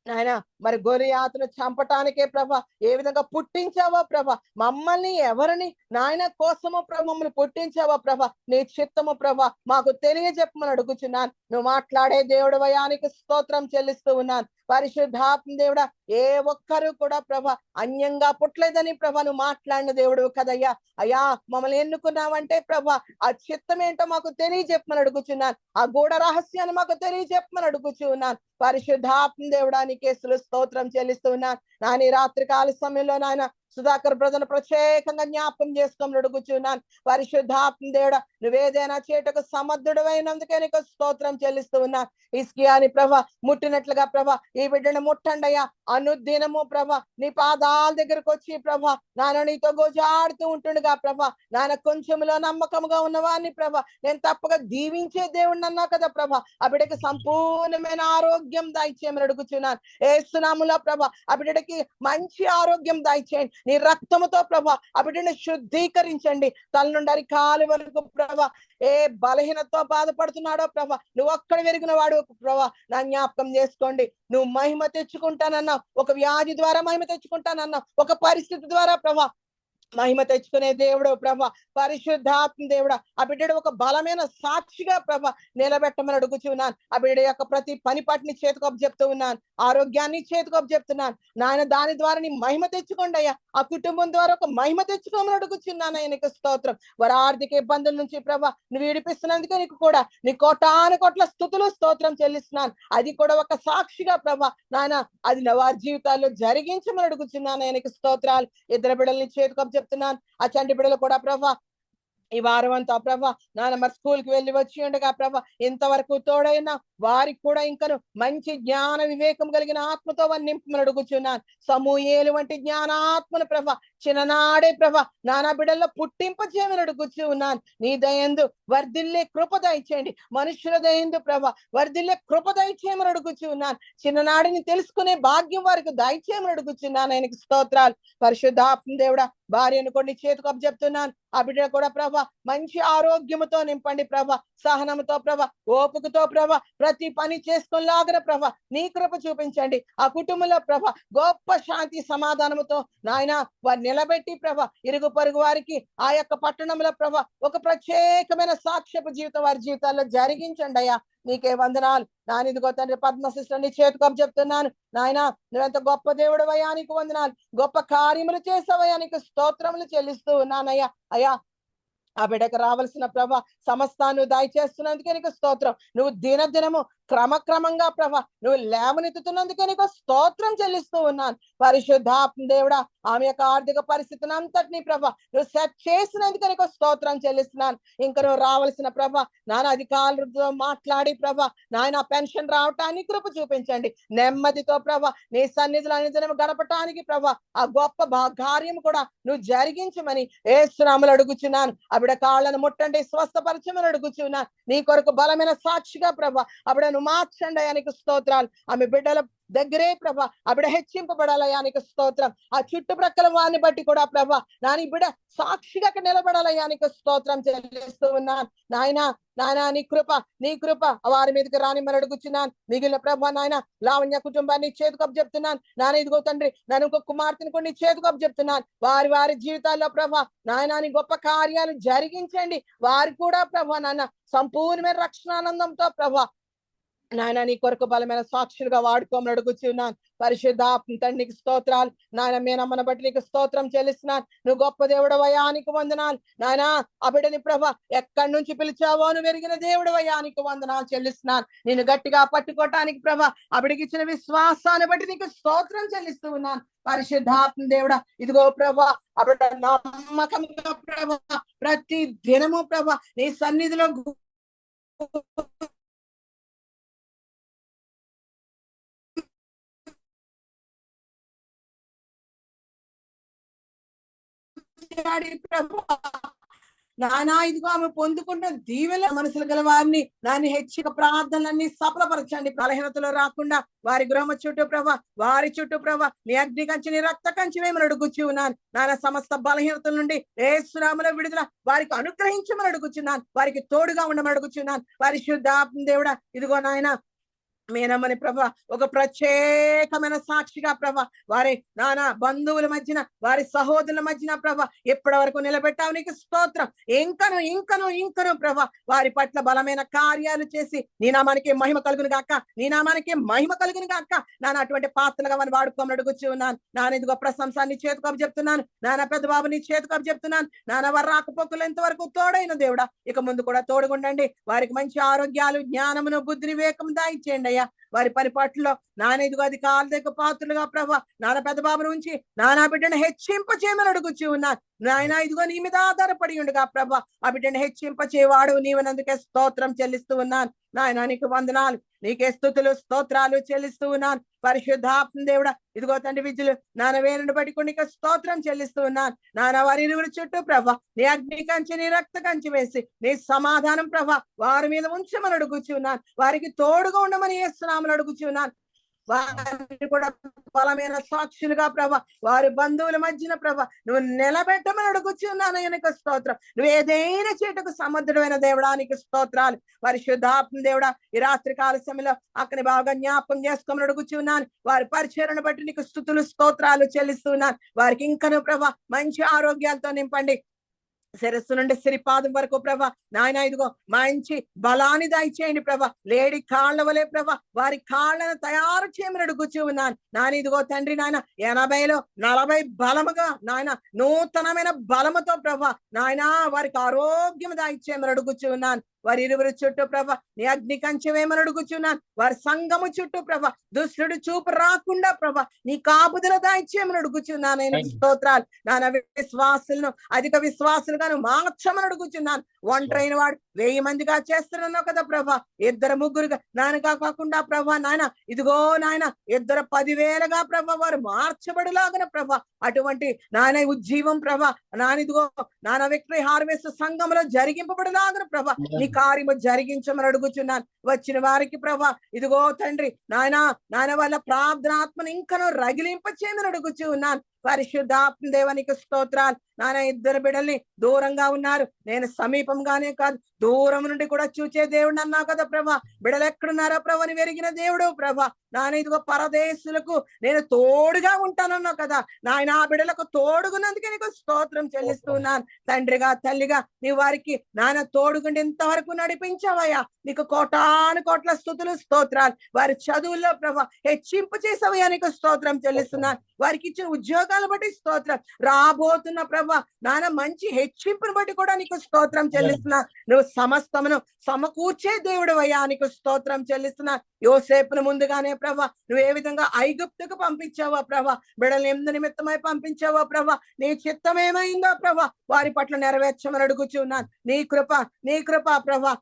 నాయన మరి గొలియాతును చంపటానికే ప్రభా ఏ విధంగా పుట్టించావో ప్రభా మమ్మల్ని ఎవరిని నాయన కోసమో ప్రభా మమ్మల్ని పుట్టించావో ప్రభా నీ చిత్తము ప్రభా మాకు తెలియజెప్పమని అడుగుచున్నాను. నువ్వు మాట్లాడే దేవుడు వయానికి స్తోత్రం చెల్లిస్తూ ఉన్నాను. పరిశుద్ధాత్మ దేవుడా ఏ ఒక్కరు కూడా ప్రభా అన్యంగా పుట్టలేదని ప్రభా నువ్వు మాట్లాడిన దేవుడు కదయ్యా. అయ్యా మమ్మల్ని ఎన్నుకున్నావంటే ప్రభా ఆ చిత్తం ఏంటో మాకు తెలియజెప్పమని అడుగుచున్నాను. ఆ గూఢ రహస్యాన్ని మాకు తెలియజెప్పమని అడుగుచున్నాను. పరిశుద్ధాత్మ దేవుడా నీ కేసులు స్తోత్రం చెల్లిస్తూ ఉన్నాను. నాని రాత్రి కాల సమయంలో నాయన సుధాకర్ బ్రదర్ ప్రత్యేకంగా జ్ఞాపకం చేసుకోమని అడుగుచున్నాను. పరిశుద్ధాత్మ దేవుడా నువ్వేదైనా చేటకు సమర్థుడు అయినందుకే నీకు స్తోత్రం చెల్లిస్తూ ఉన్నాను. ఇస్కియాని ప్రభా ముట్టినట్లుగా ప్రభా ఈ బిడ్డను ముట్టండయ్యా. అనుదినము ప్రభా నీ పాదాల దగ్గరకు వచ్చి ప్రభా నాన్న నీతో గోజాడుతూ ఉంటుండగా ప్రభా నాన్న కొంచెంలో నమ్మకంగా ఉన్నవాడిని ప్రభా నేను తప్పగా దీవించే దేవుడిని అన్నా కదా ప్రభా ఆ బిడ్డకి సంపూర్ణమైన ఆరోగ్యం దయచేయమని అడుగుచున్నాను. యేసు నామములో ప్రభా ఆ బిడ్డకి మంచి ఆరోగ్యం దయచేయండి. నీ రక్తముతో ప్రభా ఆ బిడ్డను శుద్ధీకరించండి. తల నుండి అరికాలు వరకు ప్రభా ఏ బలహీనతో బాధపడుతున్నాడో ప్రభా నువ్వు ఒక్కడ వెరిగిన వాడు ప్రభా నా జ్ఞాపకం చేసుకోండి. నువ్వు మహిమ తెచ్చుకుంటానన్నావు, ఒక వ్యాధి ద్వారా మహిమ తెచ్చుకుంటానన్నావు, ఒక పరిస్థితి ద్వారా ప్రభా మహిమ తెచ్చుకునే దేవుడు ప్రభా, పరిశుద్ధాత్మ దేవుడా ఆ బిడ్డడు ఒక బలమైన సాక్షిగా ప్రభా నిలబెట్టమని అడుగుచున్నాను. ఆ బిడ్డ యొక్క ప్రతి పని పాటిని చేతికొప్ప చెప్తూ ఉన్నాను, ఆరోగ్యాన్ని చేతికొప్ప చెప్తున్నాను నాయన. దాని ద్వారా నీ మహిమ తెచ్చుకోండి అయ్యా. ఆ కుటుంబం ద్వారా ఒక మహిమ తెచ్చుకోమని అడుగుచున్నాను ఆయనకు స్తోత్రం. వారి ఆర్థిక ఇబ్బందుల నుంచి ప్రభా నువ్వు విడిపిస్తున్నందుకే నీకు కూడా నీ కోటాను కోట్ల స్తుతులు స్తోత్రం చెల్లిస్తున్నాను. అది కూడా ఒక సాక్షిగా ప్రభా నాయన అది వారి జీవితాల్లో జరిగించమని అడుగుచున్నాను ఆయనకు స్తోత్రాలు. ఇద్దరు బిడ్డల్ని చేతికొప్ప చెప్తున్నాను. ఆ చంటి బిడ్డలు కూడా ప్రభా ఈ వారం అంతా ప్రభా నాన్న మరి స్కూల్కి వెళ్ళి వచ్చి ఉండగా ప్రభా ఇంతవరకు తోడైనా వారికి కూడా ఇంకను మంచి జ్ఞాన వివేకం కలిగిన ఆత్మతో వారిని నింపమని అడుగుచున్నాను. సమూయేలు వంటి జ్ఞానాత్మను ప్రభా చిన్ననాడే ప్రభా నానా బిడ్డల్లో పుట్టింప చేయమని అడుగుచూ ఉన్నాను. నీ దయందు వర్ధిల్లే కృప దయచేయండి, మనుషుల దయందు ప్రభా వర్ధిల్లే కృప దయచేయమని అడుగుచూ ఉన్నాను. చిన్ననాడిని తెలుసుకునే భాగ్యం వారికి దయచేయమని అడుగుచున్నాను. ఆయనకి స్తోత్రాలు. పరిశుద్ధాత్మ దేవుడా భార్యను కొన్ని చేతికి అప్పచెప్తున్నాను. ఆ బిడ్డ కూడా ప్రభా మంచి ఆరోగ్యముతో నింపండి ప్రభా, సహనముతో ప్రభా, ఓపికతో ప్రభా ప్రతి పని చేసుకునేలాగిన ప్రభా నీ కృప చూపించండి. ఆ కుటుంబంలో ప్రభా గొప్ప శాంతి సమాధానముతో నాయన వారు నిలబెట్టి ప్రభా ఇరుగు పొరుగు వారికి ఆ యొక్క పట్టణంలో ప్రభా ఒక ప్రత్యేకమైన సాక్ష్యపు జీవితం వారి జీవితాల్లో జరిగించండి అయ్యా. నీకే వందనాలు నాయన. ఇదిగో తండ్రి పద్మ సిస్టర్ ని చేతికొప్ప చెప్తున్నాను నాయన. నువ్వెంత గొప్ప దేవుడు అయ్యా, నీకు వందనాలు. గొప్ప కార్యములు చేసావయ్యా, నీకు స్తోత్రములు చెల్లిస్తూ ఉన్నానయ్యా. అయ్యా ఆ బిడ్డకు రావాల్సిన ప్రభా సమస్తాన్ని దయచేస్తున్నందుకే నీకు స్తోత్రం. నువ్వు దినదినము క్రమక్రమంగా ప్రభా నువ్వు లేవనెత్తుతున్నందుకే నీకు స్తోత్రం చెల్లిస్తూ ఉన్నాను. పరిశుద్ధాత్మ దేవుడా ఆమె యొక్క ఆర్థిక పరిస్థితిని అంతటినీ ప్రభా నువ్వు సెట్ చేసినందుకే నీకు స్తోత్రం చెల్లిస్తున్నాను. ఇంకా నువ్వు రావాల్సిన ప్రభా నాన్న అధికారులతో మాట్లాడి ప్రభా నాయన పెన్షన్ రావటానికి కృప చూపించండి. నెమ్మదితో ప్రభా నీ సన్నిధిలో అనుదినం గడపటానికి ప్రభా ఆ గొప్ప కార్యం కూడా నువ్వు జరిగించమని యేసు నామములో అడుగుచున్నాను. ఆవిడ కాళ్ళను ముట్టండి, స్వస్థపరచమని అడుగుచున్నాను. నీ కొరకు బలమైన సాక్షిగా ప్రభా ఆవిడను మార్చండి అయానికి స్తోత్రాలు. ఆమె బిడ్డల దగ్గరే ప్రభా ఆవిడ హెచ్చింపబడాలయానికి స్తోత్రం. ఆ చుట్టుప్రక్కల వారిని బట్టి కూడా ప్రభా నాని బిడ్డ సాక్షిగా అక్కడ నిలబడాలయానికి స్తోత్రం చెల్లిస్తూ ఉన్నాను. నాయన నీ కృప వారి మీదకి రానిమ్మని అడుగుచున్నాను. మిగిలిన ప్రభా నాయన లావణ్య కుటుంబాన్ని చేతికొప్ప చెప్తున్నాను. నాన్న ఇదిగో తండ్రి నన్ను ఇంకొక కుమార్తెను కొన్ని చేతికొప్ప చెప్తున్నాను. వారి జీవితాల్లో ప్రభా నాయన నీ గొప్ప కార్యాలు జరిగించండి. వారు కూడా ప్రభా నాన్న సంపూర్ణమైన రక్షణానందంతో ప్రభా నాయన నీ కొరకు బలమైన సాక్షులుగా వాడుకోమని అడుగుచున్నాను. పరిశుద్ధాత్మ తండ్రికి స్తోత్రాలు. నాయన మేనమ్మను బట్టి నీకు స్తోత్రం చెల్లిస్తున్నాను. నువ్వు గొప్ప దేవుడు వయానికి వందనాలు. నాయన ఆ బిడ్డని ప్రభా ఎక్కడి నుంచి పిలిచావో నువ్వు ఎరిగిన దేవుడు వయానికి వందనాలు చెల్లిస్తున్నాను. నేను గట్టిగా పట్టుకోవటానికి ప్రభా ఆ బిడ్డకి ఇచ్చిన విశ్వాసాన్ని బట్టి నీకు స్తోత్రం చెల్లిస్తూ ఉన్నాను. పరిశుద్ధాత్మ దేవుడా ఇదిగో ప్రభా ఆ బిడ్డ నమ్మకంగా ప్రభా ప్రతి దినము ప్రభా నీ సన్నిధిలో నానా ఇదిగో ఆమె పొందుకుంటున్న దీవెల మనసులు గల వారిని నాని హెచ్చిక ప్రార్థనలన్నీ సఫలపరచండి. బలహీనతలో రాకుండా వారి గృహం చుట్టూ ప్రభా వారి చుట్టూ ప్రభా నీ అగ్ని కంచి నీ రక్త కంచి వేమని అడుగుచున్నాను. నాన్న సమస్త బలహీనతల నుండి యేసు నామములో విడుదల వారికి అనుగ్రహించమని అడుగుచున్నాను. వారికి తోడుగా ఉండమని అడుగుచున్నాను. పరిశుద్ధాత్మ దేవుడా ఇదిగో నాయన మేనమ్మని ప్రభా ఒక ప్రత్యేకమైన సాక్షిగా ప్రభా వారి నానా బంధువుల మధ్యన వారి సహోదరుల మధ్యన ప్రభా ఎప్పటి వరకు నిలబెట్టావు నీకు స్తోత్రం. ఇంకను ప్రభా వారి పట్ల బలమైన కార్యాలు చేసి నీ నామానికి మహిమ కలుగును గాక, నీ నామానికి మహిమ కలుగును గాక. నాన్న అటువంటి పాత్రలుగా మనం వాడుకోమని అడుగుచూ ఉన్నాను. నాన్న ఇదిగో ప్రశంసాన్ని చేతికొప్ప చెప్తున్నాను. నాన్న పెద్ద బాబుని చేతికొప్ప చెప్తున్నాను. నాన్న వారి రాకపోకలు ఎంతవరకు తోడైన దేవుడా ఇక ముందు కూడా తోడుగుండండి. వారికి మంచి ఆరోగ్యాలు జ్ఞానమును బుద్ధి వివేకం దాయిచేయండి అయ్యా. వారి పరిపాట్లలో నాన్న ఇదిగో అది కాళ్ళ పాత్రలుగా ప్రభా నాన్న పెద్ద బాబు నుంచి నానా బిడ్డను హెచ్చింప చేయమని అడుగుచూ ఉన్నాను. నాయన ఇదిగో నీ మీద ఆధారపడి ఉండగా ప్రభా ఆ బిడ్డను హెచ్చింప చేయవాడు నీవనందుకే స్తోత్రం చెల్లిస్తూ ఉన్నాను. నాయన నీకు వందనాలు, నీకే స్తుతులు స్తోత్రాలు చెల్లిస్తూ ఉన్నాను. పరిశుద్ధాత్మ దేవుడా ఇదిగో తండ్రి విద్యులు నాన్న వేరుని బట్టి నీకు స్తోత్రం చెల్లిస్తూ ఉన్నాను. నాన్న వారి ఇరువురు చుట్టూ ప్రభా నీ అగ్ని కంచి నీ రక్త కంచి వేసి నీ సమాధానం ప్రభా వారి మీద ఉంచమని అడుగుచూ ఉన్నాను. వారికి తోడుగా ఉండమని యేసు నామములో అడుగుచూ ఉన్నాను. వారిని కూడా బలమైన సాక్షులుగా ప్రభా, వారి బంధువుల మధ్యన ప్రభా నువ్వు నిలబెట్టమని అడుగుచున్నాను. నీకు స్తోత్రం. నువ్వు ఏదైనా చేటకు సమర్థుడమైన దేవుడానికి స్తోత్రాలు. పరిశుద్ధాత్మ దేవుడా, ఈ రాత్రి కాల సమయంలో అక్కని బాగా జ్ఞాపకం చేసుకోమని అడుగుచున్నాను. వారి పరిచయను బట్టి నీకు స్తుతులు స్తోత్రాలు చెల్లిస్తున్నాను. వారికి ఇంకను ప్రభా మంచి ఆరోగ్యాలతో నింపండి. శిరస్సు నుండి సిరిపాదం వరకు ప్రభా నాయన ఇదిగో మంచి బలాన్ని దయచేయండి ప్రభా. లేడి కాళ్ళ వలె ప్రభా వారి కాళ్ళను తయారు చేయమని అడుగుచూ ఉన్నాను. నాయన ఇదిగో తండ్రి, నాయన 80లో 40 బలముగా నాయన నూతనమైన బలముతో ప్రభా నాయన వారికి ఆరోగ్యం దయచేయమని అడుగుచూ ఉన్నాను. వారి ఇరువురు చుట్టూ ప్రభా నీ అగ్ని కంచెవేమని అడుగుచున్నాను. వారి సంఘము చుట్టూ ప్రభా దుష్టుడు చూపు రాకుండా ప్రభా నీ కాపుదల దయచేయమని అడుగుచున్నాను. నేను స్తోత్రాలు. నాన్న విశ్వాసులను అధిక విశ్వాసులుగాను మార్చమని అడుగుచున్నాను. ఒంటరైన వాడు 1000 మందిగా చేస్తున్నావు కదా ప్రభా, 2 ముగ్గురుగా నాయనగా కాకుండా ప్రభా నాయన ఇదిగో నాయన 2 10,000గా ప్రభా వారు మార్చబడిలాగన ప్రభా అటువంటి నాయన ఉజ్జీవం ప్రభా నాన్న ఇదిగో నాన్న విక్టరీ హార్వెస్ట్ సంఘంలో జరిగింపబడిలాగన ప్రభా నీ కార్యము జరిగించమని అడుగుచున్నాను. వచ్చిన వారికి ప్రభా ఇదిగో తండ్రి నాయన వాళ్ళ ప్రార్థనాత్మను ఇంకనూ రగిలింప చేయమని అడుగుచూ ఉన్నాను. పరిశుద్ధాత్మ దేవానికి స్తోత్రాలు. నాన్న 2 బిడ్డల్ని దూరంగా ఉన్నారు, నేను సమీపంగానే కాదు దూరం నుండి కూడా చూచే దేవుడు అన్నావు కదా ప్రభా. బిడ్డలు ఎక్కడున్నారో ప్రభా అని వెరిగిన దేవుడు ప్రభా. నాన్న ఇదిగో పరదేశులకు నేను తోడుగా ఉంటానన్నావు కదా నాయన. ఆ బిడ్డలకు తోడుగున్నందుకే నీకు స్తోత్రం చెల్లిస్తున్నాను. తండ్రిగా తల్లిగా నీ వారికి నాన్న తోడుగుండి ఇంతవరకు నడిపించావయ్యా. నీకు కోటాను కోట్ల స్తుతులు స్తోత్రాలు. వారి చదువుల్లో ప్రభా హెచ్చింపు చేసావయ్యా, నీకు స్తోత్రం చెల్లిస్తున్నాను. వారికి ఇచ్చిన ఉద్యోగాలు బట్టి స్తోత్రం. రాబోతున్న ప్రభా నాన్న మంచి హెచ్చింపును బట్టి కూడా నీకు స్తోత్రం చెల్లిస్తున్నా. నువ్వు సమస్తమును సమకూర్చే దేవుడు అయ్యా, నీకు స్తోత్రం చెల్లిస్తున్నా. యోసేపును ముందుగానే ప్రభా నువ్వు ఏ విధంగా ఐగుప్తుకు పంపించావా ప్రభా, బిడలు ఎందు నిమిత్తమై పంపించావా ప్రభా, నీ చిత్తం ఏమైందో ప్రభా వారి పట్ల నెరవేర్చమని అడుగుచున్నాను. నీ కృప ప్రభా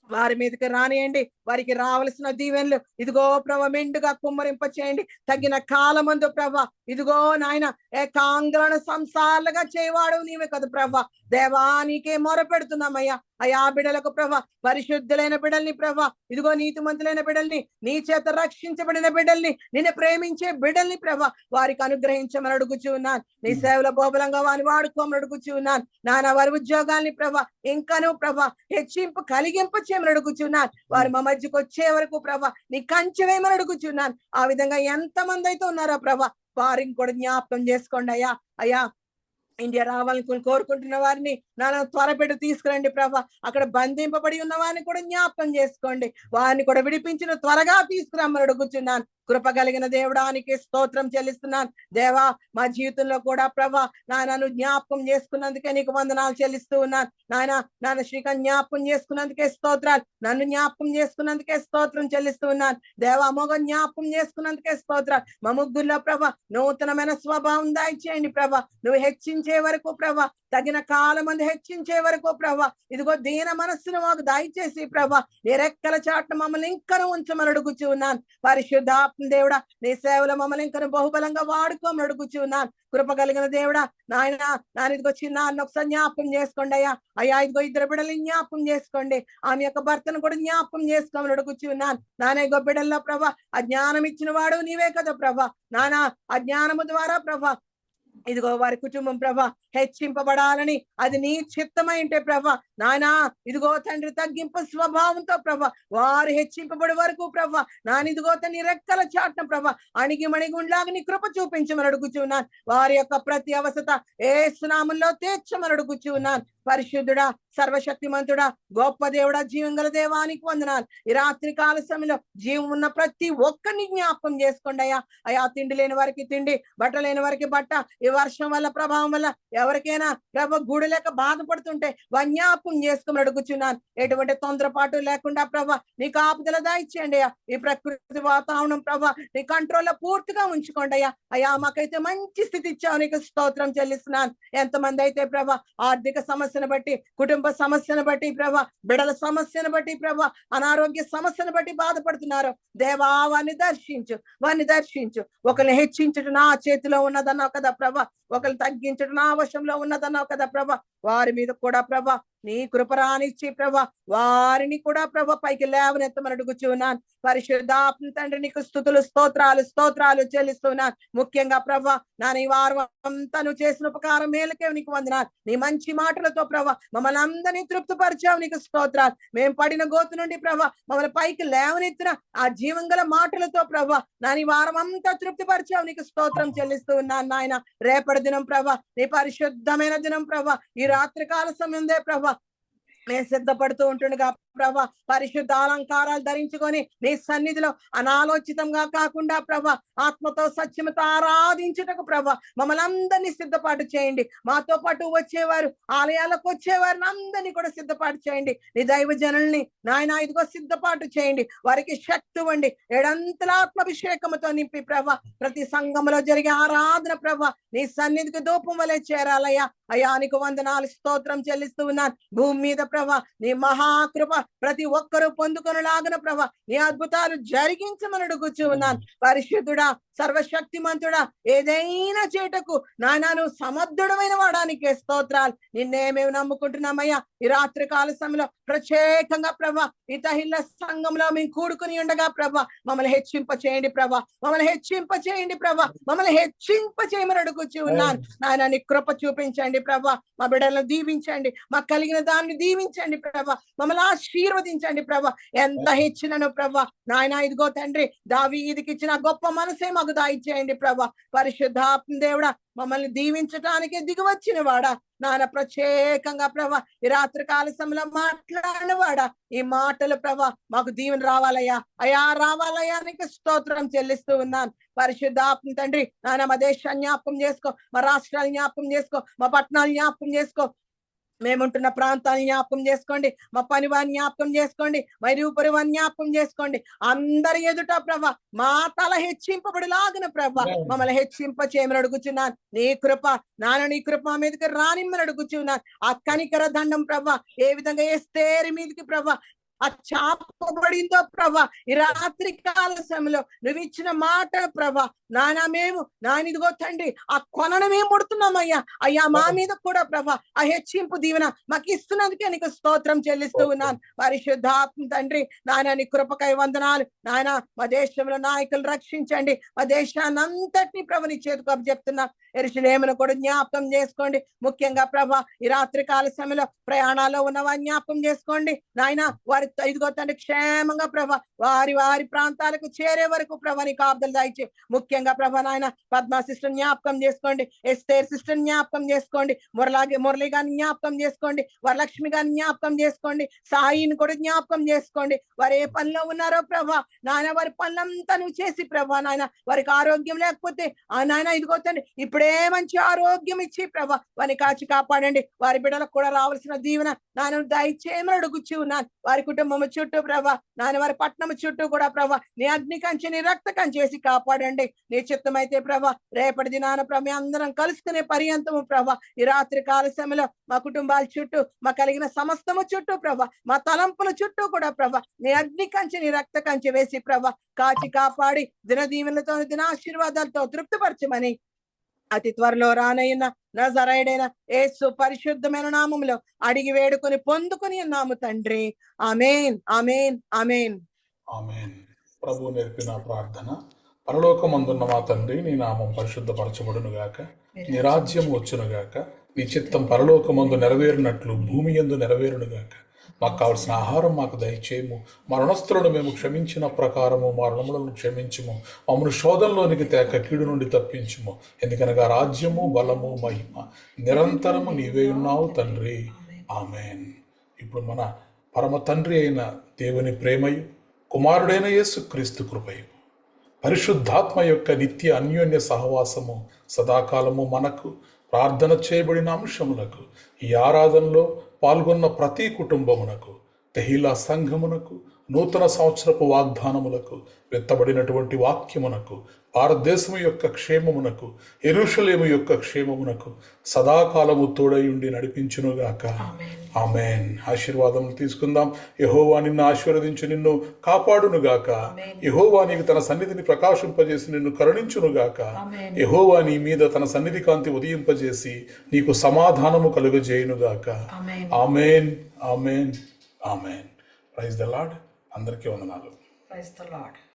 వారి మీదకి రానియండి. వారికి రావలసిన దీవెనలు ఇదిగో ప్రభ మెండుగా కుమ్మరింప చేయండి. తగిన కాలమందు ప్రభా ఇదిగో నాయన ఏకాంగ్రణ సంసారాలుగా చేయవాడు నీవే కదా ప్రభా. దేవా నీకే మొర పెడుతున్నామయ్యా. అయా బిడలకు ప్రభా పరిశుద్ధులైన బిడల్ని ప్రభా ఇదిగో నీతిమంతులైన బిడల్ని నీ చేత రక్షించబడిన బిడ్డల్ని నిన్ను ప్రేమించే బిడ్డల్ని ప్రభా వారికి అనుగ్రహించమని అడుగుచూ ఉన్నాను. నీ సేవల బోబలంగా వారిని వాడుకోమని అడుగుచూ ఉన్నాను. నాన్న వారి ఉద్యోగాల్ని ప్రభా ఇంకనూ ప్రభా హెచ్చింపు కలిగింపు చేయమని అడుగుచున్నాను. వారు మా మధ్యకు వచ్చే వరకు ప్రభా నీ కంచెవేమని అడుగుచున్నాను. ఆ విధంగా ఎంతమంది అయితే ఉన్నారో ప్రభా వారిని కూడా జ్ఞాపకం చేసుకోండి అయ్యా. ఇండియా రావాలని కోరుకుంటున్న వారిని నాన్న త్వరపెట్టి తీసుకురండి ప్రభా. అక్కడ బంధింపబడి ఉన్న వారిని కూడా జ్ఞాపకం చేసుకోండి. వారిని కూడా విడిపించిన త్వరగా తీసుకురమ్మని అడుగుచున్నాను. కృప కలిగిన దేవుడానికి స్తోత్రం చెల్లిస్తున్నాను. దేవా మా జీవితంలో కూడా ప్రభా నాన్నను జ్ఞాపకం చేసుకున్నందుకే నీకు వందనాలు చెల్లిస్తూ ఉన్నాను. నాన్న శ్రీకాంత్ జ్ఞాపకం చేసుకున్నందుకే స్తోత్రాలు. నన్ను జ్ఞాపకం చేసుకున్నందుకే స్తోత్రం చెల్లిస్తూ ఉన్నాను. దేవా మొగ జ్ఞాపకం చేసుకున్నందుకే స్తోత్రాలు. మా ముగ్గురులో ప్రభా నూతనమైన స్వభావం దయచేయండి ప్రభా. నువ్వు హెచ్చించే వరకు ప్రభా తగిన కాలం మంది హెచ్చించే వరకు ప్రభా ఇదిగో దీన మనస్సును మాకు దయచేసి ప్రభా నీ రెక్కల చాటున మమ్మల్ని ఇంకను ఉంచమని అడుగుచూ ఉన్నాను. పరిశుద్ధాత్మ దేవుడా నీ సేవలో మమ్మల్ని ఇంకను బహుబలంగా వాడుకోమని అడుగుచూ ఉన్నాను. కృప కలిగిన దేవుడా నాయన ఇదిగో చిన్న ఒకసారి జ్ఞాపకం చేసుకోండి అయ్యా. ఇదిగో 2 బిడ్డలు జ్ఞాపకం చేసుకోండి. ఆమె యొక్క భర్తను కూడా జ్ఞాపకం చేసుకోమని అడుగుచూ ఉన్నాను. నాన్న ఇదిగో బిడ్డల్లో ప్రభా అజ్ఞానం ఇచ్చిన వాడు నీవే కదా ప్రభా. నాన్న అజ్ఞానము ద్వారా ప్రభా ఇదిగో వారి కుటుంబం ప్రభా హెచ్చింపబడాలని అది నీ చిత్తమైంటే ప్రభా నానా ఇదిగో తండ్రి తగ్గింపు స్వభావంతో ప్రభా వారు హెచ్చింపబడి వరకు ప్రభా ఇదిగో తండ్రి రెక్కల చాటున ప్రభా అణిగిమణిగుండ్లాగా నీ కృప చూపించమని అడుగుచున్నాను. వారి యొక్క ప్రతి అవసత యేసు నామములో తీర్చమని అడుగుచున్నాను. పరిశుద్ధుడా సర్వశక్తిమంతుడా గొప్ప దేవుడా జీవంగల దేవానికి వందనాలు. ఈ రాత్రి కాల సమయంలో జీవం ఉన్న ప్రతి ఒక్కరిని జ్ఞాపకం చేసుకోండి అయ్యా. తిండి లేని వారికి తిండి, బట్ట లేని వారికి బట్ట, ఈ వర్షం వల్ల ప్రభావం వల్ల ఎవరికైనా ప్రభ గూడు లేక బాధపడుతుంటే జ్ఞాపకం చేసుకోమని అడుగుచున్నాను. ఎటువంటి తొందరపాటు లేకుండా ప్రభ నీ కాపుదల దాయిచ్చేయండి అయ్యా. ఈ ప్రకృతి వాతావరణం ప్రభ నీ కంట్రోల్లో పూర్తిగా ఉంచుకోండి అయ్యా. మాకైతే మంచి స్థితి ఇచ్చావు, నీకు స్తోత్రం చెల్లిస్తున్నాను. ఎంతమంది అయితే ప్రభ ఆర్థిక సమస్యను బట్టి, కుటుంబ సమస్యను బట్టి ప్రభా, బిడల సమస్యను బట్టి ప్రభా, అనారోగ్య సమస్యను బట్టి బాధపడుతున్నారు దేవా వారిని దర్శించు. ఒకరిని హెచ్చించడం నా చేతిలో ఉన్నదన్నావు కదా ప్రభా, ఒకరిని తగ్గించడం నా వశంలో ఉన్నదన్నావు కదా ప్రభా. వారి మీద కూడా ప్రభా నీ కృపరానిచ్చి ప్రభా వారిని కూడా ప్రభా పైకి లేవనెత్తమని అడుగుచూ ఉన్నాను. పరిశుద్ధాత్మ తండ్రి నీకు స్తుతులు స్తోత్రాలు చెల్లిస్తున్నాను. ముఖ్యంగా ప్రభా నాన్న ఈ వారం అంతా నువ్వు చేసిన ఉపకారం మేలకే నీకు వందనాలు. నీ మంచి మాటలతో ప్రభా మమ్మల్ని అందరినీ తృప్తిపరిచావు, నీకు స్తోత్రాలు. మేము పడిన గోతు నుండి ప్రభా మమ్మల్ని పైకి లేవనెత్తిన ఆ జీవంగల మాటలతో ప్రభా నాని వారం అంతా తృప్తిపరిచావు, నీకు స్తోత్రం చెల్లిస్తూ ఉన్నాను నాయన. రేపటి దినం ప్రభా నీ పరిశుద్ధమైన దినం ప్రభా ఈ రాత్రి కాల సమయందే ప్రభా నేను సిద్ధపడుతూ ఉంటుండగా ప్రభా పరిశుద్ధ అలంకారాలు ధరించుకొని నీ సన్నిధిలో అనాలోచితంగా కాకుండా ప్రభా ఆత్మతో సత్యమతో ఆరాధించుటకు ప్రభా మమ్మల్ని అందరినీ సిద్ధపాటు చేయండి. మాతో పాటు వచ్చేవారు ఆలయాలకు వచ్చేవారిని అందరినీ కూడా సిద్ధపాటు చేయండి. నీ దైవ జనుల్ని నాయన ఇదిగో సిద్ధపాటు చేయండి. వారికి శక్తి ఇవ్వండి. ఏడంతల ఆత్మాభిషేకముతో నింపి ప్రభా ప్రతి సంఘంలో జరిగే ఆరాధన ప్రభా నీ సన్నిధికి ధూపం వలె చేరాలయ్యా. అయ్యా నీకు వందనాలు స్తోత్రం చెల్లిస్తూ ఉన్నాను. భూమి మీద ప్రభా నీ మహాకృప ప్రతి ఒక్కరూ పొందుకొనలాగిన ప్రభా నీ అద్భుతాలు జరిగించమని అడుగుచూ ఉన్నాను. పరిశుద్ధుడా సర్వశక్తిమంతుడా ఏదైనా చేటకు నాయన సమర్థుడమైన వాడానికే స్తోత్రాలు. నిన్నే మేము నమ్ముకుంటున్నామయ్యా. ఈ రాత్రి కాల సమయంలో ప్రత్యేకంగా ప్రభా ఈ తహిల్ల సంఘంలో మేము కూడుకుని ఉండగా ప్రభా మమ్మల్ని హెచ్చింప చేయండి ప్రభా, మమ్మల్ని హెచ్చింప చేయండి ప్రభా, మమ్మల్ని హెచ్చింప చేయమని అడుగుచూ ఉన్నాను. నాయన నీ కృప చూపించండి ప్రభా, మా బిడ్డలను దీవించండి, మాకు కలిగిన దాన్ని దీవించండి ప్రభా, మమ్మల్ని ఆశీర్వదించండి ప్రభా. ఎంత హెచ్చినను ప్రభా నాయన ఇదిగో తండ్రి దావీదుకి ఇచ్చిన గొప్ప మనసే మాకు దాయిచేయండి ప్రభా. పరిశుద్ధాత్మ దేవుడా మమ్మల్ని దీవించటానికి దిగివచ్చిన వాడా నాన్న ప్రత్యేకంగా ప్రభా ఈ రాత్రి కాల సమయంలో మాట్లాడిన వాడా ఈ మాటలు ప్రభా మాకు దీవెన రావాలయ్యా. అయా రావాలయ్యా నీకు స్తోత్రం చెల్లిస్తూ ఉన్నాను. పరిశుద్ధాత్మ తండ్రి నాన్న మా దేశాన్ని జ్ఞాపకం చేసుకో, మా రాష్ట్రాన్ని జ్ఞాపకం చేసుకో, మా పట్టణాలు జ్ఞాపకం చేసుకో, మేముంటున్న ప్రాంతాన్ని జ్ఞాపకం చేసుకోండి, మా పని వారిని జ్ఞాపకం చేసుకోండి, మరియు పరివారిని జ్ఞాపకం చేసుకోండి. అందరి ఎదుట ప్రభా మా తల హెచ్చింపబడిలాగిన ప్రభా మమ్మల్ని హెచ్చింప చేయమని అడుగుచున్నాను. నీ కృప నాన్న నీ కృప మా మీదకి రానిమ్మని అడుగుచున్నాను. ఆ కనికర దండం ప్రభా ఏ విధంగా ఎస్తేరు మీదకి ప్రభా ఆ చాపబడిందో ప్రభా ఈ రాత్రి కాల సమయంలో నువ్వు ఇచ్చిన మాట ప్రభా నానా మేము నానిదిగో తండ్రి ఆ కొనను మేము ముడుతున్నామయ్యా. అయ్యా మా మీద కూడా ప్రభా ఆ హెచ్చింపు దీవెన మాకు ఇస్తున్నందుకే నీకు స్తోత్రం చెల్లిస్తూ ఉన్నాను. పరిశుద్ధాత్మ తండ్రి నాయన నీ కృపకై వందనాలు. నాయన మా దేశంలో నాయకులు రక్షించండి, మా దేశాన్ని అంతటినీ ప్రభు నీ చేతికి అప్పచెప్తున్నా. యెరూషలేమును కూడా జ్ఞాపకం చేసుకోండి. ముఖ్యంగా ప్రభా ఈ రాత్రి కాల సమయంలో ప్రయాణాల్లో ఉన్న వారిని జ్ఞాపకం చేసుకోండి నాయన. వారి ఇదిగో తండ్రి క్షేమంగా ప్రభా వారి వారి ప్రాంతాలకు చేరే వరకు ప్రభా నీ కాపుదలు దాయిచే. ముఖ్యంగా ప్రభా నాయన పద్మా సిస్టర్ జ్ఞాపకం చేసుకోండి, ఎస్తేర్ సిస్టర్ జ్ఞాపకం చేసుకోండి, మురళి గారిని జ్ఞాపకం చేసుకోండి, వరలక్ష్మి గారిని జ్ఞాపకం చేసుకోండి, సాయిని కూడా జ్ఞాపకం చేసుకోండి. వారు ఏ పనిలో ఉన్నారో ప్రభా నాయన వారి పనులంతా నువ్వు చేసి ప్రభా నాయన వారికి ఆరోగ్యం లేకపోతే ఆ నాయన ఇదిగో తండ్రి ఇప్పుడే మంచి ఆరోగ్యం ఇచ్చి ప్రభా వారిని కాచి కాపాడండి. వారి బిడ్డలకు కూడా రావాల్సిన దీవెన నాయన దయచేయమని అడుగుచూ ఉన్నాను. వారి కుటుంబం చుట్టూ ప్రభా నాయన వారి పట్టణం చుట్టూ కూడా ప్రభా నీ అగ్ని కంచె నీ రక్త కంచేసి కాపాడండి. నీ చిత్తమైతే ప్రభా రేపటి దినాన ప్రభా అందరం కలుసుకునే పర్యంతము ప్రభా ఈ రాత్రి కాల సమయంలో మా కుటుంబాల చుట్టూ మా కలిగిన సమస్తము చుట్టూ ప్రభా మా తలంపుల చుట్టూ కూడా ప్రభా నీ అగ్ని కంచె నీ రక్త కంచె వేసి ప్రభా కాచి కాపాడి దినదీవెనలతో దినాశీర్వాదాలతో తృప్తిపరచమని అతి త్వరలో రానయ్యన నజరేయుడైన యేసు పరిశుద్ధమైన నామములో అడిగి వేడుకొని పొందుకొని ఉన్నాము తండ్రి. ఆమేన్ ఆమేన్ ఆమేన్ ఆమేన్. ప్రభు నేర్పిన ప్రార్థన. పరలోకమందున్న మా తండ్రి నీ నామం పరిశుద్ధపరచబడును గాక, నీ రాజ్యం వచ్చును గాక, నీ చిత్తం పరలోకమందు నెరవేరినట్లు భూమి యందు నెరవేరును గాక. మాకు కావలసిన ఆహారం మాకు దయచేయము, మా రుణస్థులను మేము క్షమించిన ప్రకారము మా రుణములను క్షమించుము, మమ్మల్ని శోధనలోనికి తేక కీడు నుండి తప్పించుము. ఎందుకనగా రాజ్యము బలము మహిమ నిరంతరము నీవే ఉన్నావు తండ్రి. ఆమేన్. ఇప్పుడు మన పరమ తండ్రి అయిన దేవుని ప్రేమయు కుమారుడైన యేసుక్రీస్తు కృపయు పరిశుద్ధాత్మ యొక్క నిత్య అన్యోన్య సహవాసము సదాకాలము మనకు ప్రార్థన చేయబడిన అంశములకు ఈ ఆరాధనలో పాల్గొన్న ప్రతి కుటుంబమునకు తెహిలా సంఘమునకు నూతన సంవత్సరపు వాగ్దానములకు వెత్తబడినటువంటి వాక్యమునకు భారతదేశము యొక్క క్షేమమునకు యెరూషలేము యొక్క క్షేమమునకు సదాకాలము తోడయుండి నడిపించునుగాక. ఆమేన్. ఆశీర్వాదములు తీసుకుందాం. యెహోవా నిన్ను ఆశీర్వదించి నిన్ను కాపాడునుగాక. యెహోవా నీకు తన సన్నిధిని ప్రకాశింపజేసి నిన్ను కరుణించునుగాక. యెహోవా నీ మీద తన సన్నిధి కాంతి ఉదయింపజేసి నీకు సమాధానము కలుగజేయునుగాక. ఆమేన్ ఆమేన్ ఆమేన్. Praise the Lord. అందరికీ వందనాలు. Praise the lord.